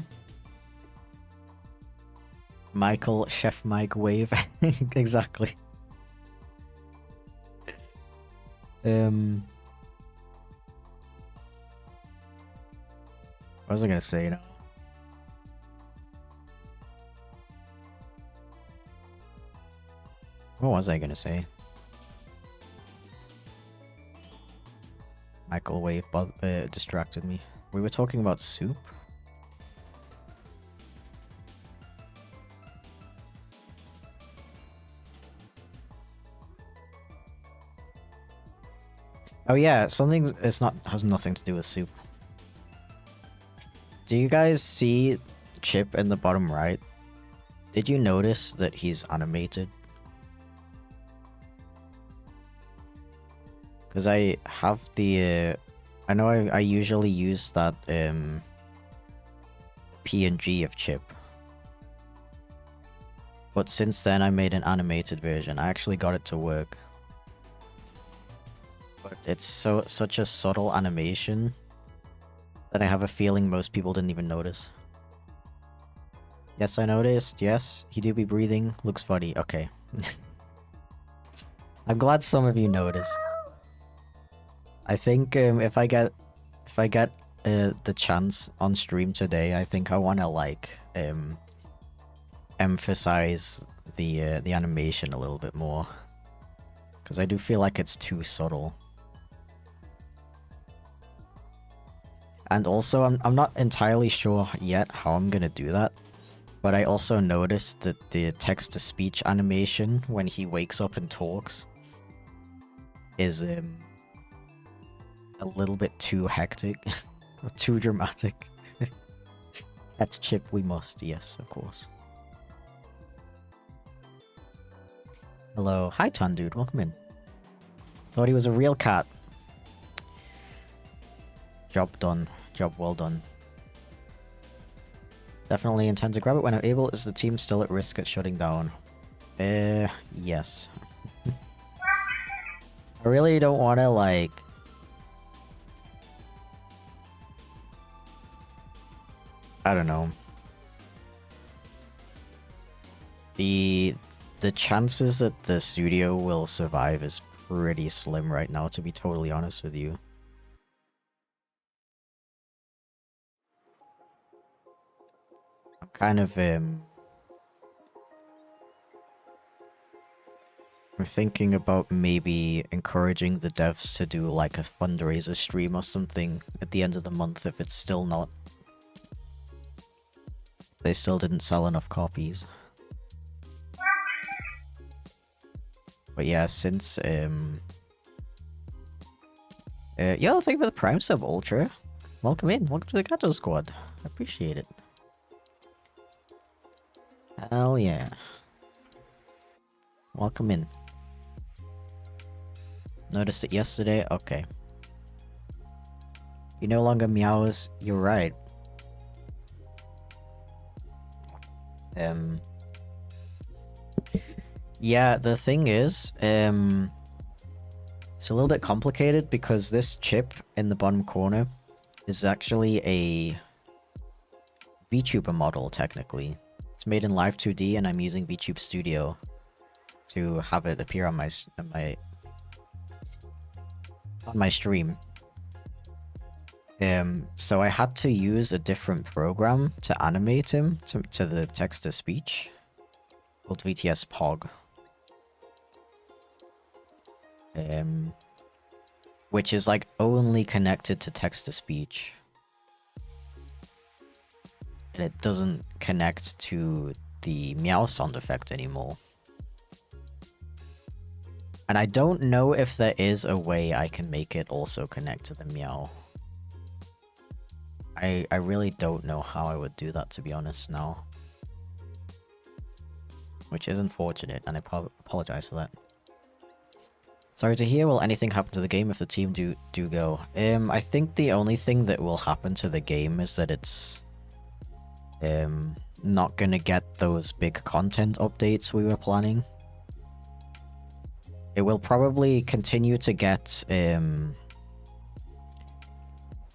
Speaker 1: Michael, Chef Mike wave. Exactly. What was I gonna say now? What was I gonna say? Michael wave distracted me. We were talking about soup? Oh yeah, something has nothing to do with soup. Do you guys see Chip in the bottom right? Did you notice that he's animated? Because I have the I know I usually use that PNG of Chip. But since then I made an animated version. I actually got it to work. But it's such a subtle animation that I have a feeling most people didn't even notice. Yes, I noticed. Yes, he do be breathing. Looks funny. Okay. I'm glad some of you noticed. I think if I get the chance on stream today, I think I want to like emphasize the animation a little bit more, because I do feel like it's too subtle. And also, I'm not entirely sure yet how I'm gonna do that, but I also noticed that the text-to-speech animation when he wakes up and talks is a little bit too hectic, or too dramatic. That's Chip we must, yes, of course. Hello, hi Ton dude, welcome in. Thought he was a real cat. Job done. Job well done. Definitely intend to grab it when I'm able. Is the team still at risk at shutting down? Yes. I really don't want to, like... I don't know. The chances that the studio will survive is pretty slim right now, to be totally honest with you. I'm kind of, I'm thinking about maybe encouraging the devs to do like a fundraiser stream or something at the end of the month if it's still not. They still didn't sell enough copies. But yeah, since yo, thank you for the Prime sub, Ultra. Welcome in. Welcome to the Gato Squad. I appreciate it. Hell yeah. Welcome in. Noticed it yesterday? Okay. You no longer meows. You're right. Yeah, the thing is, it's a little bit complicated because this chip in the bottom corner is actually a VTuber model, technically. It's made in Live 2D, and I'm using VTube Studio to have it appear on my stream. So I had to use a different program to animate him to the text-to-speech called VTS Pog. Which is like only connected to text-to-speech. And it doesn't connect to the meow sound effect anymore. And I don't know if there is a way I can make it also connect to the meow. I really don't know how I would do that, to be honest, now. Which is unfortunate, and I apologize for that. Sorry to hear, will anything happen to the game if the team do go? I think the only thing that will happen to the game is that it's not gonna get those big content updates we were planning. It will probably continue to get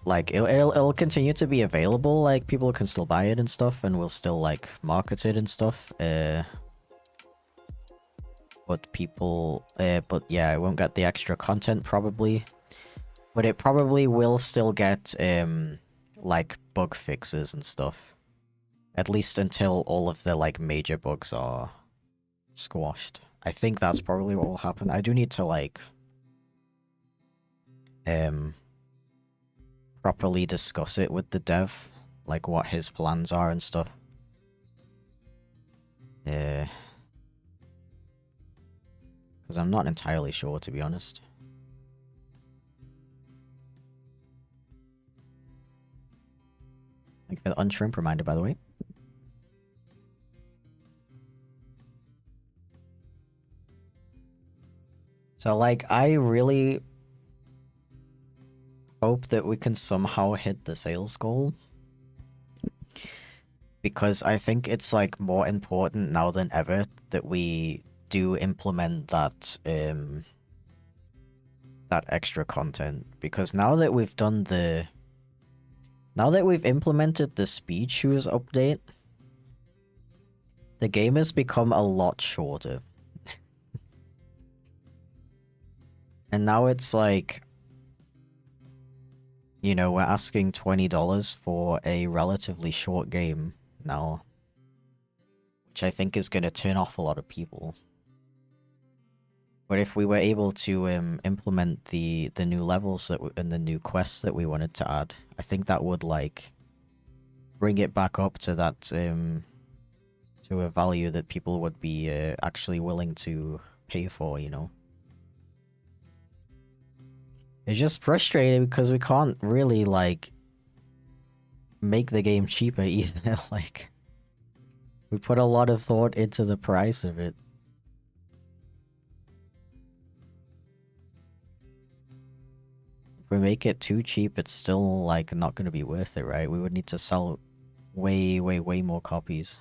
Speaker 1: like it'll continue to be available, like people can still buy it and stuff, and we'll still like market it and stuff. But yeah, it won't get the extra content probably. But it probably will still get like bug fixes and stuff. At least until all of the like major bugs are squashed. I think that's probably what will happen. I do need to like properly discuss it with the dev, like what his plans are and stuff. Because I'm not entirely sure, to be honest. Thank you for the unshrimp reminder, by the way. So, like, I really hope that we can somehow hit the sales goal. Because I think it's, like, more important now than ever that we do implement that, that extra content. Because now that we've done the... Now that we've implemented the speed shoes update, the game has become a lot shorter. And now it's like, you know, we're asking $20 for a relatively short game now, which I think is going to turn off a lot of people. But if we were able to implement the new levels that and the new quests that we wanted to add, I think that would like bring it back up to that to a value that people would be actually willing to pay for, you know. It's just frustrating because we can't really, like, make the game cheaper either. Like, we put a lot of thought into the price of it. If we make it too cheap, it's still, like, not going to be worth it, right? We would need to sell way, way, way more copies.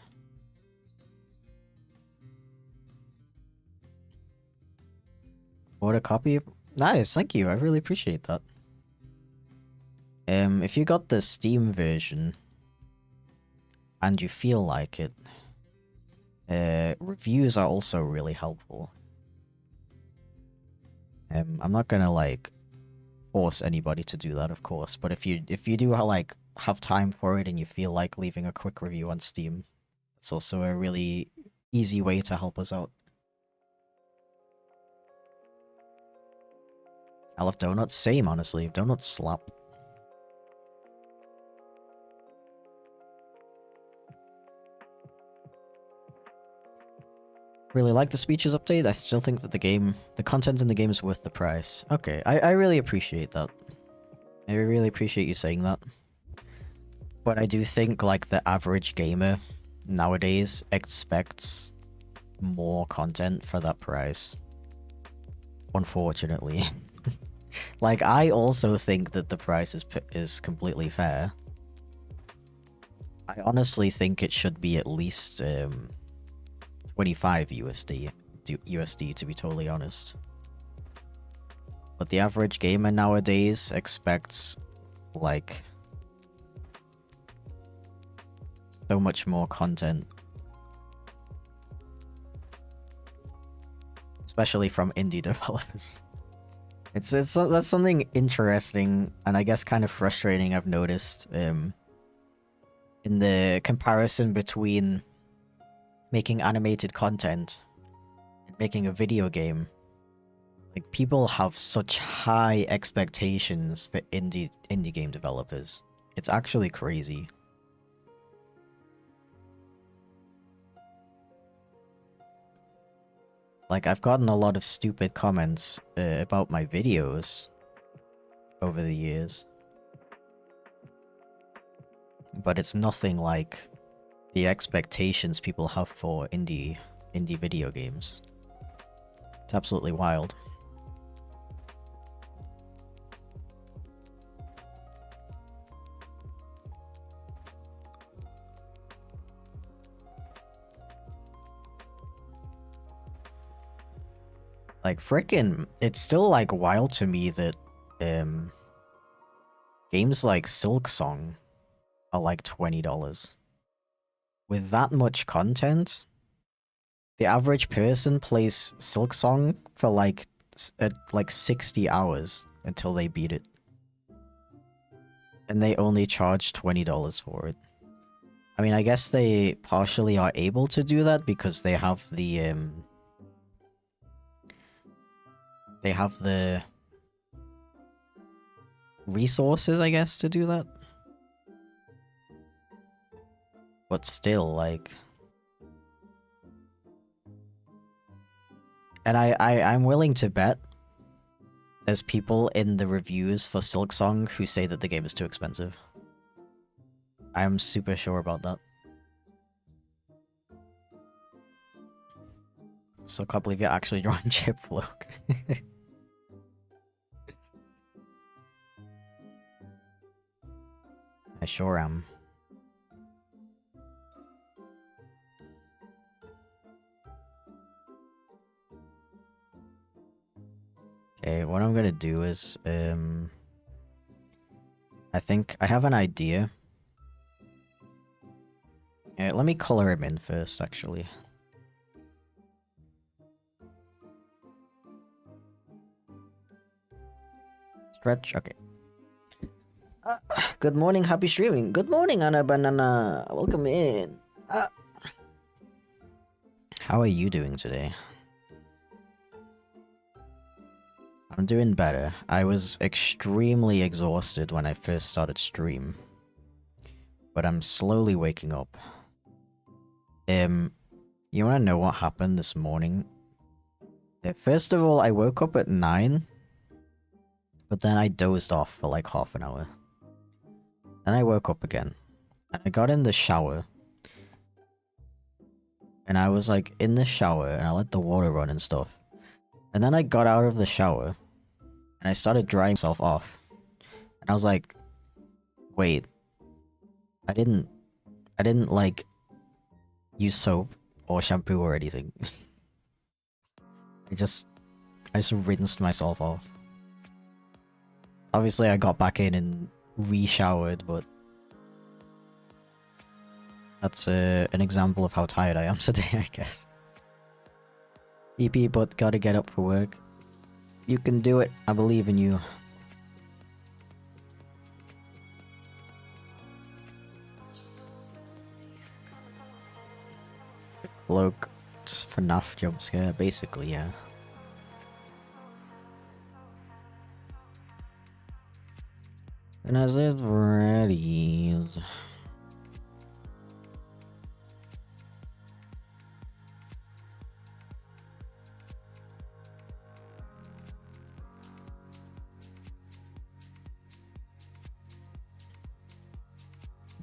Speaker 1: What a copy? Nice, thank you. I really appreciate that. If you got the Steam version and you feel like it, reviews are also really helpful. I'm not gonna like force anybody to do that, of course, but if you do like have time for it and you feel like leaving a quick review on Steam, it's also a really easy way to help us out. I love donuts. Same, honestly. Donuts slap. Really like the speeches update. I still think that the content in the game is worth the price. Okay, I really appreciate that. I really appreciate you saying that. But I do think, like, the average gamer nowadays expects more content for that price. Unfortunately. Like, I also think that the price is completely fair. I honestly think it should be at least 25 USD to be totally honest. But the average gamer nowadays expects, like, so much more content. Especially from indie developers. That's something interesting and I guess kind of frustrating I've noticed in the comparison between making animated content and making a video game. Like, people have such high expectations for indie game developers. It's actually crazy. Like, I've gotten a lot of stupid comments about my videos over the years. But it's nothing like the expectations people have for indie video games. It's absolutely wild. Like, frickin', it's still, like, wild to me that, games like Silksong are, like, $20. With that much content, the average person plays Silksong for, like, 60 hours until they beat it. And they only charge $20 for it. I mean, I guess they partially are able to do that because they have the, they have the resources, I guess, to do that. But still, like... And I'm willing to bet there's people in the reviews for Silksong who say that the game is too expensive. I'm super sure about that. So I can't believe you're actually drawing Chipflake. I sure am. Okay, what I'm gonna do is, I think I have an idea. Yeah, let me color him in first, actually. Stretch, okay. Good morning, happy streaming. Good morning, Anna Banana. Welcome in. How are you doing today? I'm doing better. I was extremely exhausted when I first started stream. But I'm slowly waking up. You wanna know what happened this morning? First of all, I woke up at 9. But then I dozed off for like half an hour. Then I woke up again. And I got in the shower. And I was like in the shower and I let the water run and stuff. And then I got out of the shower. And I started drying myself off. And I was like, wait. I didn't like use soap or shampoo or anything. I just rinsed myself off. Obviously I got back in and re-showered, but that's an example of how tired I am today, I guess. EP, but gotta get up for work. You can do it. I believe in you. Bloke, just FNAF jump scare, basically, yeah. And as it ready.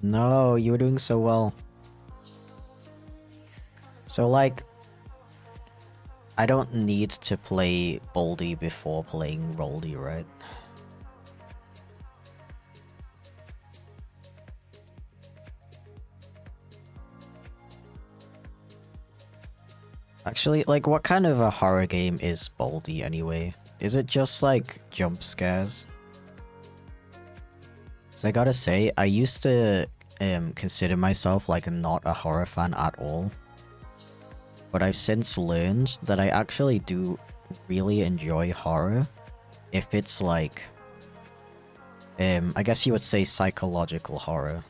Speaker 1: No, you were doing so well. So like, I don't need to play Baldy before playing Roldy, right? Actually, like, what kind of a horror game is Baldy anyway? Is it just like jump scares? So I gotta say, I used to consider myself like not a horror fan at all. But I've since learned that I actually do really enjoy horror if it's like, I guess you would say psychological horror.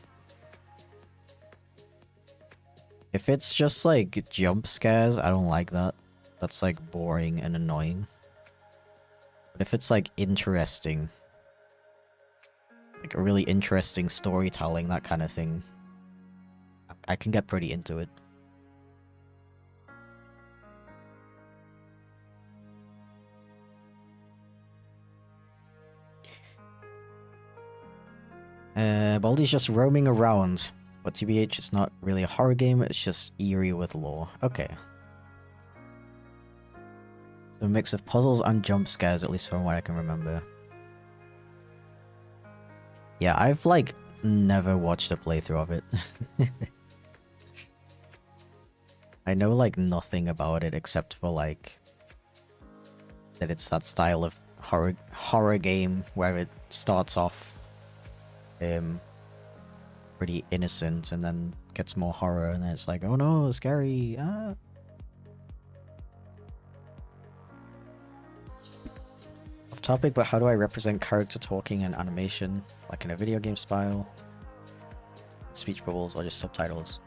Speaker 1: If it's just like jump scares, I don't like that. That's like boring and annoying. But if it's like interesting, like a really interesting storytelling, that kind of thing, I can get pretty into it. Baldi's just roaming around, but TBH, it's not really a horror game, it's just eerie with lore. Okay. So a mix of puzzles and jump scares, at least from what I can remember. Yeah, I've like never watched a playthrough of it. I know like nothing about it except for like that it's that style of horror game where it starts off pretty innocent and then gets more horror and then it's like, oh no, scary. Ah. Off topic, but how do I represent character talking and animation like in a video game style? Speech bubbles or just subtitles?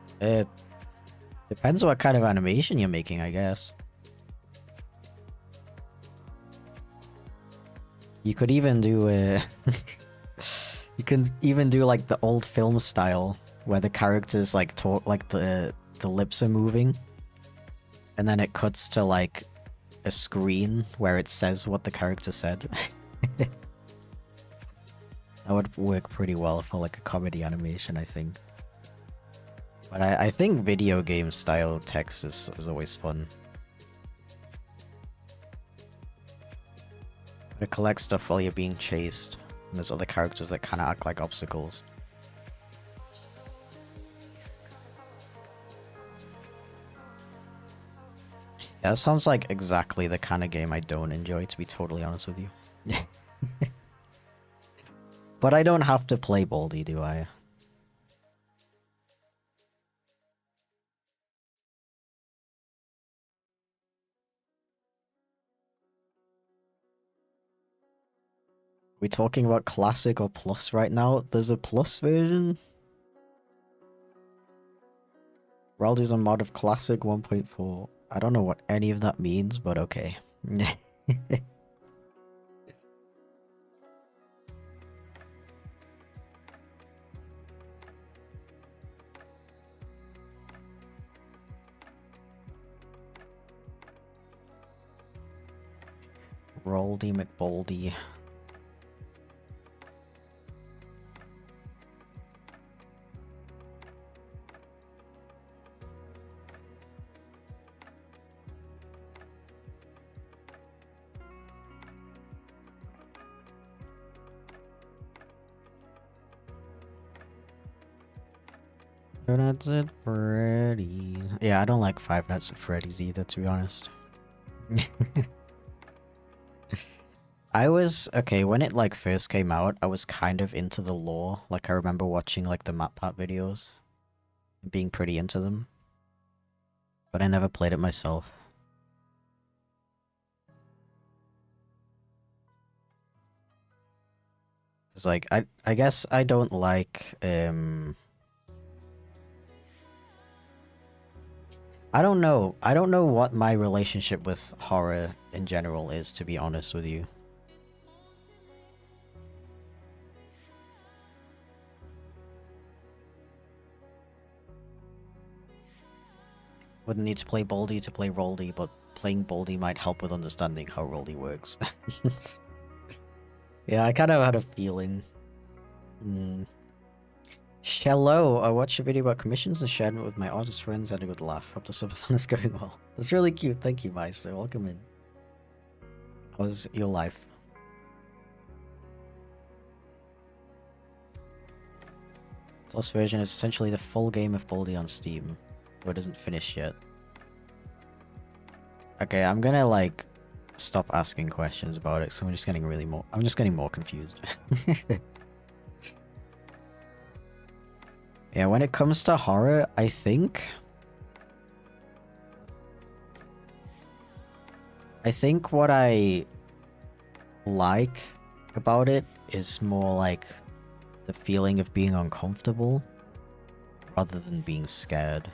Speaker 1: Depends what kind of animation you're making, I guess. You could even do you can even do like the old film style where the characters like talk, like the lips are moving and then it cuts to like a screen where it says what the character said. That would work pretty well for like a comedy animation, I think. But I think video game style text is always fun. To collect stuff while you're being chased. And there's other characters that kind of act like obstacles. Yeah, that sounds like exactly the kind of game I don't enjoy, to be totally honest with you. But I don't have to play Baldi, do I? We talking about classic or plus right now? There's a plus version? World is a mod of classic 1.4. I don't know what any of that means, but okay. Roldy McBoldy. Five Nights at Freddy's. Yeah, I don't like Five Nights at Freddy's either, to be honest. I was, okay, when it like first came out, I was kind of into the lore. Like I remember watching like the MatPat videos. Being pretty into them. But I never played it myself. Cause like, I guess I don't like, I don't know. I don't know what my relationship with horror in general is, to be honest with you. wouldn't need to play Baldi to play Roldy, but playing Baldi might help with understanding how Roldy works. Yeah, I kind of had a feeling. Hello, I watched a video about commissions and shared it with my artist friends. Had a good laugh. Hope the Sub-A-Thon is going well. That's really cute. Thank you, Meister. Welcome in. How's your life? Plus version is essentially the full game of Baldi on Steam, though it isn't finished yet. Okay, I'm gonna like stop asking questions about it, so I'm just getting more confused. Yeah, when it comes to horror, I think what I like about it is more like the feeling of being uncomfortable rather than being scared.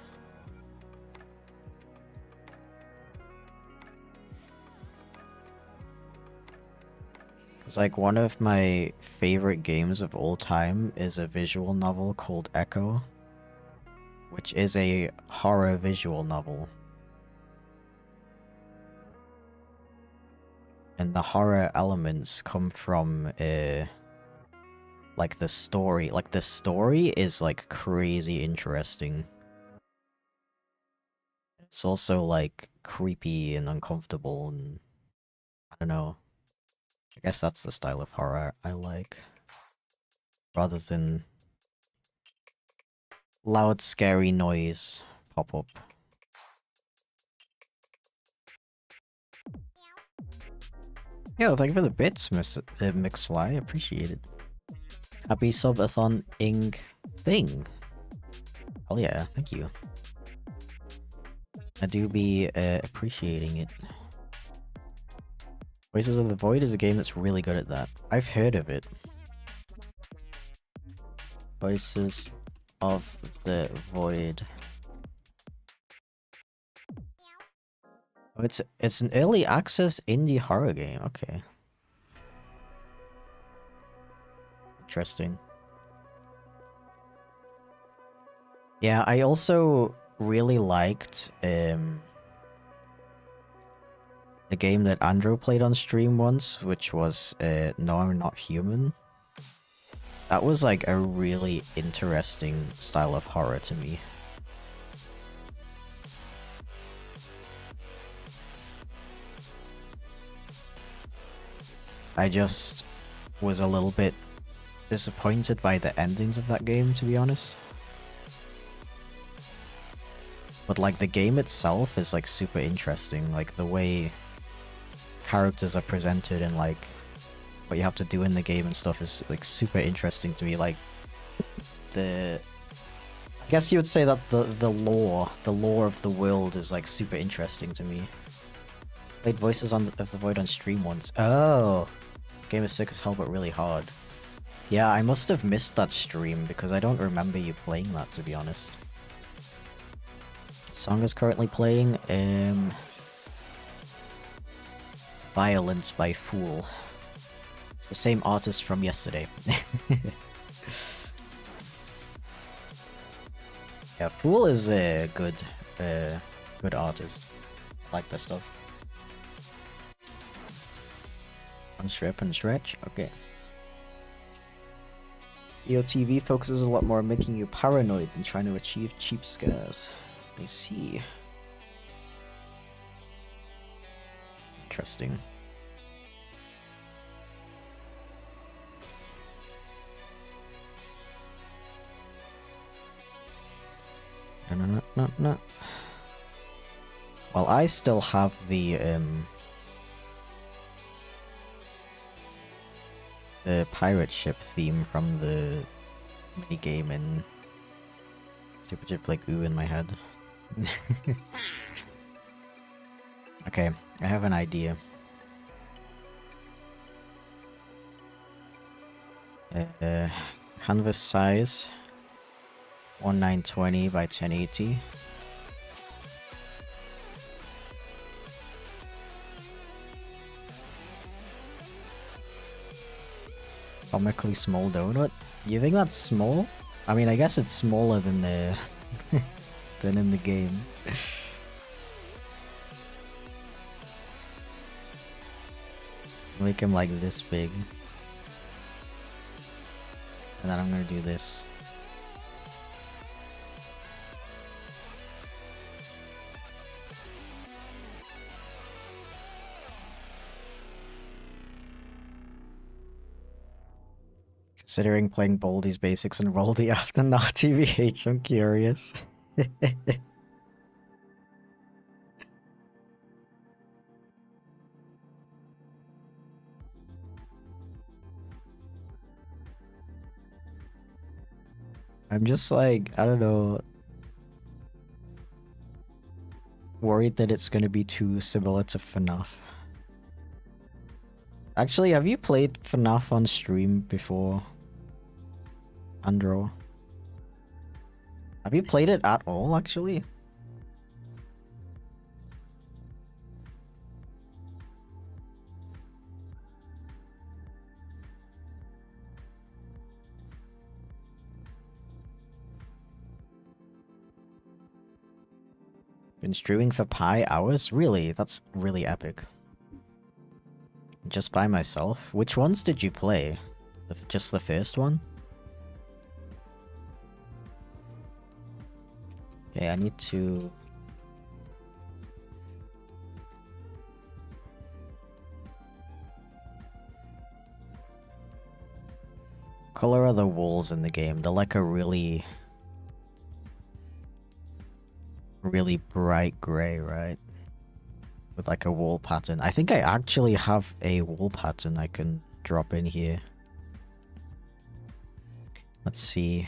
Speaker 1: It's like one of my favorite games of all time is a visual novel called Echo, which is a horror visual novel. And the horror elements come from like the story. Like the story is like crazy interesting. It's also like creepy and uncomfortable, and I don't know. I guess that's the style of horror I like. Rather than loud, scary noise pop up. Yo, thank you for the bits, MixFly. Appreciate it. Happy Sub-A-Thon ing thing. Oh yeah, thank you. I do be appreciating it. Voices of the Void is a game that's really good at that. I've heard of it. Voices of the Void. Oh, it's an early access indie horror game. Okay. Interesting. Yeah, I also really liked a game that Andrew played on stream once, which was No, I'm Not Human. That was like a really interesting style of horror to me. I just was a little bit disappointed by the endings of that game, to be honest. But like the game itself is like super interesting, like the way characters are presented and like what you have to do in the game and stuff is like super interesting to me. Like I guess you would say that the lore of the world is like super interesting to me. Played Voices of the Void on stream once. Oh, game is sick as hell but really hard. Yeah, I must have missed that stream because I don't remember you playing that, to be honest. Song is currently playing Violence by Fool. It's the same artist from yesterday. Yeah, Fool is a good artist. I like that stuff. Unstrip and stretch? Okay. EOTV focuses a lot more on making you paranoid than trying to achieve cheap scares. I see. Interesting. No. Well, I still have the pirate ship theme from the minigame in Super Chipflake Ooh in my head. Okay, I have an idea. Canvas size 1920 by 1080. Comically small donut? You think that's small? I mean, I guess it's smaller than the than in the game. Make him like this big. And then I'm gonna do this. Considering playing Baldi's Basics and Roldy after not TBH, I'm curious. I'm just like, I don't know, worried that it's gonna be too similar to FNAF. Actually, have you played FNAF on stream before? Andro? Have you played it at all, actually? Been streaming for pi hours? Really? That's really epic. Just by myself? Which ones did you play? Just the first one? Okay, I need to... Color are the walls in the game? They're like a really bright gray, right? With like a wall pattern. I think I actually have a wall pattern I can drop in here. Let's see.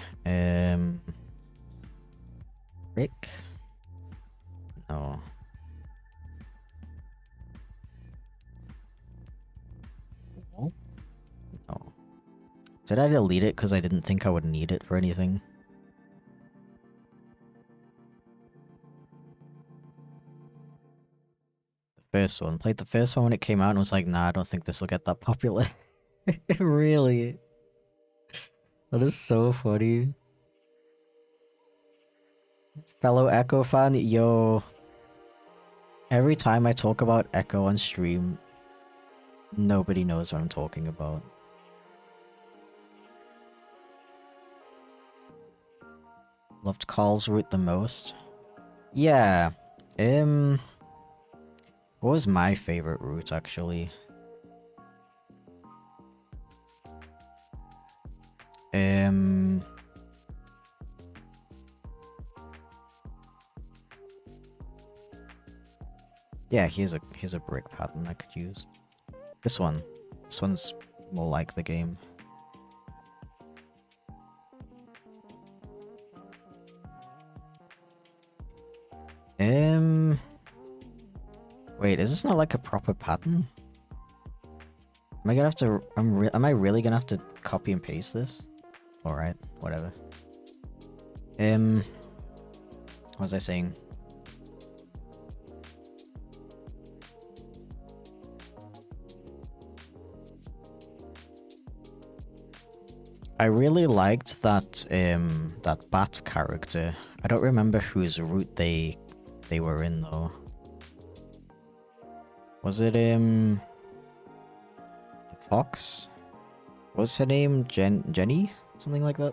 Speaker 1: Rick? No. Wall? No. Did I delete it because I didn't think I would need it for anything? First one. Played the first one when it came out and was like, nah, I don't think this will get that popular. Really? That is so funny. Fellow Echo fan, yo. Every time I talk about Echo on stream, nobody knows what I'm talking about. Loved Carl's route the most? Yeah. What was my favorite route, actually? Yeah, here's a brick pattern I could use. This one. This one's more like the game. Wait, is this not like a proper pattern? Am I gonna have to... am I really gonna have to copy and paste this? Alright, whatever. What was I saying? I really liked that that bat character. I don't remember whose route they were in though. Was it the fox? What's her name? Jenny? Something like that?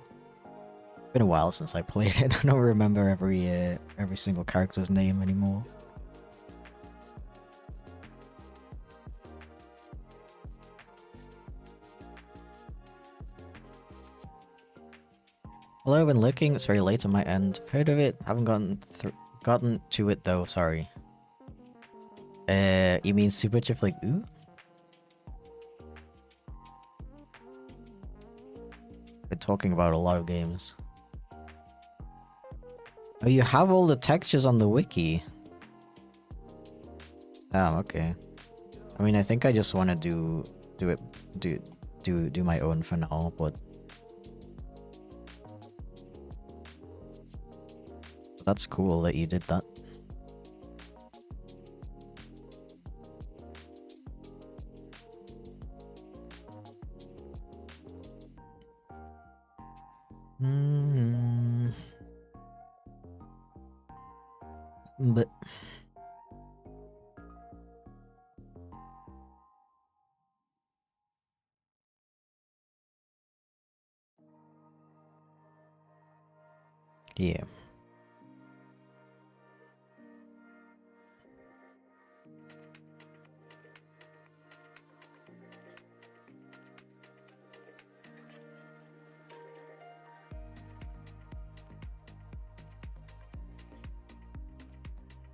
Speaker 1: Been a while since I played it. I don't remember every single character's name anymore. Although I've been looking, it's very late on my end. I've heard of it, haven't gotten to it though, sorry. You mean Super Chipflake Ooh? Been talking about a lot of games. Oh, you have all the textures on the wiki. Oh, okay. I mean, I think I just want to do my own for now, but that's cool that you did that. But Yeah.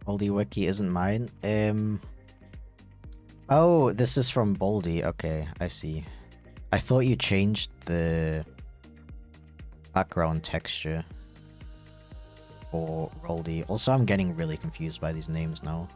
Speaker 1: Baldy Wiki isn't mine. Oh, this is from Baldy. Okay, I see. I thought you changed the background texture for Roldy. Also, I'm getting really confused by these names now.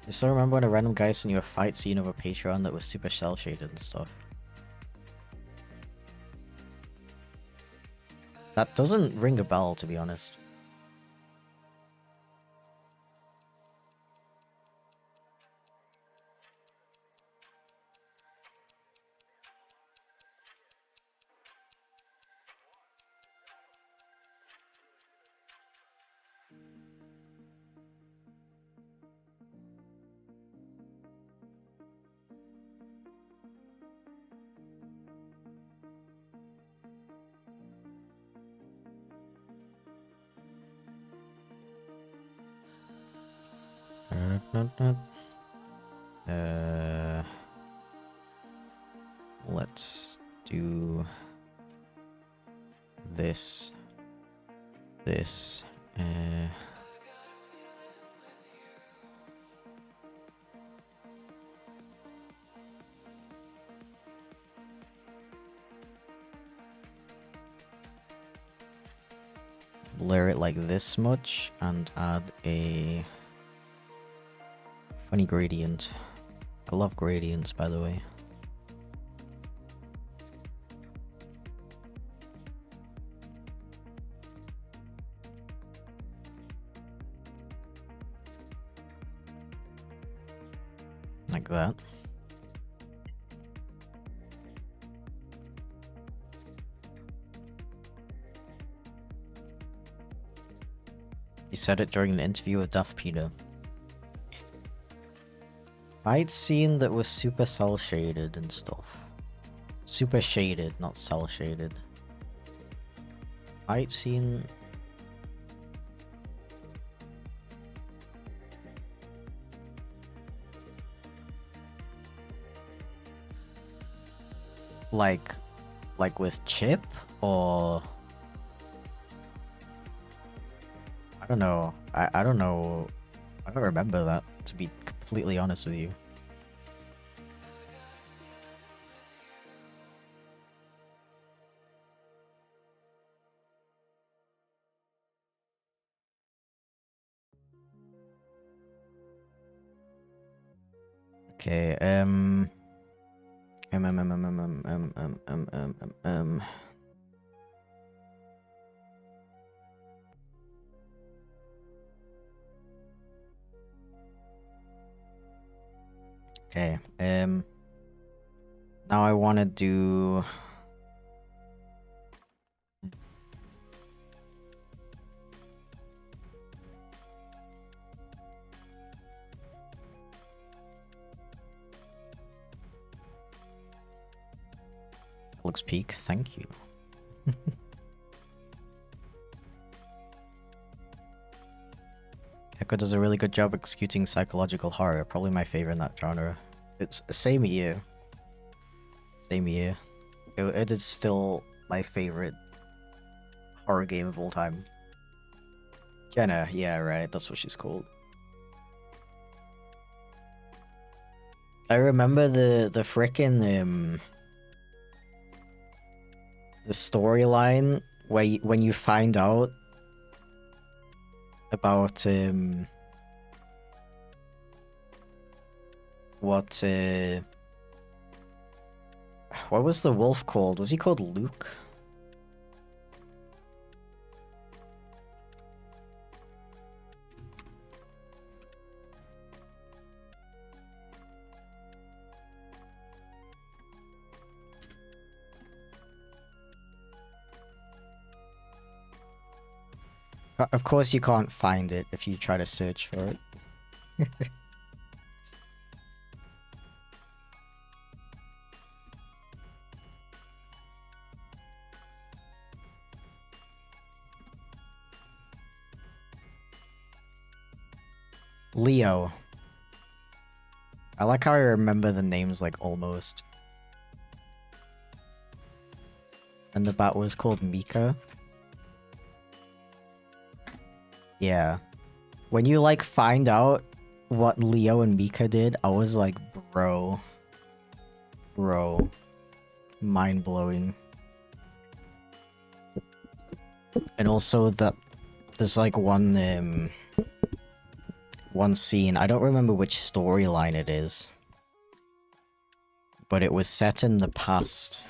Speaker 1: I still remember when a random guy sent you a fight scene of a Patreon that was super cel shaded and stuff. That doesn't ring a bell, to be honest. Let's do this. Blur it like this much and add a funny gradient. I love gradients, by the way. Like that. He said it during an interview with Duff Peter. Fight scene that was super cel shaded and stuff. Super shaded, not cel shaded. Fight scene. Like with Chip, or I don't know. I don't know. I don't remember that, to be completely honest with you. Okay, Okay, now I want to do... Looks peak, thank you. Echo does a really good job executing psychological horror, probably my favorite in that genre. It's same here. Same here. It is still my favorite horror game of all time. Jenna, yeah, right, that's what she's called. I remember the frickin' the storyline where when you find out about what was the wolf called? Was he called Luke? Of course you can't find it if you try to search for it. Leo. I like how I remember the names like almost. And the bat was called Mika. Yeah. When you like find out what Leo and Mika did, I was like, bro. Bro. Mind blowing. And also that there's like one scene, I don't remember which storyline it is. But it was set in the past.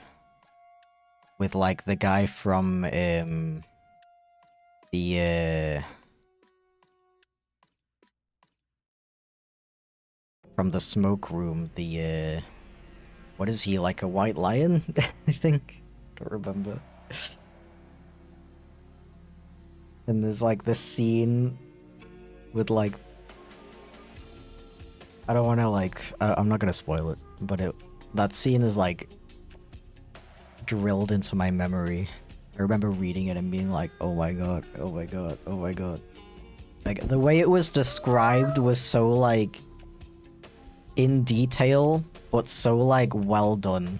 Speaker 1: With like the guy from from the smoke room, what is he, like a white lion? I think. Don't remember. And there's like this scene with like, I don't want to like, I'm not gonna spoil it, but that scene is like drilled into my memory. I remember reading it and being like, oh my god, oh my god, oh my god. Like, the way it was described was so like in detail, but so like well done.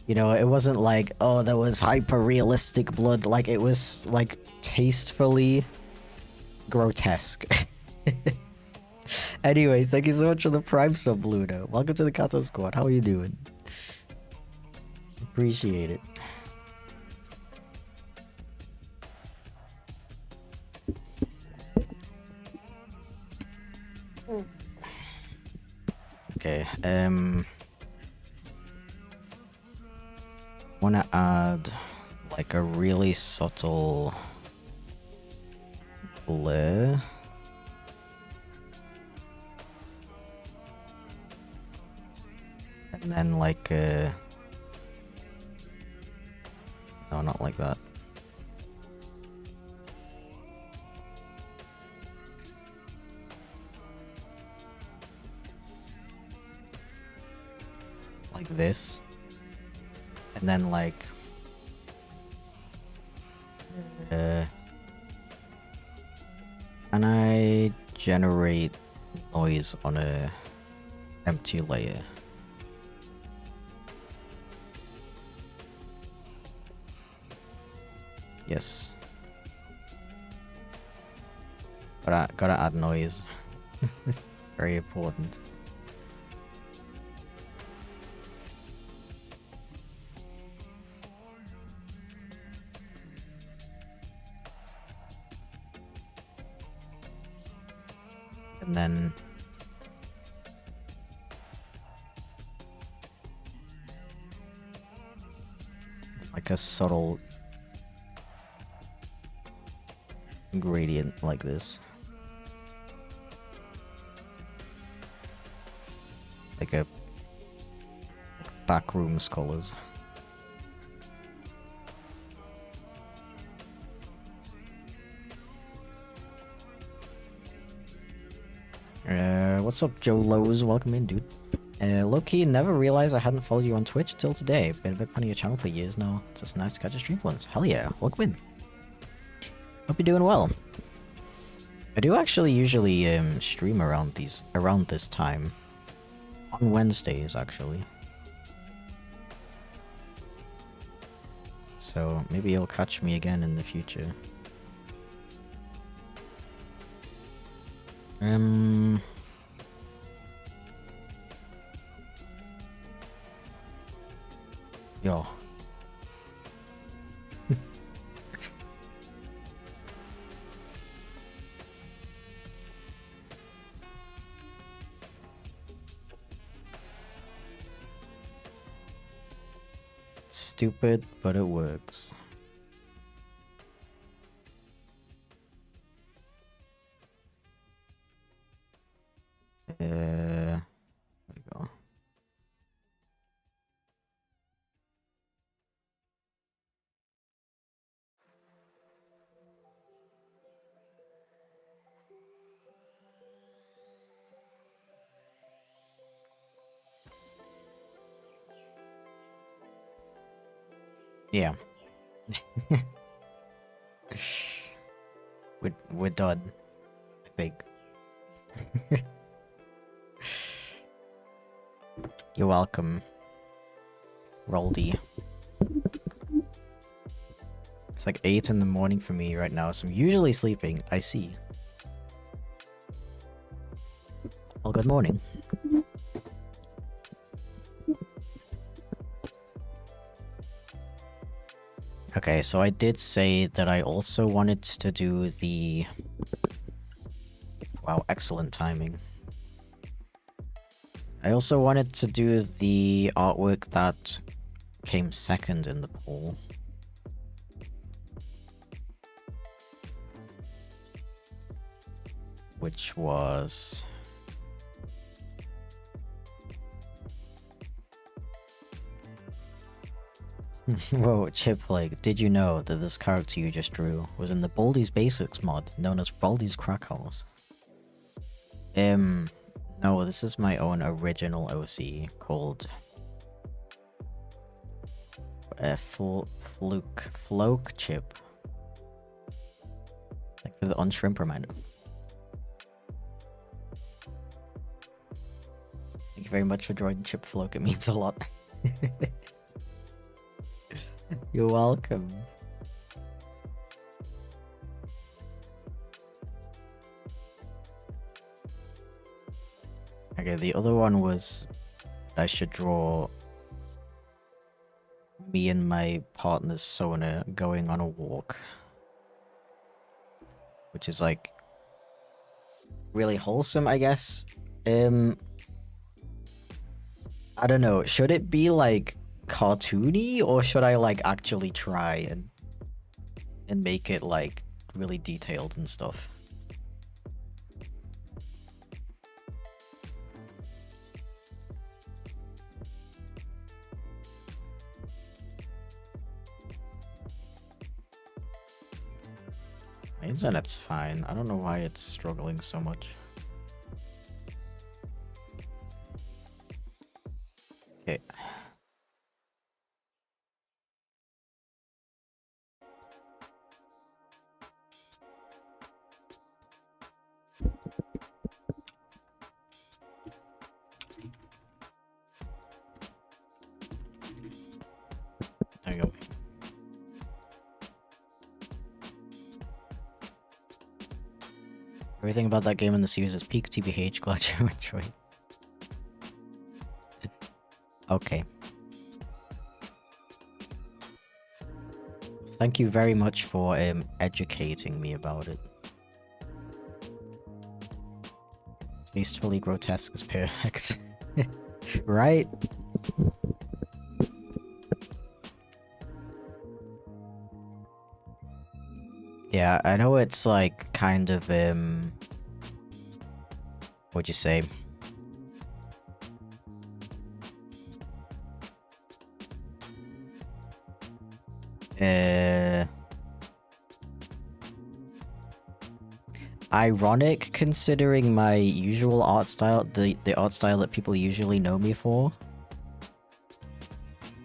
Speaker 1: You know, it wasn't like, oh, there was hyper-realistic blood. Like, it was like tastefully grotesque. Anyway, thank you so much for the Prime sub, Luna. Welcome to the Kato Squad. How are you doing? Appreciate it. Okay, wanna add like a really subtle blur. And then like no, not like that. Like this. And then like can I generate noise on a empty layer? Yes. Gotta add noise. Very important. And then like a subtle gradient like this. Like a backrooms colors. What's up, Joe Lowe's? Welcome in, dude. Low-key, never realized I hadn't followed you on Twitch till today. Been a big fan of your channel for years now. It's just nice to catch a stream once. Hell yeah, welcome in. Hope you're doing well. I do actually usually stream around this time. On Wednesdays, actually. So maybe you'll catch me again in the future. Yo. Stupid, but it works. There we go. Yeah. We're done, I think. You're welcome, Roldy. It's like 8 in the morning for me right now, so I'm usually sleeping. I see. Well, good morning. Okay, so I did say that I also wanted to do the... Wow, excellent timing. I also wanted to do the artwork that came second in the poll. Which was... Whoa, Chipflake, did you know that this character you just drew was in the Baldi's Basics mod, known as Baldi's Crack House? No, this is my own original OC called... Floke Chip. Like for the unshrimp reminder. Thank you very much for drawing Chip Floke, it means a lot. You're welcome. Okay, the other one was I should draw me and my partner Sona going on a walk. Which is like really wholesome, I guess. I don't know, should it be like cartoony or should I like actually try and make it like really detailed and stuff? My internet's fine. I don't know why it's struggling so much. Okay. There you go. Everything about that game in the series is peak TBH. Glad you enjoyed. Okay. Thank you very much for educating me about it. Tastefully grotesque is perfect. Right? Yeah, I know it's like kind of what'd you say? Ironic considering my usual art style, the art style that people usually know me for.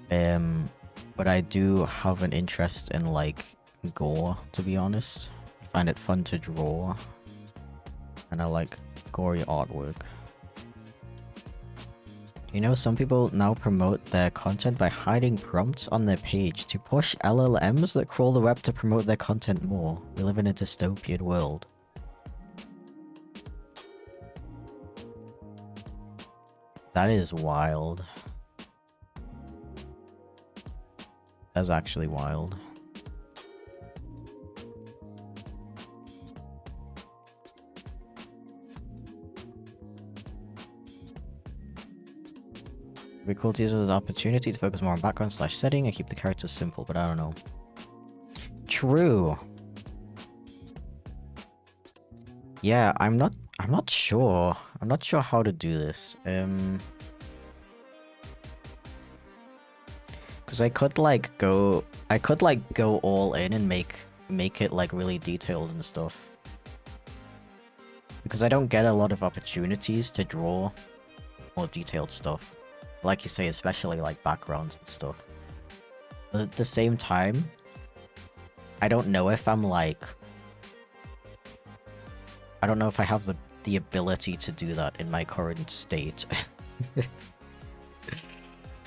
Speaker 1: But I do have an interest in like gore, to be honest. I find it fun to draw. And I like gory artwork. You know, some people now promote their content by hiding prompts on their page to push LLMs that crawl the web to promote their content more. We live in a dystopian world. That is wild. That's actually wild. It'd be cool to use it as an opportunity to focus more on background slash setting and keep the characters simple, but I don't know. True. Yeah, I'm not sure. I'm not sure how to do this. Because I could go all in and make it like really detailed and stuff. Because I don't get a lot of opportunities to draw more detailed stuff. Like you say, especially like backgrounds and stuff. But at the same time, I don't know if I'm like... I don't know if I have the ability to do that in my current state.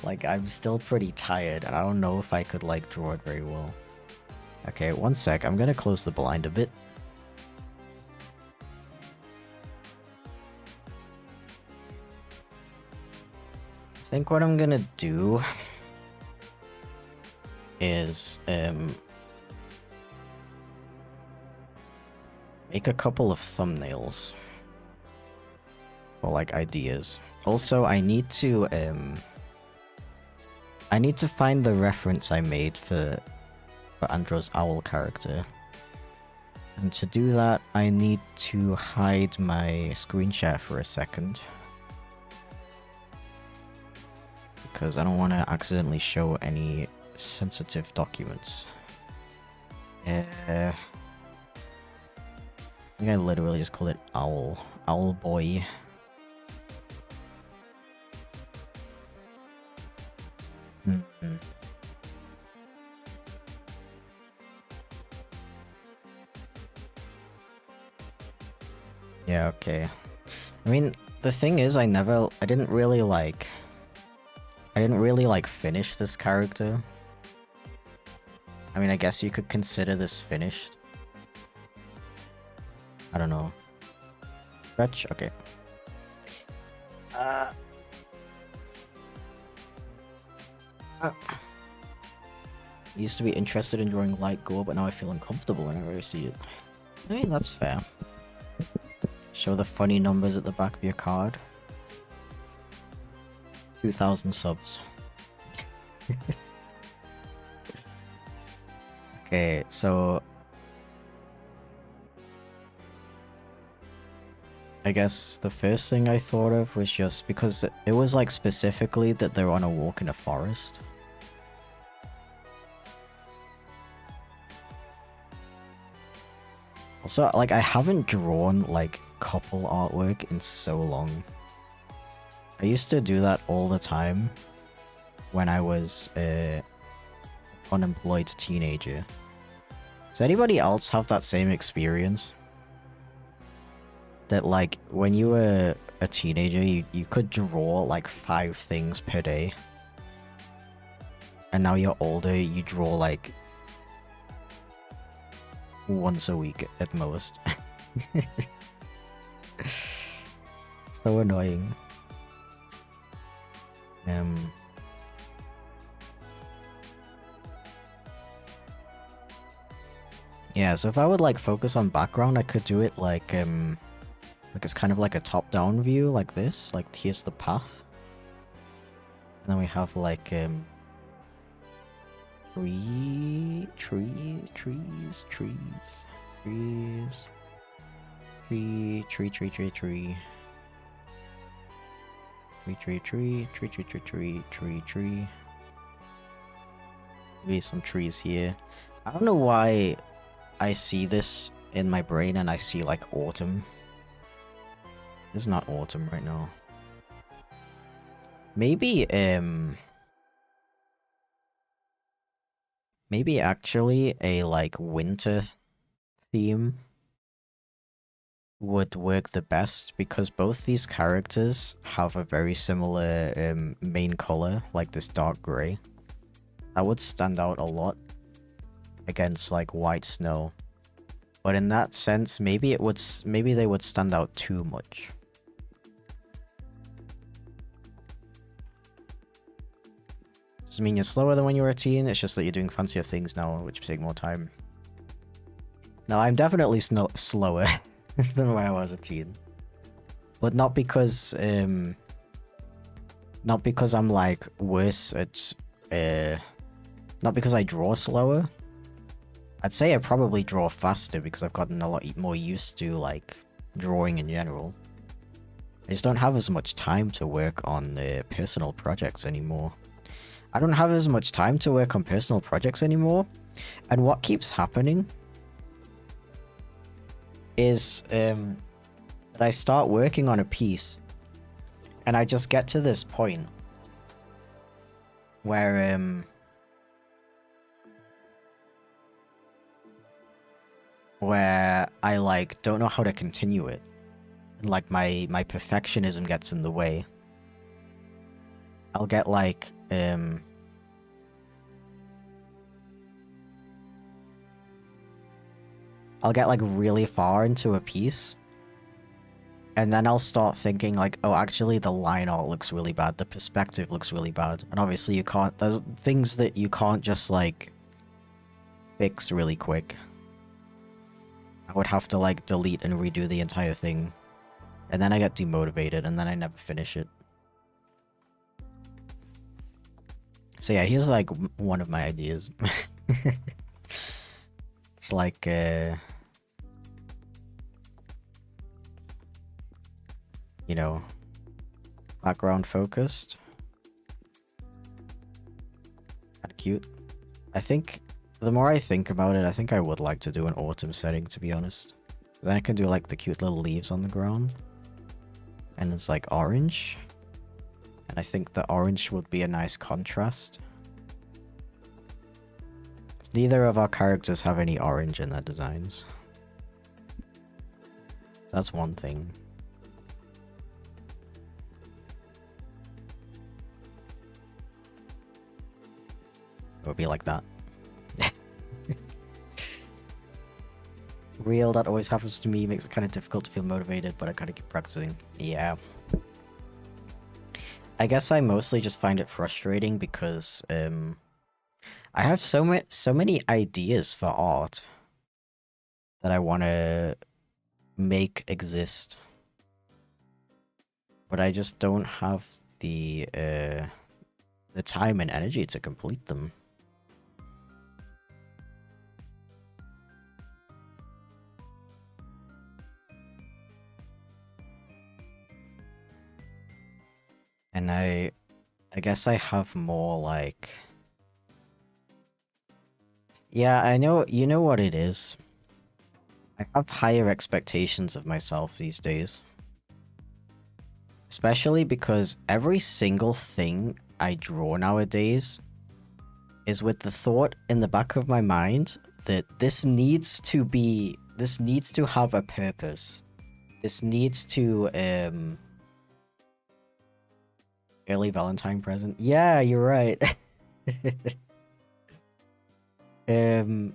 Speaker 1: Like, I'm still pretty tired, and I don't know if I could, like, draw it very well. Okay, one sec. I'm gonna close the blind a bit. I think what I'm gonna do is, make a couple of thumbnails for, like, ideas. Also, I need to find the reference I made for Andrew's owl character. And to do that, I need to hide my screen share for a second. Because I don't want to accidentally show any sensitive documents. I think I literally just called it Owl. Owl Boy. Yeah, okay. I mean, the thing is, I didn't really finish this character. I mean, I guess you could consider this finished. I don't know. Fetch? Okay. I used to be interested in drawing light gore, but now I feel uncomfortable whenever I see it. I mean, that's fair. Show the funny numbers at the back of your card. 2,000 subs. Okay, so... I guess the first thing I thought of was just because it was like specifically that they're on a walk in a forest. Also, like, I haven't drawn like couple artwork in so long. I used to do that all the time when I was a unemployed teenager. Does anybody else have that same experience? That, like, when you were a teenager, you could draw, like, 5 things per day. And now you're older, you draw, like, once a week at most. So annoying. Yeah, so if I would, like, focus on background, I could do it, like it's kind of like a top-down view, like this. Like, here's the path. And then we have, like, trees, tree, tree, tree. Maybe some trees here. I don't know why I see this in my brain and I see, like, autumn. It's not autumn right now. Maybe, maybe actually a, like, winter theme would work the best, because both these characters have a very similar main color, like this dark gray. That would stand out a lot against, like, white snow. But in that sense, maybe they would stand out too much. Doesn't mean you're slower than when you were a teen, it's just that you're doing fancier things now, which take more time. No, I'm definitely slower than when I was a teen. But not because I'm, like, worse at, not because I draw slower. I'd say I probably draw faster because I've gotten a lot more used to, like, drawing in general. I just don't have as much time to work on personal projects anymore. I don't have as much time to work on personal projects anymore, and what keeps happening is that I start working on a piece, and I just get to this point where where I like don't know how to continue it. And, like my perfectionism gets in the way. I'll get like I'll get like really far into a piece, and then I'll start thinking like, oh, actually the line art looks really bad, the perspective looks really bad, and obviously you can't. There's things that you can't just like fix really quick. I would have to like delete and redo the entire thing, and then I get demotivated, and then I never finish it. So yeah, here's like one of my ideas. It's like you know, background focused. Kinda cute. I think the more I think about it, I think I would like to do an autumn setting, to be honest. Then I can do like the cute little leaves on the ground. And it's like orange. And I think the orange would be a nice contrast. Neither of our characters have any orange in their designs. So that's one thing. It would be like that. Real, that always happens to me, makes it kind of difficult to feel motivated, but I kind of keep practicing. Yeah. I guess I mostly just find it frustrating because I have so many ideas for art that I want to make exist, but I just don't have the time and energy to complete them. And I guess I have more like... Yeah, I know, you know what it is. I have higher expectations of myself these days. Especially because every single thing I draw nowadays is with the thought in the back of my mind that this needs to have a purpose. This needs to, early Valentine present. Yeah, you're right. It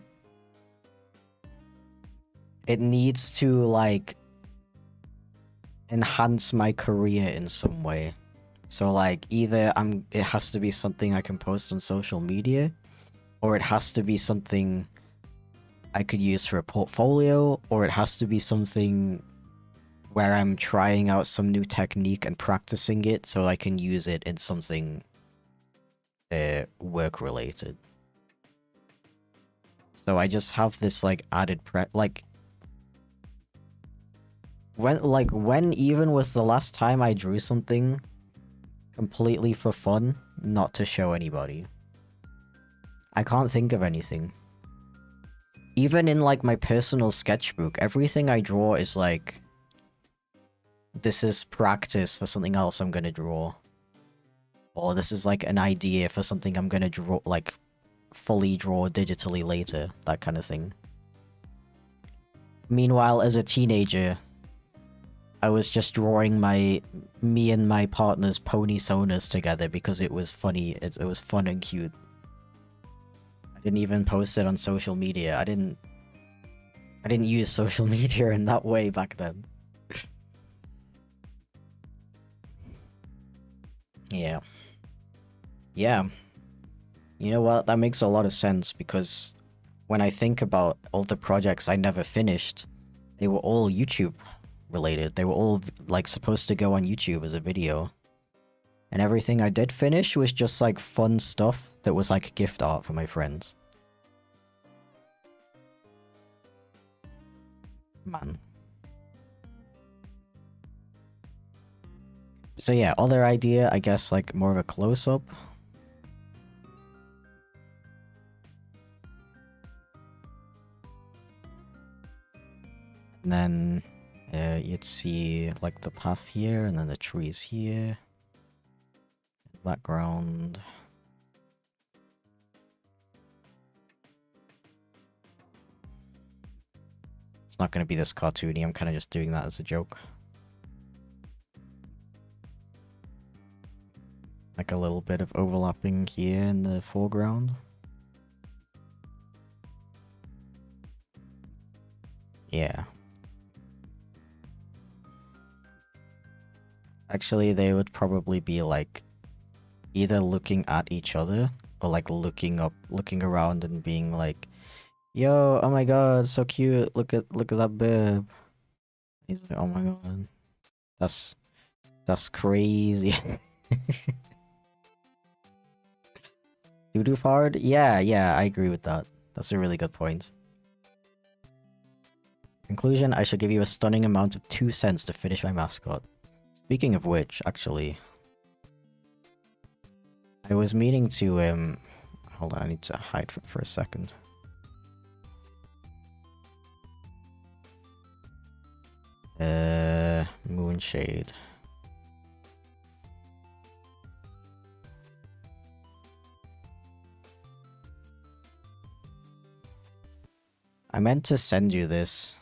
Speaker 1: needs to, like, enhance my career in some way. So, like, either it has to be something I can post on social media, or it has to be something I could use for a portfolio, or it has to be something where I'm trying out some new technique and practicing it so I can use it in something work related. So I just have this like added like when even was the last time I drew something completely for fun, not to show anybody? I can't think of anything. Even in like my personal sketchbook, everything I draw is like, this is practice for something else I'm gonna draw. Or this is like an idea for something I'm gonna draw, like fully draw digitally later, that kind of thing. Meanwhile, as a teenager, I was just drawing me and my partner's pony sonas together because it was funny, it was fun and cute. I didn't even post it on social media. I didn't use social media in that way back then. Yeah. Yeah. You know what? That makes a lot of sense because when I think about all the projects I never finished, they were all YouTube related. They were all like supposed to go on YouTube as a video. And everything I did finish was just like fun stuff that was like gift art for my friends. Man. So yeah, other idea, I guess like more of a close-up. And then you'd see like the path here and then the trees here. Background. It's not going to be this cartoony. I'm kind of just doing that as a joke. Like a little bit of overlapping here in the foreground. Yeah. Actually, they would probably be like either looking at each other or like looking around and being like, "Yo, oh my god, so cute. Look at that bib." He's like, "Oh my god. That's crazy." Doo-doo hard? Yeah, I agree with that. That's a really good point. Conclusion, I shall give you a stunning amount of 2 cents to finish my mascot. Speaking of which, actually, I was meaning to, hold on, I need to hide for a second. Moonshade. I meant to send you this,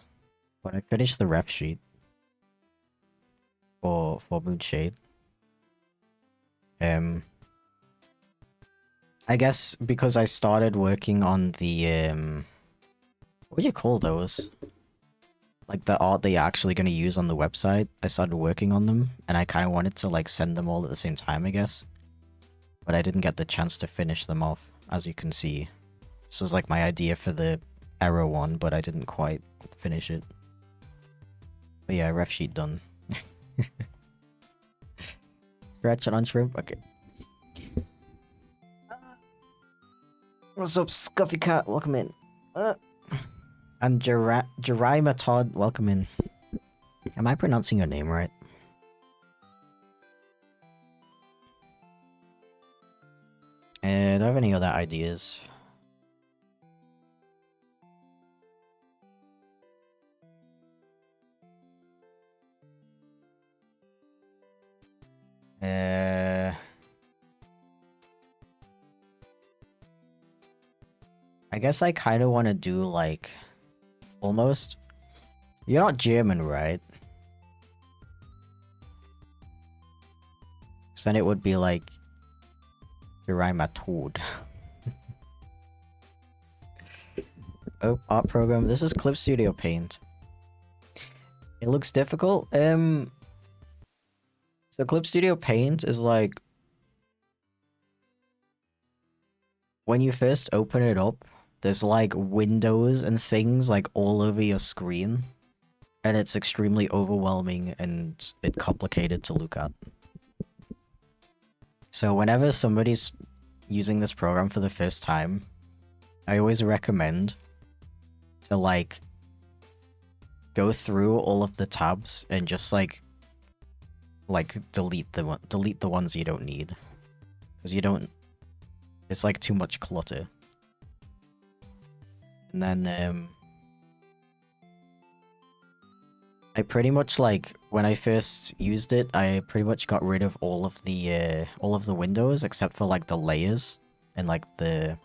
Speaker 1: but I finished the rep sheet for Moonshade. I guess because I started working on the what do you call those? Like the art that you're actually going to use on the website. I started working on them, and I kind of wanted to like send them all at the same time, I guess. But I didn't get the chance to finish them off, as you can see. This was like my idea for the error one, but I didn't quite finish it. But yeah, ref sheet done. Scratch and unshrimp? Okay. What's up, Scuffy Cat? Welcome in. And Jerima Todd, welcome in. Am I pronouncing your name right? Do I have any other ideas? I guess I kind of want to do like almost. You're not German, right? So then it would be like Tod. Oh, art program. This is Clip Studio Paint. It looks difficult. So Clip Studio Paint is like when you first open it up, there's like windows and things like all over your screen, and it's extremely overwhelming and it's complicated to look at. So whenever somebody's using this program for the first time, I always recommend to like go through all of the tabs and just like delete the ones you don't need, because you don't. It's like too much clutter. And then I pretty much like when I first used it, I pretty much got rid of all of the windows except for like the layers and like the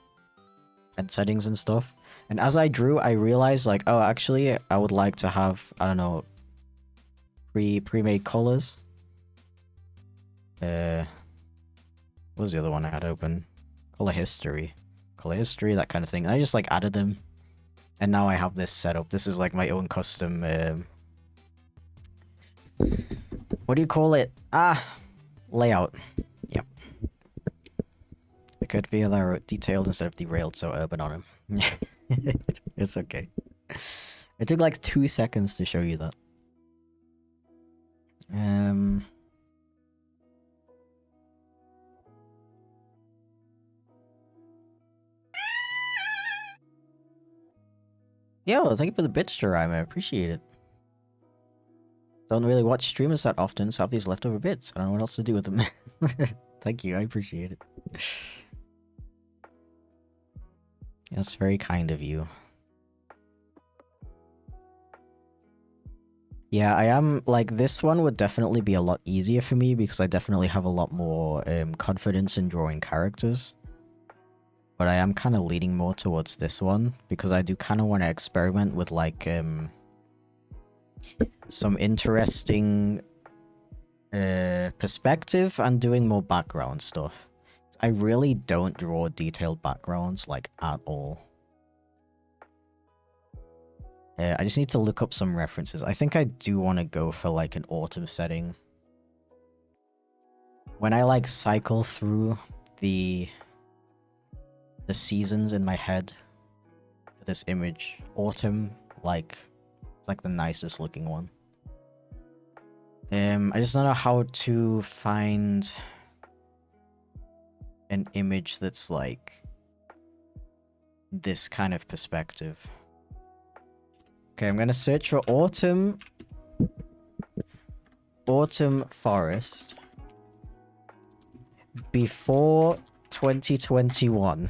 Speaker 1: pen settings and stuff. And as I drew, I realized like, oh, actually, I would like to have, I don't know, pre-made colors. What was the other one I had open? Color history, that kind of thing. And I just like added them, and now I have this setup. This is like my own custom. What do you call it? Layout. Yep. I could feel I wrote detailed instead of derailed, so urban on him. It's okay. It took like 2 seconds to show you that. Yo, thank you for the bits, Jerime. I appreciate it. Don't really watch streamers that often, so I have these leftover bits. I don't know what else to do with them. Thank you, I appreciate it. That's very kind of you. Yeah, I am, like, this one would definitely be a lot easier for me because I definitely have a lot more confidence in drawing characters. But I am kind of leaning more towards this one because I do kind of want to experiment with, like, some interesting perspective and doing more background stuff. I really don't draw detailed backgrounds like at all. I just need to look up some references. I think I do want to go for like an autumn setting. When I like cycle through the seasons in my head for this image, autumn like it's like the nicest looking one. I just don't know how to find an image that's like this kind of perspective. Okay, I'm gonna search for autumn forest before 2021.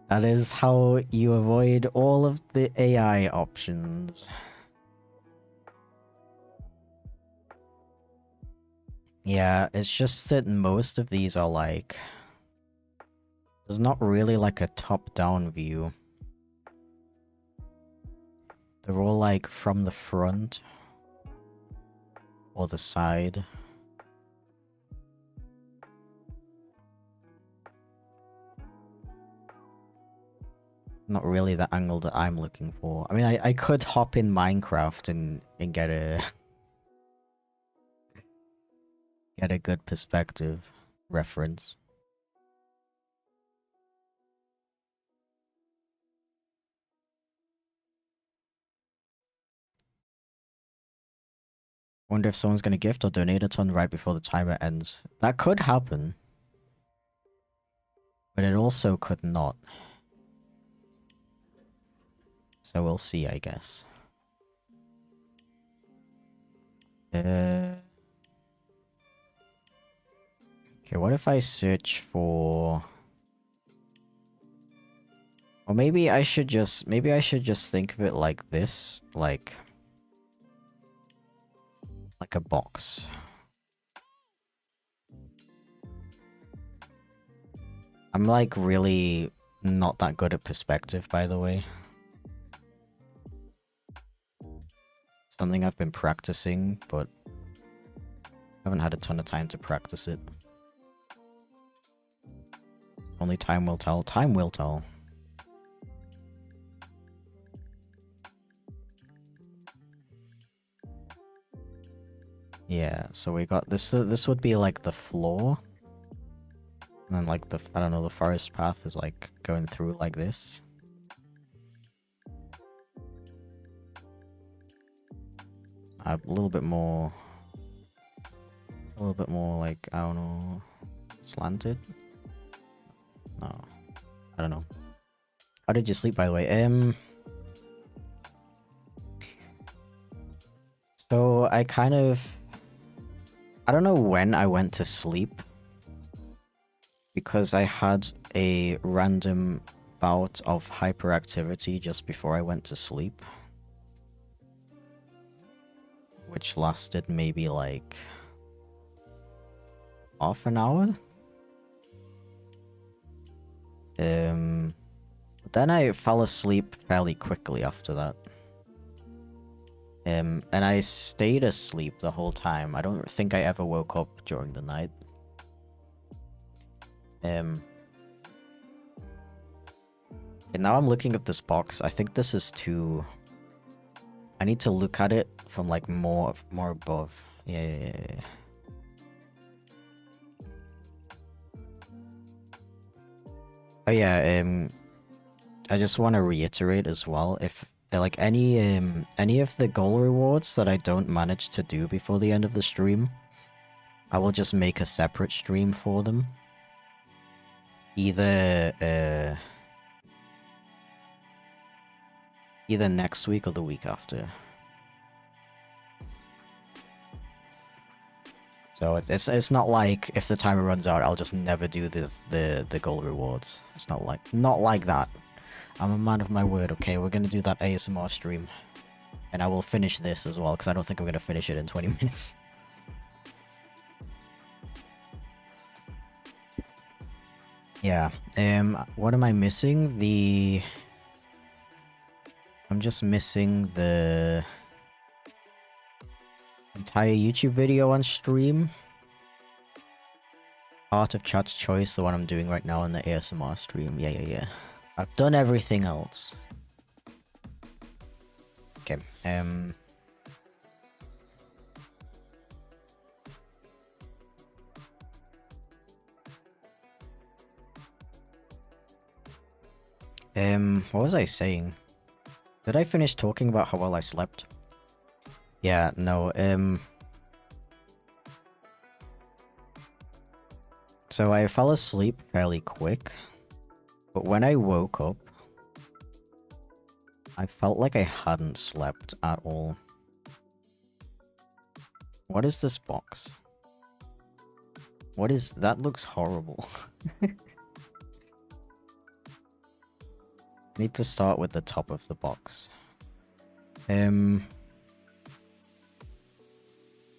Speaker 1: That is how you avoid all of the AI options. Yeah, it's just that most of these are like... There's not really like a top-down view. They're all like from the front or the side. Not really the angle that I'm looking for. I mean, I could hop in Minecraft and get a get a good perspective reference. Wonder if someone's gonna gift or donate a ton right before the timer ends. That could happen. But it also could not. So we'll see, I guess. Okay, what if I search for... Or maybe I should just think of it like this, like a box. I'm like really not that good at perspective, by the way. Something I've been practicing, but haven't had a ton of time to practice it. Only time will tell. Time will tell. Yeah, so we got this. This would be like the floor. And then like the, I don't know, the forest path is like going through like this. A little bit more like, I don't know, slanted? No, I don't know. How did you sleep, by the way? So I don't know when I went to sleep, because I had a random bout of hyperactivity just before I went to sleep, which lasted maybe like half an hour. But then I fell asleep fairly quickly after that. And I stayed asleep the whole time. I don't think I ever woke up during the night. And now I'm looking at this box. I think this is too... I need to look at it from like more above. Yeah. Oh yeah, I just want to reiterate as well, if like any of the goal rewards that I don't manage to do before the end of the stream, I will just make a separate stream for them. Either next week or the week after. So it's not like if the timer runs out, I'll just never do the goal rewards. It's not like that. I'm a man of my word. Okay, we're gonna do that ASMR stream, and I will finish this as well because I don't think I'm gonna finish it in 20 minutes. Yeah. What am I missing? I'm just missing the entire YouTube video on stream. Art of Chat's Choice, the one I'm doing right now on the ASMR stream. Yeah. I've done everything else. Okay, what was I saying? Did I finish talking about how well I slept? Yeah, no, so I fell asleep fairly quick, but when I woke up, I felt like I hadn't slept at all. What is this box? What is... that looks horrible. Need to start with the top of the box.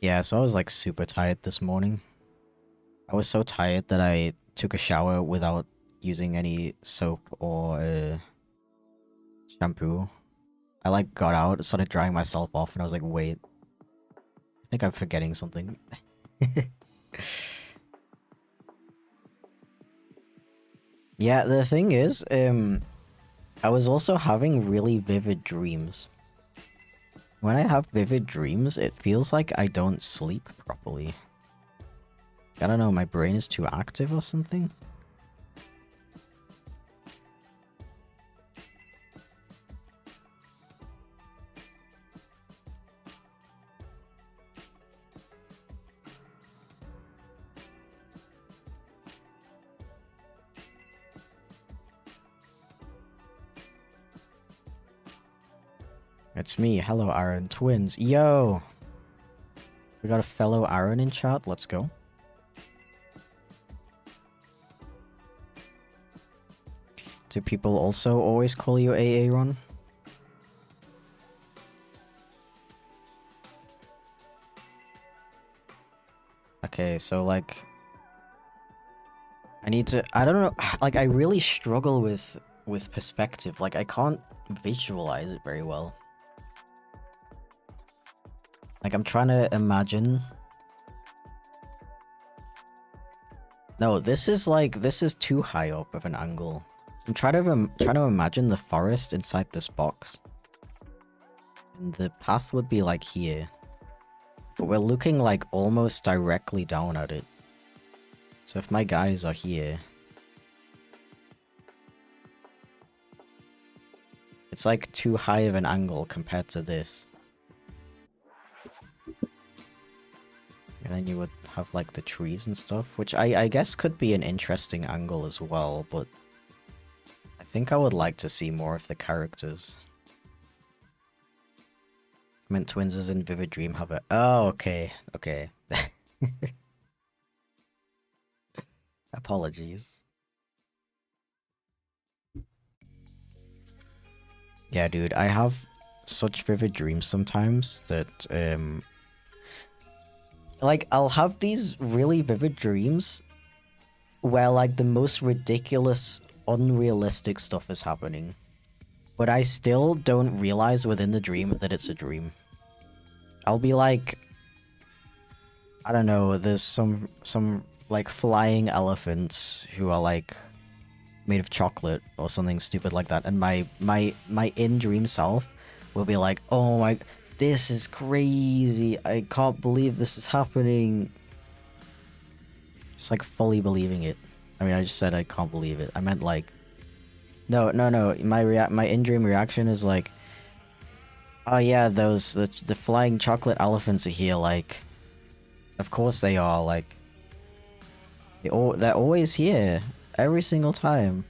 Speaker 1: Yeah, so I was like super tired this morning. I was so tired that I took a shower without using any soap or shampoo. I like got out, started drying myself off, and I was like, wait. I think I'm forgetting something. Yeah, the thing is, I was also having really vivid dreams. When I have vivid dreams, it feels like I don't sleep properly. I don't know, my brain is too active or something? It's me. Hello, Aaron. Twins. Yo! We got a fellow Aaron in chat. Let's go. Do people also always call you Aaron? Okay, so like... I need to... I don't know... Like, I really struggle with perspective. Like, I can't visualize it very well. Like, I'm trying to imagine... No, this is like... This is too high up of an angle. I'm trying to imagine the forest inside this box. And the path would be like here. But we're looking like almost directly down at it. So if my guys are here... It's like too high of an angle compared to this. And then you would have like the trees and stuff, which I guess could be an interesting angle as well, but I think I would like to see more of the characters. I meant twins as in Vivid Dream have a... Oh, okay. Okay. Apologies. Yeah, dude, I have such vivid dreams sometimes that, like, I'll have these really vivid dreams where, like, the most ridiculous, unrealistic stuff is happening. But I still don't realize within the dream that it's a dream. I'll be like... I don't know, there's some like, flying elephants who are, like, made of chocolate or something stupid like that. And my in-dream self will be like, oh my... This is crazy. I can't believe this is happening. Just like fully believing it. I mean, I just said I can't believe it. I meant like... No. My in-dream reaction is like... Oh yeah, the flying chocolate elephants are here, like... Of course they are, like... They're always here. Every single time.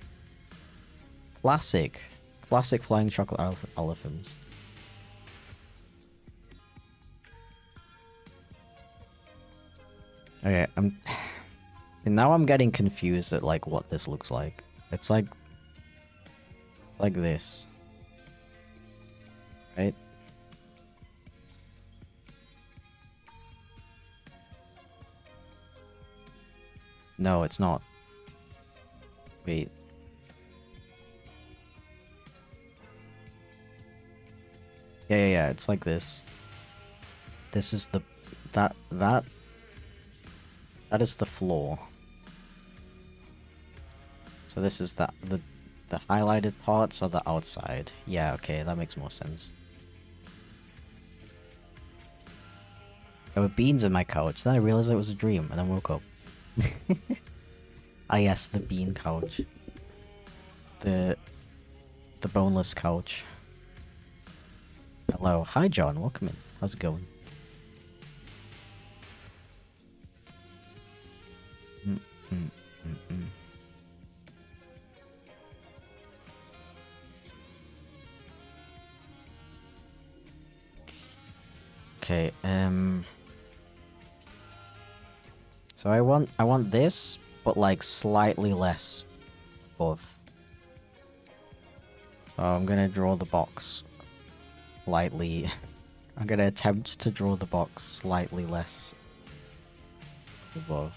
Speaker 1: Classic. Classic flying chocolate elephants. Okay, and now I'm getting confused at like what this looks like. It's like this. Right? No, it's not. Wait. Yeah, it's like this. This is the... That is the floor. So this is the highlighted parts are the outside. Yeah, okay, that makes more sense. There were beans in my couch, then I realized it was a dream, and then woke up. Ah yes, the bean couch. The boneless couch. Hello. Hi John, welcome in. How's it going? Okay, so I want this, but like slightly less above. So I'm gonna draw the box slightly. I'm gonna attempt to draw the box slightly less above.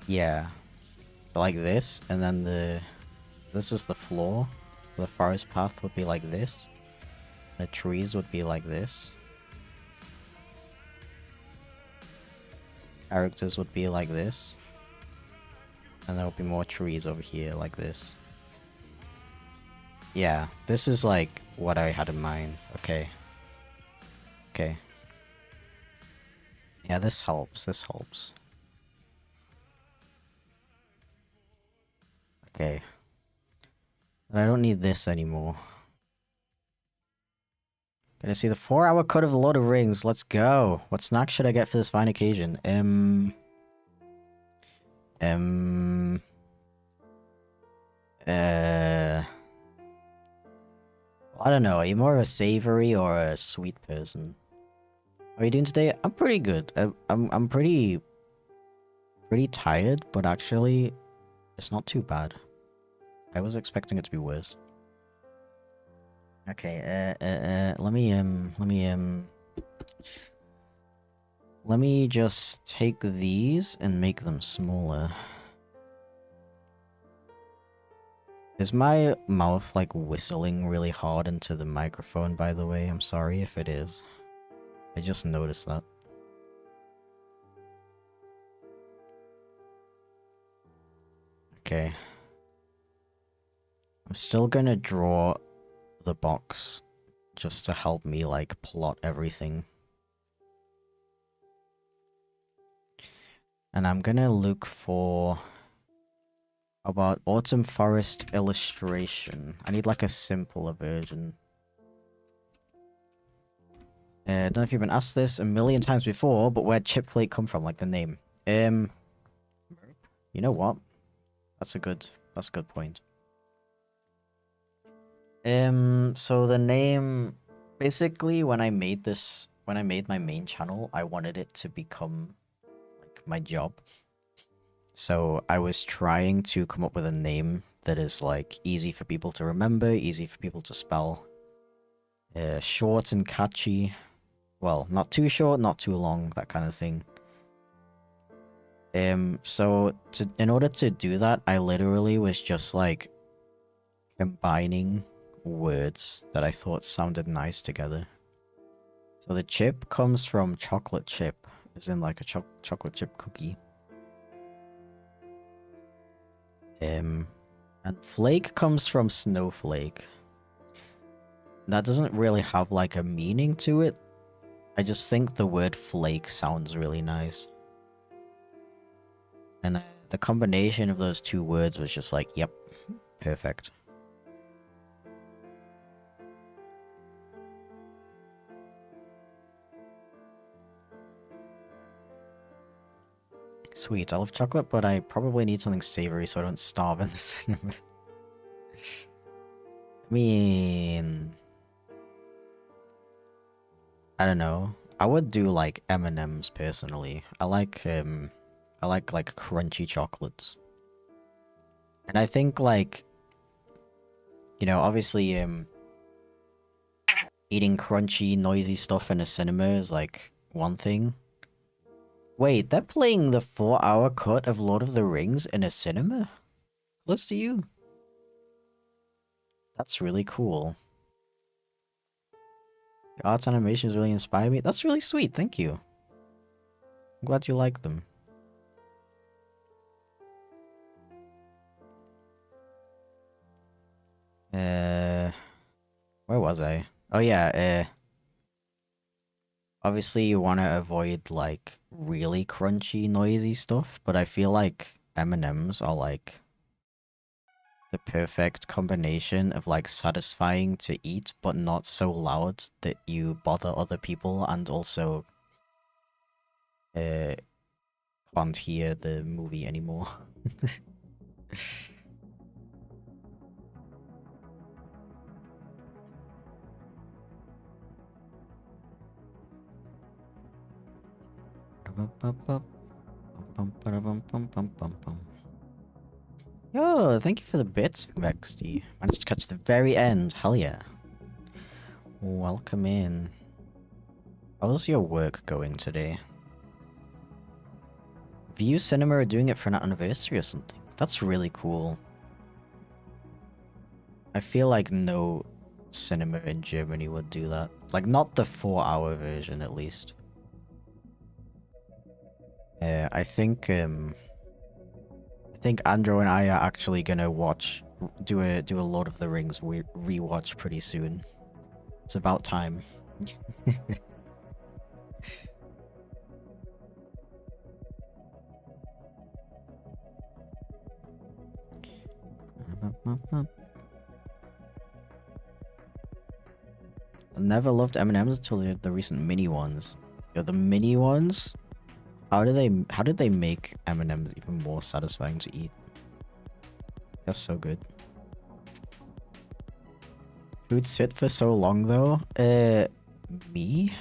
Speaker 1: Yeah. So like this, and then this is the floor. The forest path would be like this. The trees would be like this. Characters would be like this. And there would be more trees over here like this. Yeah, this is like what I had in mind. Okay. Okay. Yeah, this helps. This helps. Okay. And I don't need this anymore. Gonna see the 4-hour cut of the Lord of the Rings. Let's go. What snack should I get for this fine occasion? I don't know. Are you more of a savory or a sweet person? How are you doing today? I'm pretty good. I'm pretty tired, but actually, it's not too bad. I was expecting it to be worse. Okay, let me just take these and make them smaller. Is my mouth like whistling really hard into the microphone, by the way? I'm sorry if it is. I just noticed that. Okay. I'm still gonna draw the box just to help me like plot everything. And I'm gonna look for about Autumn Forest illustration. I need like a simpler version. I don't know if you've been asked this a million times before, but where'd Chipflake come from, like the name? You know what? That's a good point. So the name, basically when I made my main channel, I wanted it to become like my job. So I was trying to come up with a name that is like easy for people to remember, easy for people to spell, short and catchy. Well, not too short, not too long, that kind of thing. So in order to do that, I literally was just like combining words that I thought sounded nice together. So the chip comes from chocolate chip, as in like a chocolate chip cookie. And flake comes from snowflake. That doesn't really have like a meaning to it. I just think the word flake sounds really nice. And the combination of those two words was just like, yep, perfect. Sweet, I love chocolate, but I probably need something savory so I don't starve in the cinema. I mean... I don't know. I would do like M&Ms personally. I like like crunchy chocolates. And I think like, you know, obviously eating crunchy, noisy stuff in a cinema is like one thing. Wait, they're playing the 4-hour cut of Lord of the Rings in a cinema? Close to you? That's really cool. The arts animations really inspire me. That's really sweet, thank you. I'm glad you like them. Where was I? Oh yeah, obviously you want to avoid like really crunchy, noisy stuff, but I feel like M&Ms are like the perfect combination of like satisfying to eat, but not so loud that you bother other people and also can't hear the movie anymore. Yo, thank you for the bits, Vexty. Managed to catch the very end. Hell yeah. Welcome in. How's your work going today? View Cinema are doing it for an anniversary or something. That's really cool. I feel like no cinema in Germany would do that. Like, not the 4-hour version, at least. I think Andrew and I are actually gonna do a Lord of the Rings rewatch pretty soon. It's about time. I never loved M&Ms until the recent mini ones. Yo, the mini ones? How did they make M&Ms even more satisfying to eat? That's so good. Who'd sit for so long though? Me?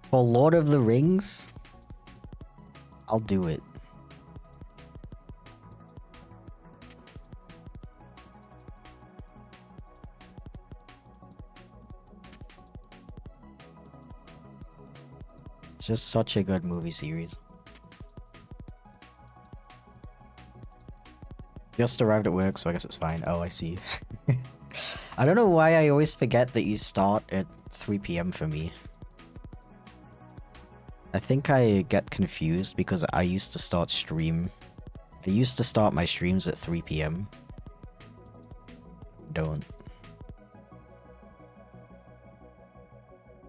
Speaker 1: For Lord of the Rings? I'll do it. It's just such a good movie series. Just arrived at work, so I guess it's fine. Oh, I see. I don't know why I always forget that you start at 3 PM for me. I think I get confused because I used to start my streams at 3 PM. Don't.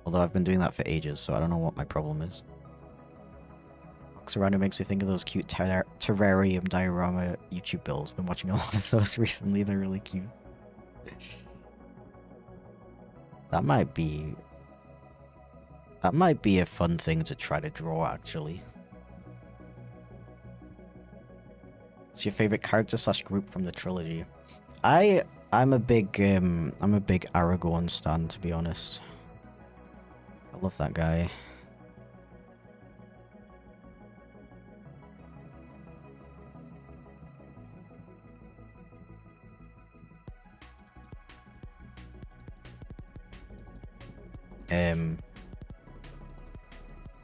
Speaker 1: Although I've been doing that for ages, so I don't know what my problem is. Random makes me think of those cute terrarium diorama YouTube builds. Been watching a lot of those recently, they're really cute. That might be a fun thing to try to draw, actually. What's your favorite character / group from the trilogy? I'm a big Aragorn stan, to be honest. I love that guy.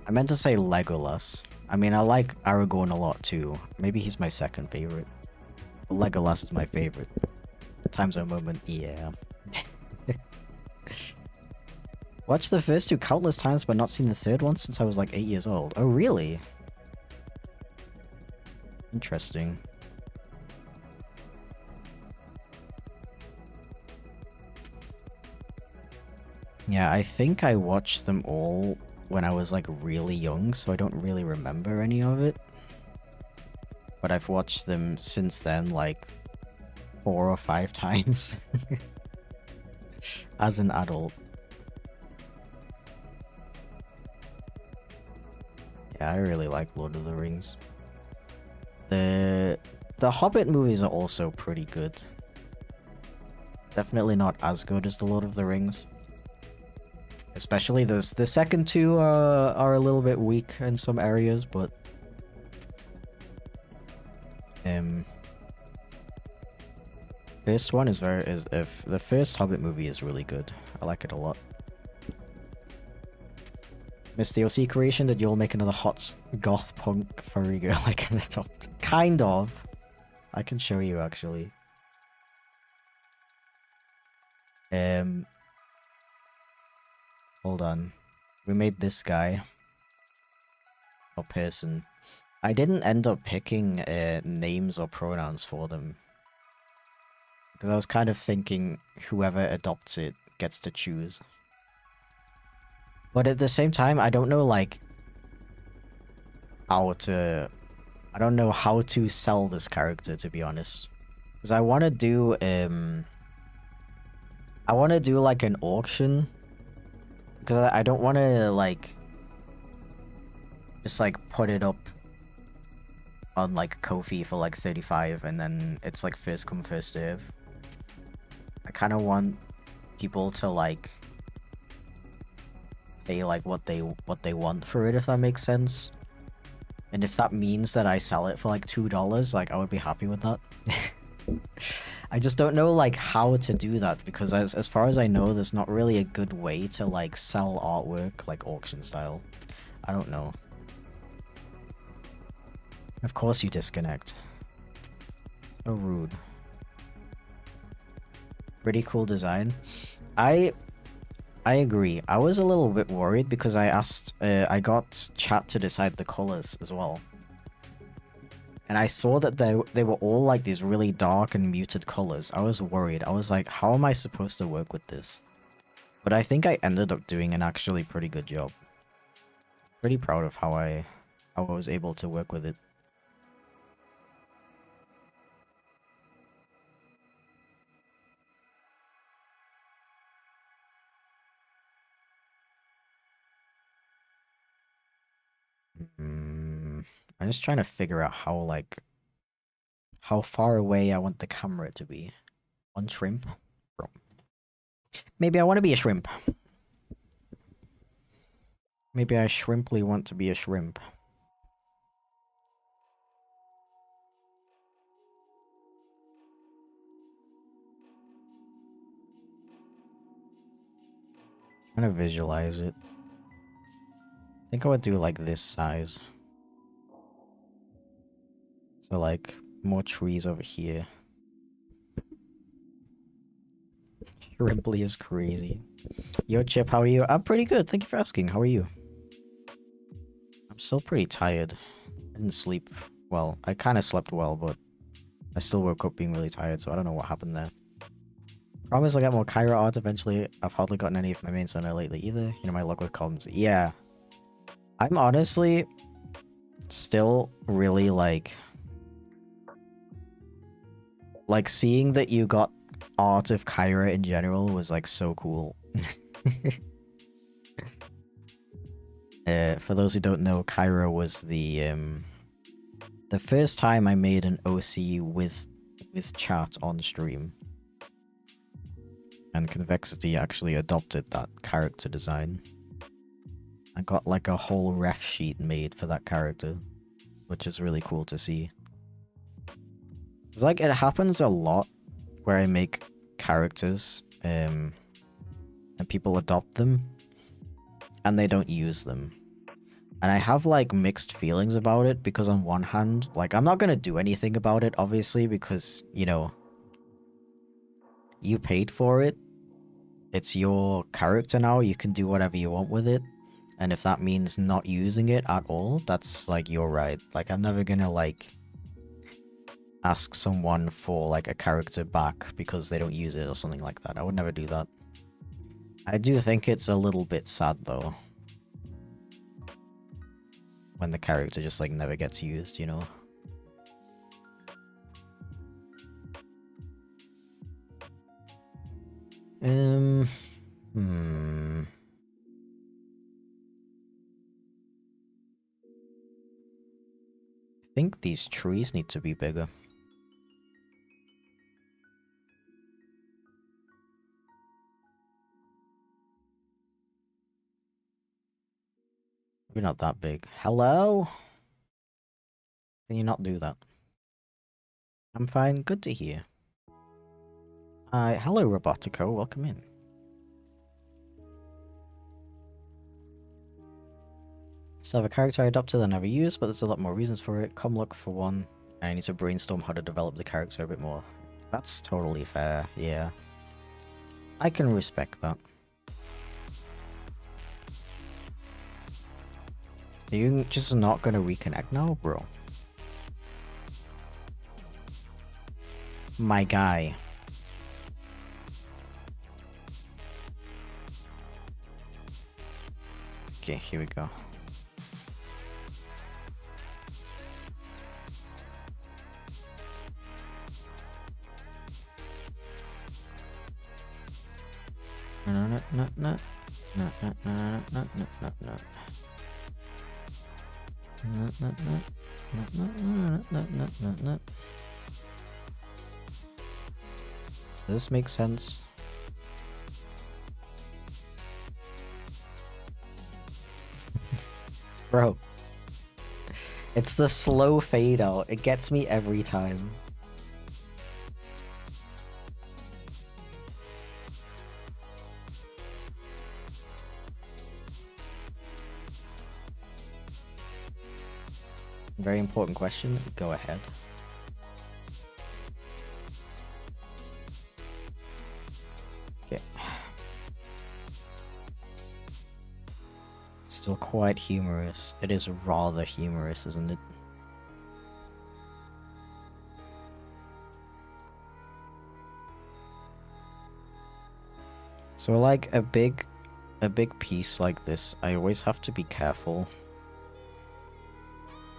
Speaker 1: I meant to say Legolas. I mean, I like Aragorn a lot too. Maybe he's my second favorite. But Legolas is my favorite. Time zone moment, yeah. Watched the first two countless times, but not seen the third one since I was like 8 years old. Oh, really? Interesting. Yeah, I think I watched them all when I was like really young, so I don't really remember any of it. But I've watched them since then like 4 or 5 times as an adult. Yeah, I really like Lord of the Rings. The Hobbit movies are also pretty good. Definitely not as good as the Lord of the Rings. Especially the second two are a little bit weak in some areas, but first one the first Hobbit movie is really good. I like it a lot. Miss the OC creation that you'll make another hot goth punk furry girl like in the top. Kind of. I can show you actually. Hold on. We made this guy. Or person. I didn't end up picking names or pronouns for them. Because I was kind of thinking whoever adopts it gets to choose. But at the same time, I don't know, like, how to... I don't know how to sell this character, to be honest. Because I want to do, I want to do, like, an auction. Because I don't want to, like... just, like, put it up on, like, Ko-fi for, like, 35, and then it's, like, first come, first serve. I kind of want people to, like... pay like what they want for it, if that makes sense. And if that means that I sell it for like $2, like I would be happy with that. I just don't know like how to do that, because as far as I know, there's not really a good way to like sell artwork like auction style. I don't know. Of course you disconnect. So rude. Pretty cool design. I agree. I was a little bit worried because I asked, I got chat to decide the colors as well. And I saw that they were all like these really dark and muted colors. I was worried. I was like, how am I supposed to work with this? But I think I ended up doing an actually pretty good job. Pretty proud of how I was able to work with it. I'm just trying to figure out how, like, how far away I want the camera to be. One shrimp? Bro. Maybe I want to be a shrimp. Maybe I shrimply want to be a shrimp. I'm trying to visualize it. I think I would do like this size. So like more trees over here. Shrimply is crazy. Yo Chip, how are you? I'm pretty good, thank you for asking. How are you? I'm still pretty tired. I didn't sleep well. I kind of slept well, but I still woke up being really tired, so I don't know what happened there. Promise I'll get more Kyra art eventually. I've hardly gotten any of my main center lately either. You know, my luck with comms. Yeah. I'm honestly still really like seeing that you got art of Kyra in general was like so cool. For those who don't know, Kyra was the first time I made an OC with chat on stream. And Convexity actually adopted that character design. I got like a whole ref sheet made for that character, which is really cool to see. It's like, it happens a lot where I make characters, and people adopt them, and they don't use them. And I have, like, mixed feelings about it, because on one hand, like, I'm not gonna do anything about it, obviously, because, you know, you paid for it. It's your character now, you can do whatever you want with it. And if that means not using it at all, that's, like, your right. Like, I'm never gonna, like, ask someone for, like, a character back because they don't use it or something like that. I would never do that. I do think it's a little bit sad, though. When the character just, like, never gets used, you know? I think these trees need to be bigger. Maybe not that big. Hello? Can you not do that? I'm fine. Good to hear. Hello, Robotico. Welcome in. Still have a character I adopted that I never used, but there's a lot more reasons for it. Come look for one. I need to brainstorm how to develop the character a bit more. That's totally fair, yeah. I can respect that. Are you just not gonna reconnect now, bro? My guy. Okay, here we go. Does this make sense? Bro. It's the slow fade out. It gets me every time. Very important question. Go ahead. Okay. Still quite humorous. It is rather humorous, isn't it? So like a big piece like this, I always have to be careful.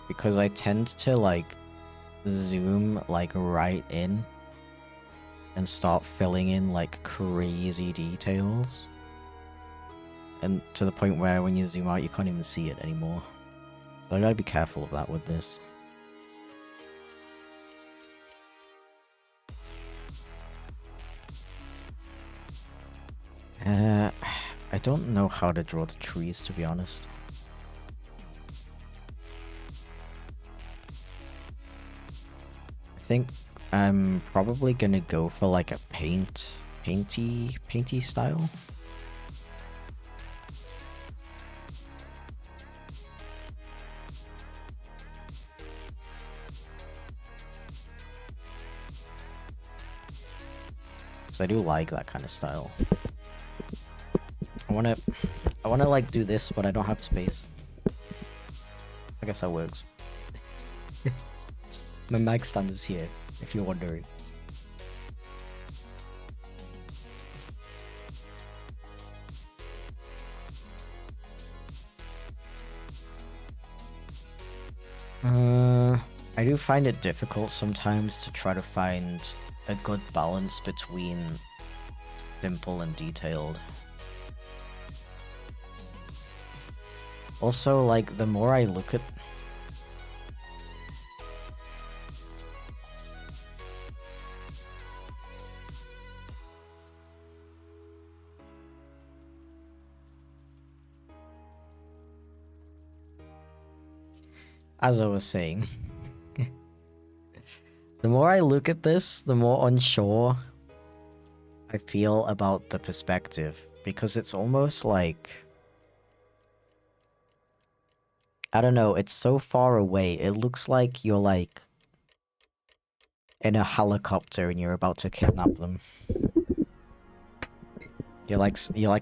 Speaker 1: Because I tend to like zoom like right in and start filling in like crazy details. And to the point where when you zoom out you can't even see it anymore. So I gotta be careful of that with this. I don't know how to draw the trees, to be honest. I think I'm probably gonna go for like a painty style. Because I do like that kind of style. I wanna like do this, but I don't have space. I guess that works. My mic stand is here, if you're wondering. I do find it difficult sometimes to try to find a good balance between simple and detailed. Also, like, the more I look at... As I was saying, the more I look at this, the more unsure I feel about the perspective, because it's almost like... I don't know, it's so far away, it looks like you're like in a helicopter and you're about to kidnap them. You're like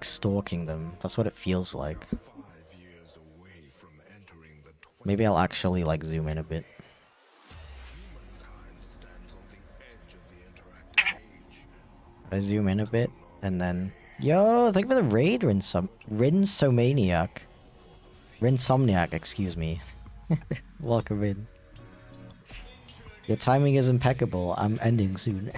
Speaker 1: stalking them, that's what it feels like. Maybe I'll actually like zoom in a bit. I zoom in a bit and then... Yo, thank you for the raid, Rinsomaniac. Rinsomniac, excuse me. Welcome in. Your timing is impeccable. I'm ending soon.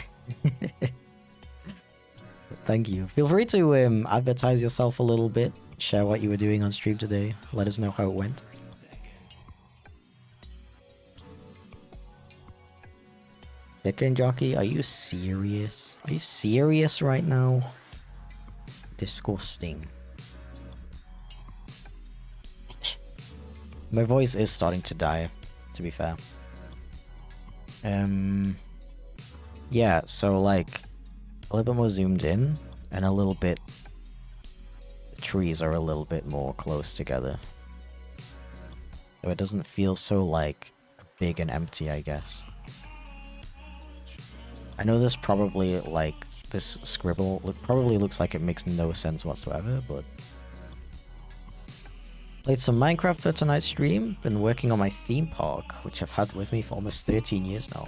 Speaker 1: Thank you. Feel free to advertise yourself a little bit. Share what you were doing on stream today. Let us know how it went. Chicken jockey, are you serious? Are you serious right now? Disgusting. My voice is starting to die, to be fair. Yeah, so like a little bit more zoomed in and a little bit... The trees are a little bit more close together. So it doesn't feel so, like, big and empty, I guess. I know this probably, like, this scribble probably looks like it makes no sense whatsoever, but... Played some Minecraft for tonight's stream. Been working on my theme park, which I've had with me for almost 13 years now.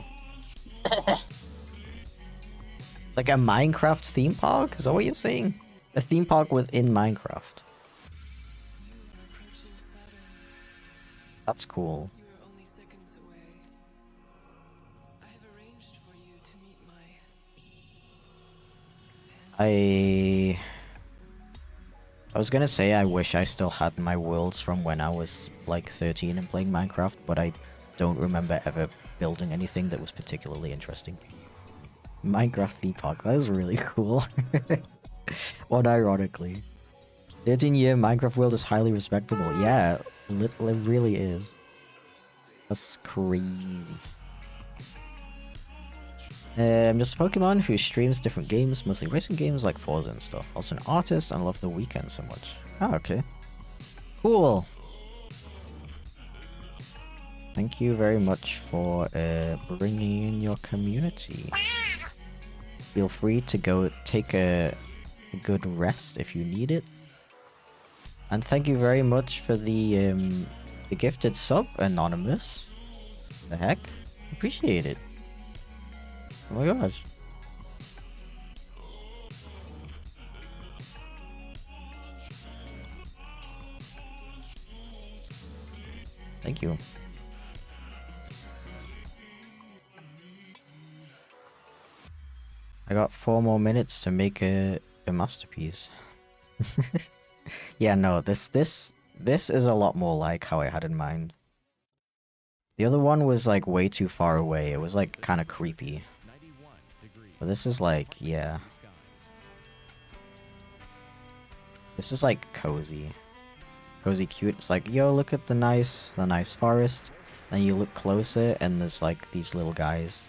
Speaker 1: Like a Minecraft theme park? Is that what you're saying? A theme park within Minecraft. That's cool. I was gonna say I wish I still had my worlds from when I was like 13 and playing Minecraft, but I don't remember ever building anything that was particularly interesting. Minecraft theme park, that is really cool. Unironically. 13-year Minecraft world is highly respectable. Yeah, it really is. That's crazy. I'm just a Pokemon who streams different games, mostly racing games like Forza and stuff. Also an artist and love the weekend so much. Oh, okay. Cool. Thank you very much for bringing in your community. Feel free to go take a good rest if you need it. And thank you very much for the gifted sub, Anonymous. The heck? Appreciate it. Oh my gosh. Thank you. I got 4 more minutes to make a masterpiece. Yeah, no, this is a lot more like how I had in mind. The other one was like way too far away. It was like kind of creepy. But this is like, yeah. This is like cozy. Cozy cute. It's like, yo, look at the nice forest. And you look closer and there's like these little guys.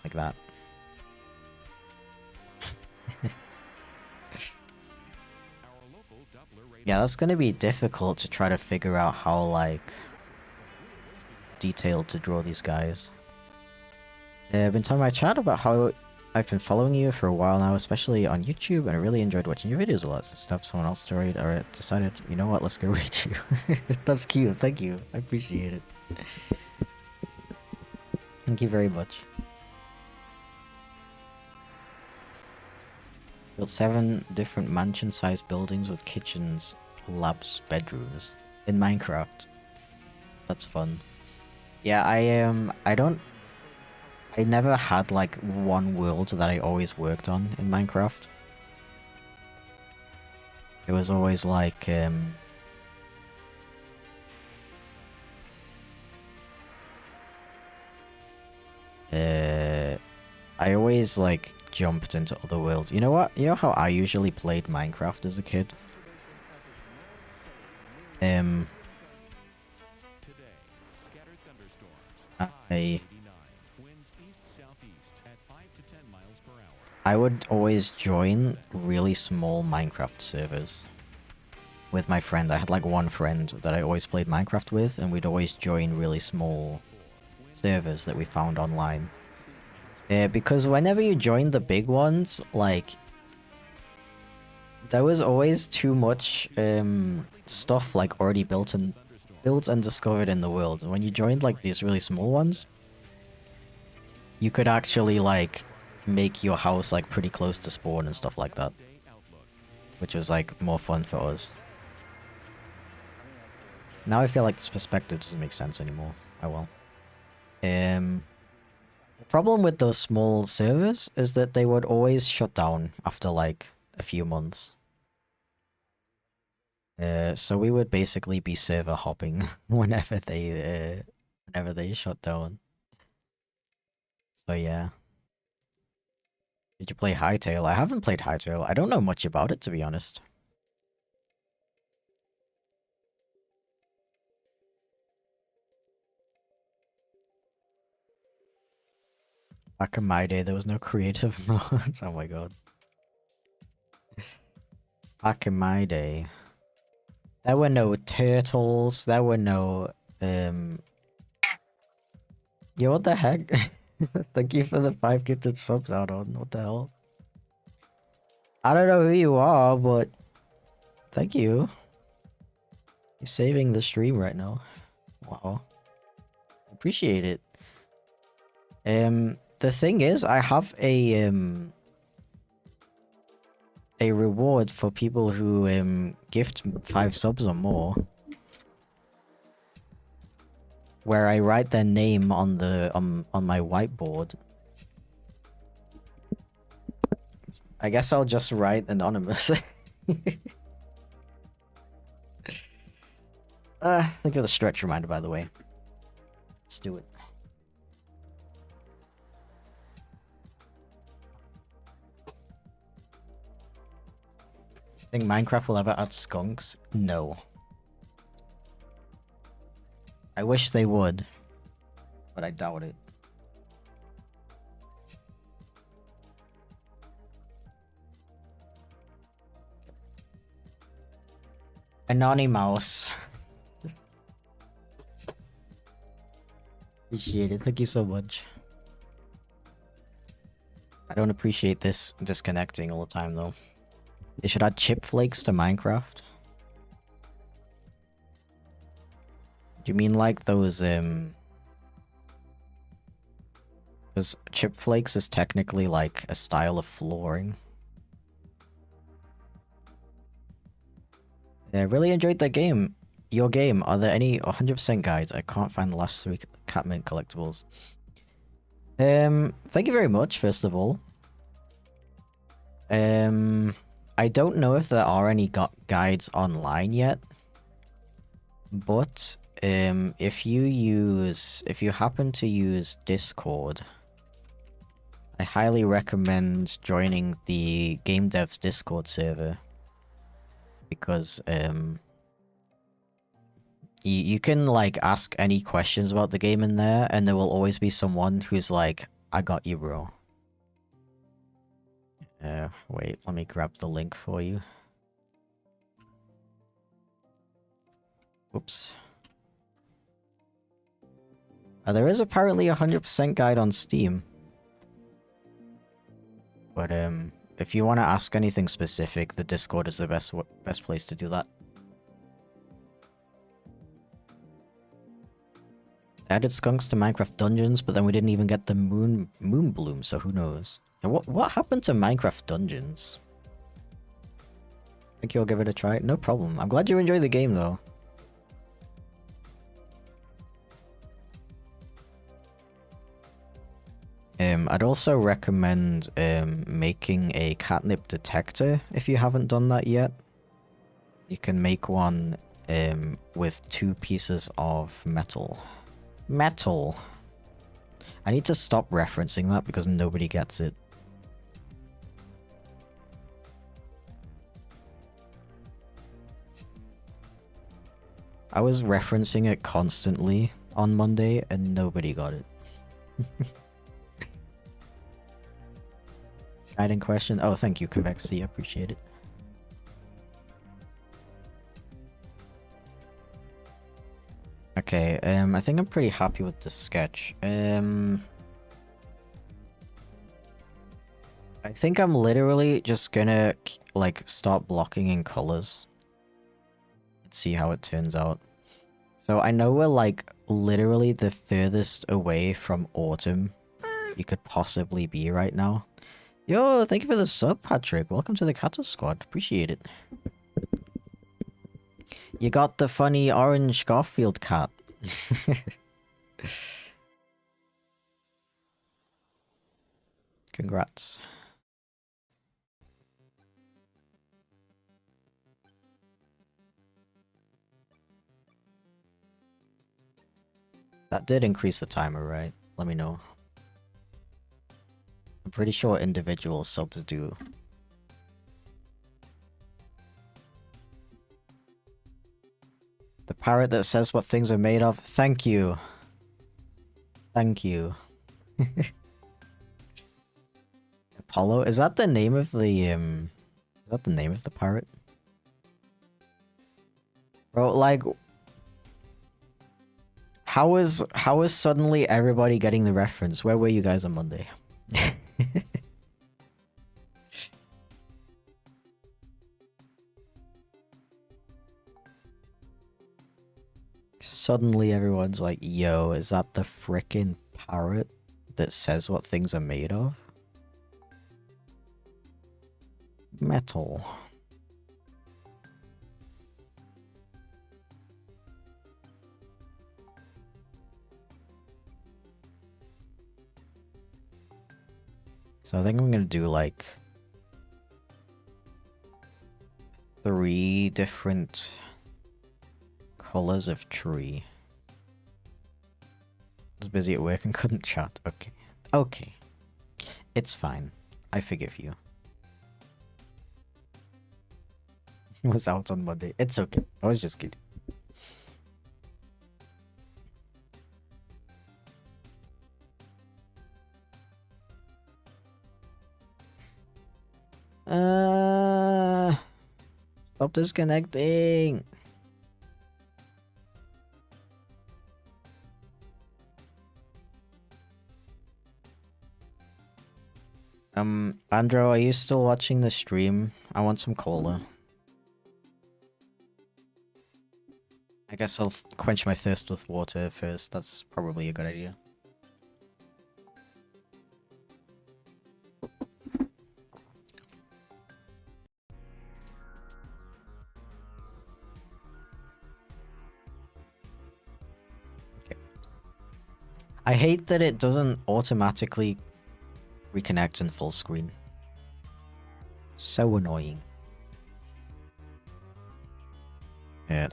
Speaker 1: Like that. Yeah, that's gonna be difficult to try to figure out how, like, detailed to draw these guys. I've been telling my chat about how I've been following you for a while now, especially on YouTube, and I really enjoyed watching your videos a lot. So stuff someone else storied or decided, you know what, let's go read you. That's cute, thank you. I appreciate it. Thank you very much. Built 7 different mansion-sized buildings with kitchens, labs, bedrooms in Minecraft. That's fun. Yeah, I never had like one world that I always worked on in Minecraft. It was always like I always like jumped into other worlds. You know what? You know how I usually played Minecraft as a kid? I would always join really small Minecraft servers with my friend. I had like one friend that I always played Minecraft with, and we'd always join really small servers that we found online. Because whenever you joined the big ones, like, there was always too much stuff like already built and discovered in the world. And when you joined like these really small ones, you could actually like make your house like pretty close to spawn and stuff like that, which was like more fun for us. Now I feel like this perspective doesn't make sense anymore. Oh well. The problem with those small servers is that they would always shut down after like a few months. So we would basically be server hopping whenever they shut down. So yeah. Did you play Hytale? I haven't played Hytale. I don't know much about it, to be honest. Back in my day, there was no creative modes. Oh my god. Back in my day. There were no turtles. There were no Yo, what the heck? Thank you for the 5 gifted subs out on. What the hell? I don't know who you are, but thank you. You're saving the stream right now. Wow. Appreciate it. The thing is, I have a reward for people who gift 5 subs or more, where I write their name on the on my whiteboard. I guess I'll just write anonymous. Think of the stretch reminder, by the way. Let's do it. Think Minecraft will ever add skunks? No. I wish they would, but I doubt it. Anonymous. Appreciate it. Thank you so much. I don't appreciate this disconnecting all the time, though. They should add chipflakes to Minecraft. Do you mean like those, because chipflakes is technically like a style of flooring. Yeah, I really enjoyed that game. Your game. Are there any 100% guides? I can't find the last 3 Catmint collectibles. Thank you very much, first of all. I don't know if there are any guides online yet, but if you happen to use Discord, I highly recommend joining the Game Devs Discord server, because you can like ask any questions about the game in there, and there will always be someone who's like, I got you, bro. Wait, let me grab the link for you. Oops. There is apparently a 100% guide on Steam. But if you want to ask anything specific, the Discord is the best place to do that. Added skunks to Minecraft Dungeons, but then we didn't even get the moon bloom, so who knows? And what happened to Minecraft Dungeons? Think you'll give it a try? No problem. I'm glad you enjoy the game, though. I'd also recommend making a catnip detector if you haven't done that yet. You can make one with 2 pieces of metal. Metal! I need to stop referencing that because nobody gets it. I was referencing it constantly on Monday and nobody got it. Guiding question. Oh, thank you, Convexy. I appreciate it. Okay, I think I'm pretty happy with the sketch. I think I'm literally just gonna, like, start blocking in colors. Let's see how it turns out. So I know we're, like, literally the furthest away from autumn you could possibly be right now. Yo, thank you for the sub, Patrick. Welcome to the Cattle Squad. Appreciate it. You got the funny orange Garfield cat. Congrats. That did increase the timer, right? Let me know. I'm pretty sure individual subs do. The parrot that says what things are made of. Thank you. Thank you. Apollo? Is that the name of the, is that the name of the parrot? Bro, like, how is suddenly everybody getting the reference? Where were you guys on Monday? Suddenly everyone's like, yo, is that the frickin' parrot that says what things are made of? Metal. So I think I'm gonna do like 3 different colors of tree. I was busy at work and couldn't chat. Okay. Okay. It's fine. I forgive you. Was out on Monday. It's okay. I was just kidding. Stop disconnecting. Andrew, are you still watching the stream? I want some cola. I guess I'll quench my thirst with water first. That's probably a good idea. Okay. I hate that it doesn't automatically reconnect in full screen. So annoying.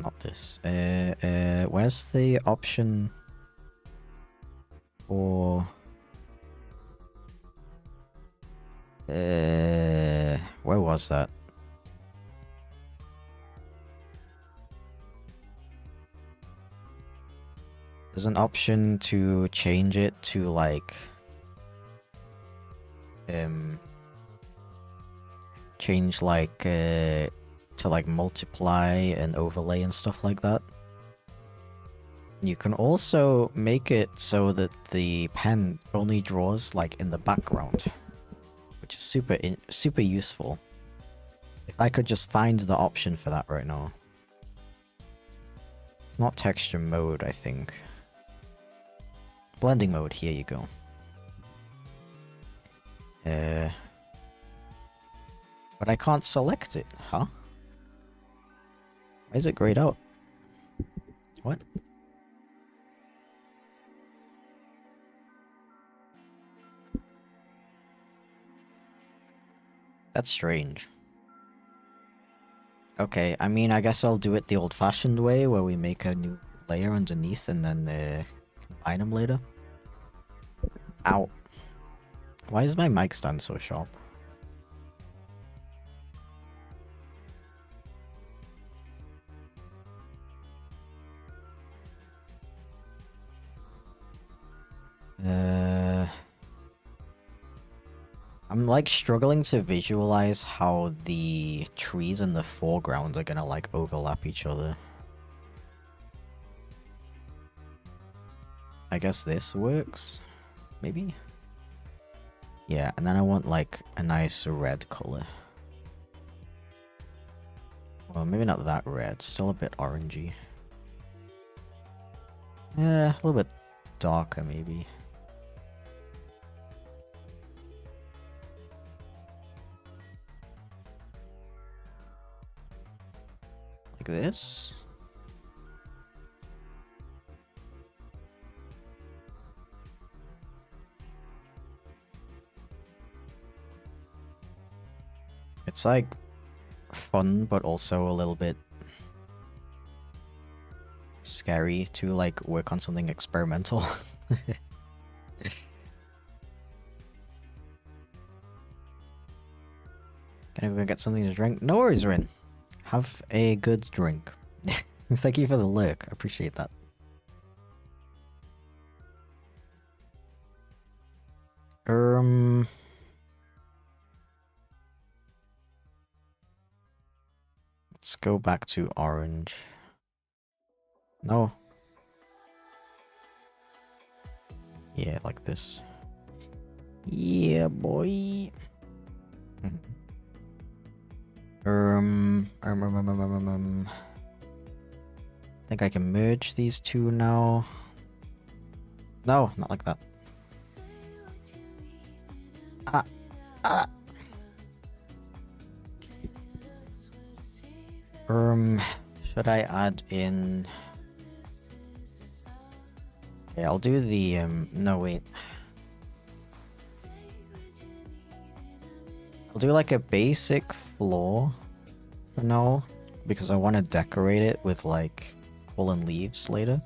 Speaker 1: Not this. Where's the option for... where was that? There's an option to change it to like... change like, to like multiply and overlay and stuff like that. You can also make it so that the pen only draws like in the background, which is super useful. If I could just find the option for that right now. It's not texture mode, I think. Blending mode, here you go. But I can't select it, huh? Why is it grayed out? What? That's strange. Okay, I mean, I guess I'll do it the old-fashioned way, where we make a new layer underneath and then combine them later. Ow. Why is my mic stand so sharp? I'm like struggling to visualize how the trees in the foreground are gonna like overlap each other. I guess this works? Maybe? Yeah, and then I want like a nice red color. Well, maybe not that red, still a bit orangey. Yeah, a little bit darker maybe. Like this. It's like fun, but also a little bit scary to like work on something experimental. Can I go get something to drink? No worries, Rin. Have a good drink. Thank you for the lurk. I appreciate that. Let's go back to orange. No. Yeah, like this. Yeah, boy. I think I can merge these two now. No, not like that. Ah, ah. Should I add in? Okay, I'll do the no wait. I'll do like a basic floor for now because I want to decorate it with like fallen leaves later.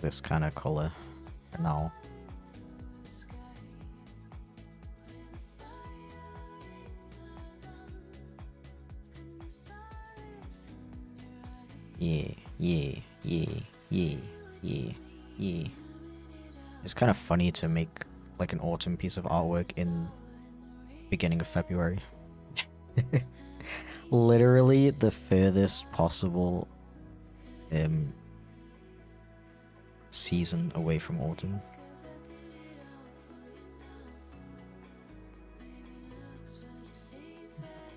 Speaker 1: This kind of color for now. Yeah, yeah, yeah, yeah, yeah, yeah. It's kind of funny to make like an autumn piece of artwork in beginning of February. Literally the furthest possible season away from autumn.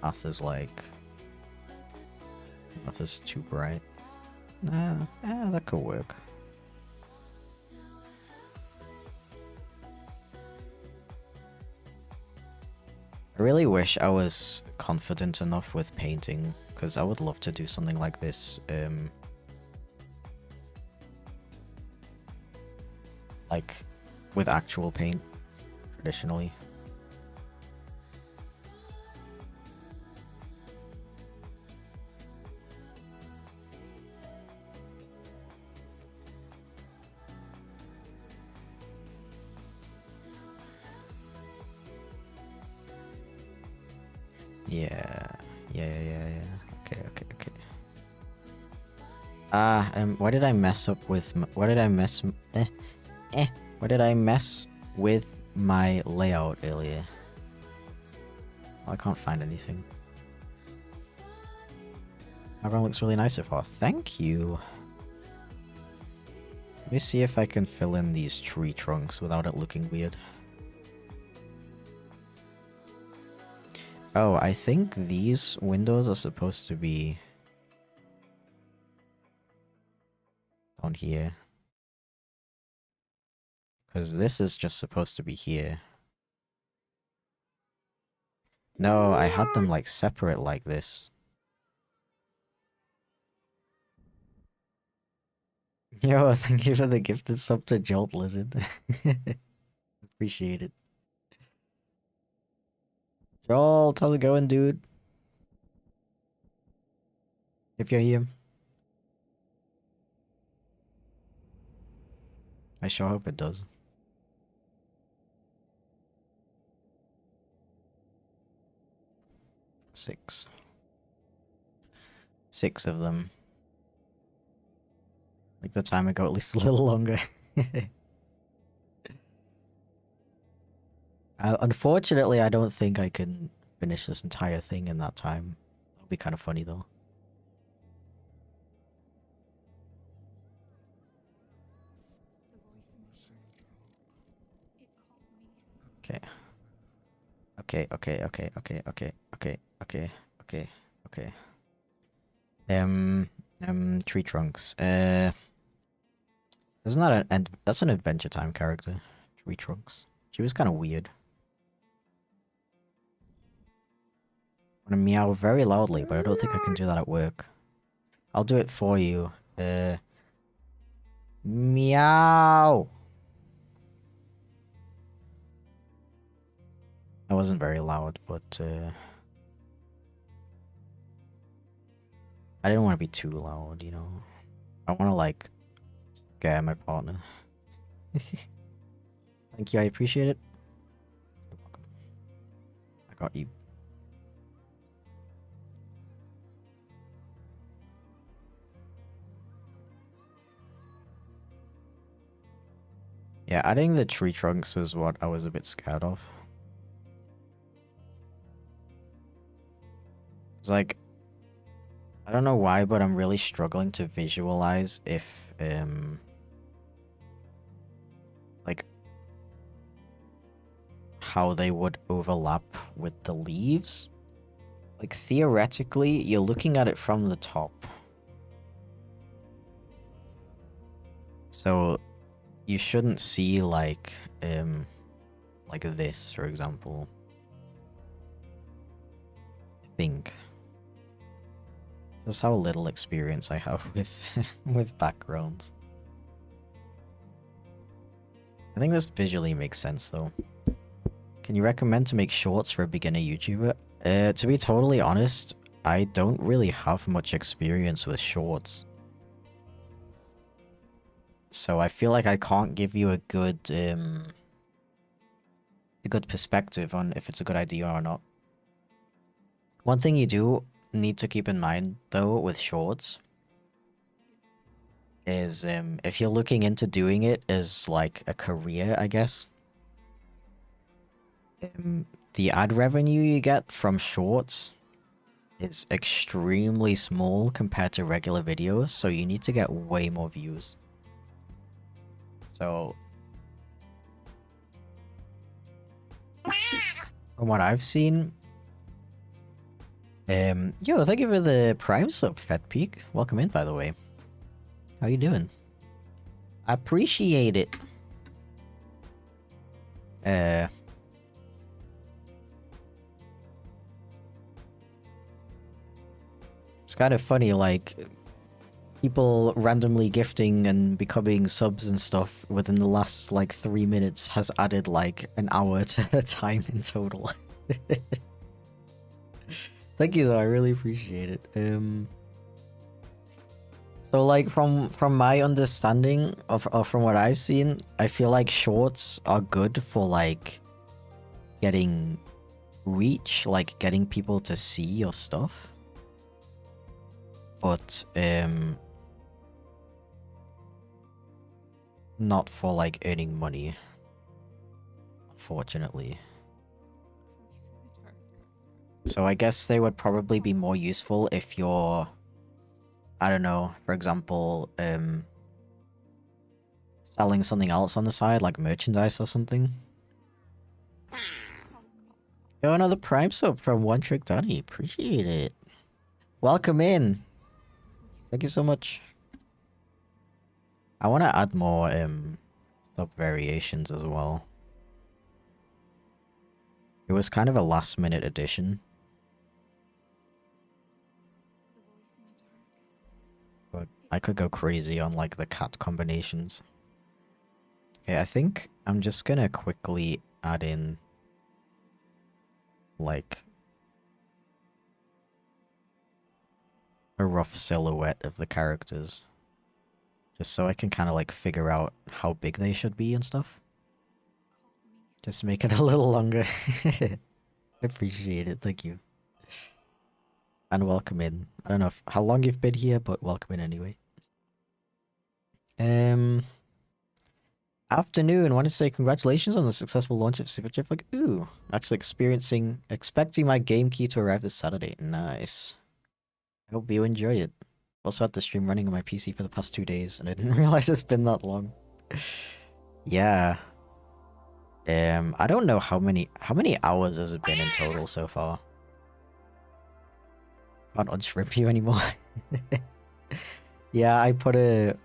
Speaker 1: Arthur's like... Arthur's too bright. Nah, that could work. I really wish I was confident enough with painting, because I would love to do something like this, like, with actual paint, traditionally. Yeah. Okay. Why did I mess up with why did I mess why did I mess with my layout earlier? I can't find anything. Everyone looks really nice so far. Thank you. Let me see if I can fill in these tree trunks without it looking weird. Oh, I think these windows are supposed to be down here. Because this is just supposed to be here. No, I had them like separate like this. Yo, thank you for the gifted sub to Jolt Lizard. Appreciate it. Jolt, how's it going, dude? If you're here. I sure hope it does. Six of them. Like the timer go at least a little longer. Unfortunately, I don't think I can finish this entire thing in that time. That'll be kind of funny though. Okay. Okay. Tree trunks. Isn't that that's an Adventure Time character? Tree trunks. She was kind of weird. I want to meow very loudly, but I don't think I can do that at work. I'll do it for you. Meow! I wasn't very loud, but I didn't want to be too loud, you know? I want to, like, scare my partner. Thank you, I appreciate it. You're welcome. I got you. Yeah, adding the tree trunks was what I was a bit scared of. It's like, I don't know why, but I'm really struggling to visualize if, like, how they would overlap with the leaves. Like, theoretically, you're looking at it from the top. So, you shouldn't see, like this, for example. I think. That's how little experience I have with with backgrounds. I think this visually makes sense though. Can you recommend to make shorts for a beginner YouTuber? To be totally honest, I don't really have much experience with shorts. So I feel like I can't give you a good perspective on if it's a good idea or not. One thing you do need to keep in mind though with shorts is if you're looking into doing it as like a career, I guess, the ad revenue you get from shorts is extremely small compared to regular videos, so you need to get way more views. So from what I've seen, yo, thank you for the Prime sub, Fat Peak. Welcome in, by the way. How you doing? I appreciate it. It's kind of funny, like, people randomly gifting and becoming subs and stuff within the last, like, 3 minutes has added, like, an hour to the time in total. Thank you, though. I really appreciate it. So, like, from my understanding of from what I've seen, I feel like shorts are good for, like, getting reach, like, getting people to see your stuff. But, not for, like, earning money, unfortunately. So I guess they would probably be more useful if you're, I don't know, for example, selling something else on the side, like merchandise or something. Yo, another Prime sub from One Trick Donny. Appreciate it. Welcome in. Thank you so much. I want to add more sub variations as well. It was kind of a last minute addition. But I could go crazy on like the cat combinations. Okay, I think I'm just gonna quickly add in like a rough silhouette of the characters. Just so I can kind of like figure out how big they should be and stuff. Just make it a little longer. Appreciate it, thank you. And welcome in. I don't know how long you've been here, but welcome in anyway. Afternoon. Want to say congratulations on the successful launch of Super Chipflake. Ooh, actually expecting my game key to arrive this Saturday. Nice. I hope you enjoy it. Also had the stream running on my PC for the past 2 days, and I didn't realize it's been that long. Yeah. I don't know how many hours has it been in total so far. Can't unshrimp you anymore. Yeah, I put a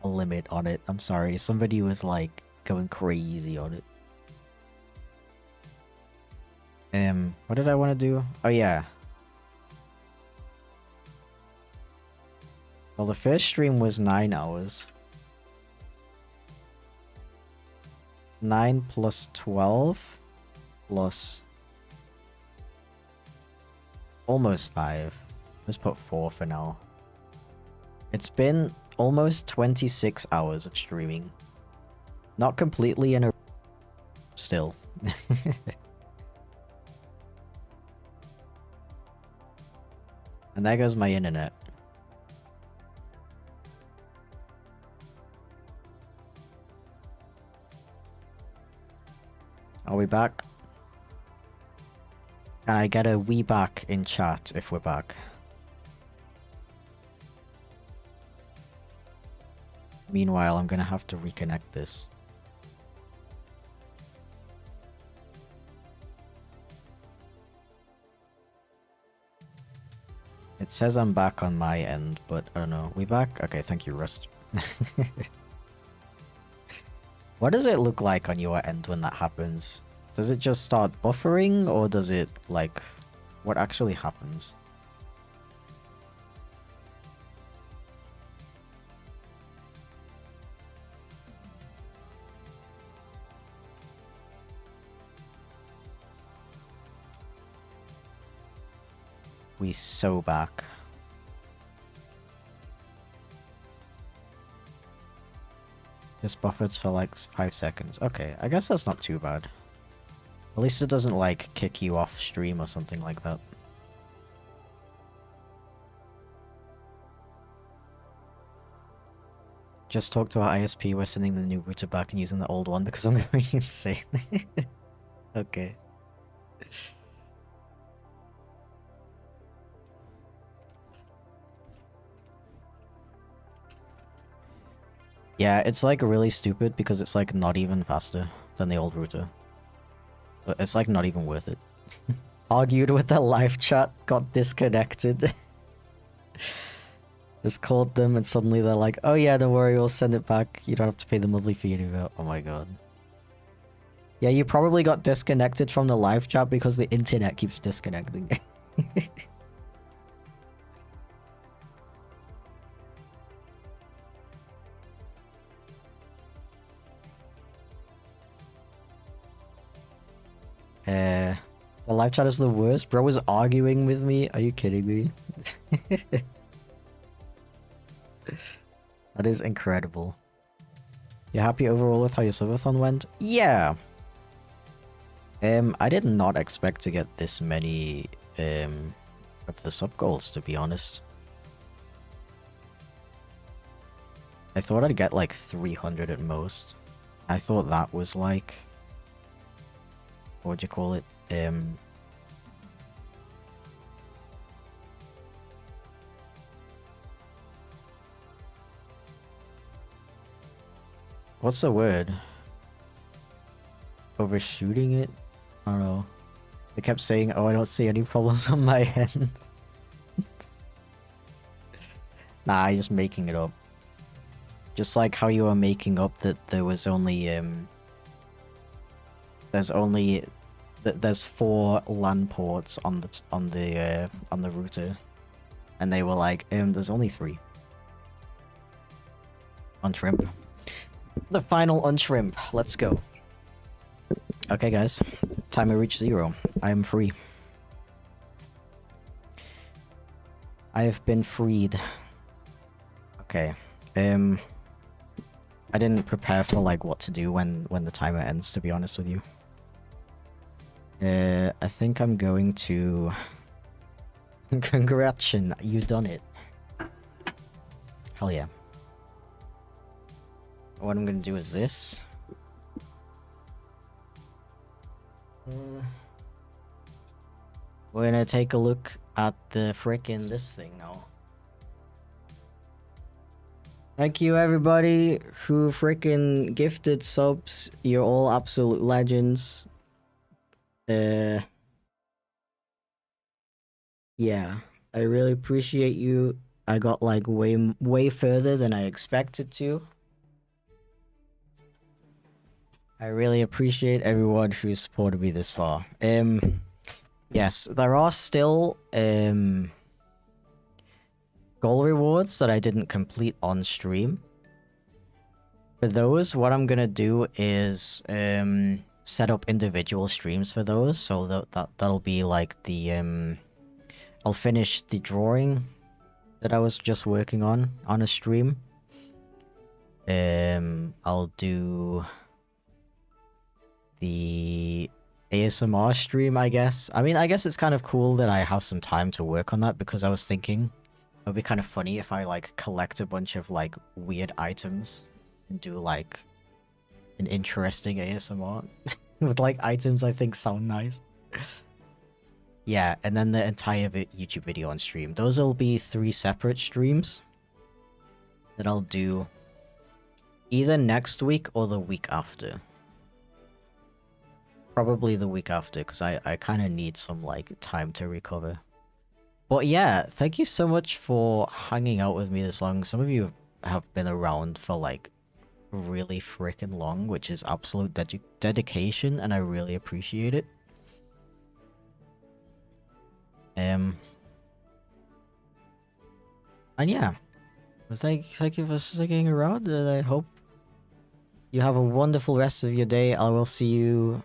Speaker 1: limit on it. I'm sorry. Somebody was like going crazy on it. What did I want to do? Oh yeah. Well, the first stream was 9 hours. 9 plus 12 plus almost 5. Let's put 4 for now. It's been almost 26 hours of streaming. Not completely in a... Still. And there goes my internet. Are we back? Can I get a we back in chat if we're back? Meanwhile, I'm gonna have to reconnect this. It says I'm back on my end, but I don't know. We back? Okay, thank you, Rust. What does it look like on your end when that happens? Does it just start buffering, or does it, like... What actually happens? We so back. This buffers for like 5 seconds. Okay, I guess that's not too bad. At least it doesn't like kick you off stream or something like that. Just talk to our ISP, we're sending the new router back and using the old one because I'm going insane. Okay. Yeah, it's like really stupid because it's like not even faster than the old router. So it's like not even worth it. Argued with the live chat, got disconnected. Just called them and suddenly they're like, oh yeah, don't worry, we'll send it back. You don't have to pay the monthly fee anymore. Oh my god. Yeah, you probably got disconnected from the live chat because the internet keeps disconnecting. The live chat is the worst. Bro was arguing with me. Are you kidding me? That is incredible. You happy overall with how your Sub-A-Thon went? Yeah. I did not expect to get this many of the sub goals, to be honest. I thought I'd get like 300 at most. I thought that was like, what would you call it? What's the word? Overshooting it? I don't know. They kept saying, oh, I don't see any problems on my end. Nah, I'm just making it up. Just like how you were making up that there was only, there's 4 LAN ports on the router. And they were like, there's only 3. Unshrimp. The final unshrimp. Let's go. Okay, guys. Timer reached 0. I am free. I have been freed. Okay. I didn't prepare for like what to do when the timer ends, to be honest with you. I think I'm going to... Congratulations, you done it. Hell yeah. What I'm gonna do is this. We're gonna take a look at the frickin' this thing now. Thank you everybody who frickin' gifted subs. You're all absolute legends. Yeah, I really appreciate you. I got like way further than I expected to. I really appreciate everyone who supported me this far. Yes, there are still goal rewards that I didn't complete on stream. For those, what I'm gonna do is set up individual streams for those, so that'll be like the I'll finish the drawing that I was just working on a stream. I'll do the ASMR stream, I guess. I mean, I guess it's kind of cool that I have some time to work on that, because I was thinking it would be kind of funny if I like collect a bunch of like weird items and do like an interesting ASMR with like items I think sound nice. Yeah, and then the entire YouTube video on stream. Those will be 3 separate streams that I'll do either next week or the week after. Probably the week after, because I kind of need some, like, time to recover. But yeah, thank you so much for hanging out with me this long. Some of you have been around for, like, really freaking long, which is absolute dedication, and I really appreciate it. And yeah, thank you for sticking around, and I hope you have a wonderful rest of your day. I will see you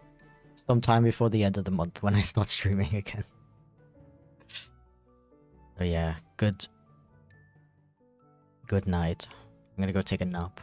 Speaker 1: sometime before the end of the month when I start streaming again. So yeah, good night. I'm gonna go take a nap.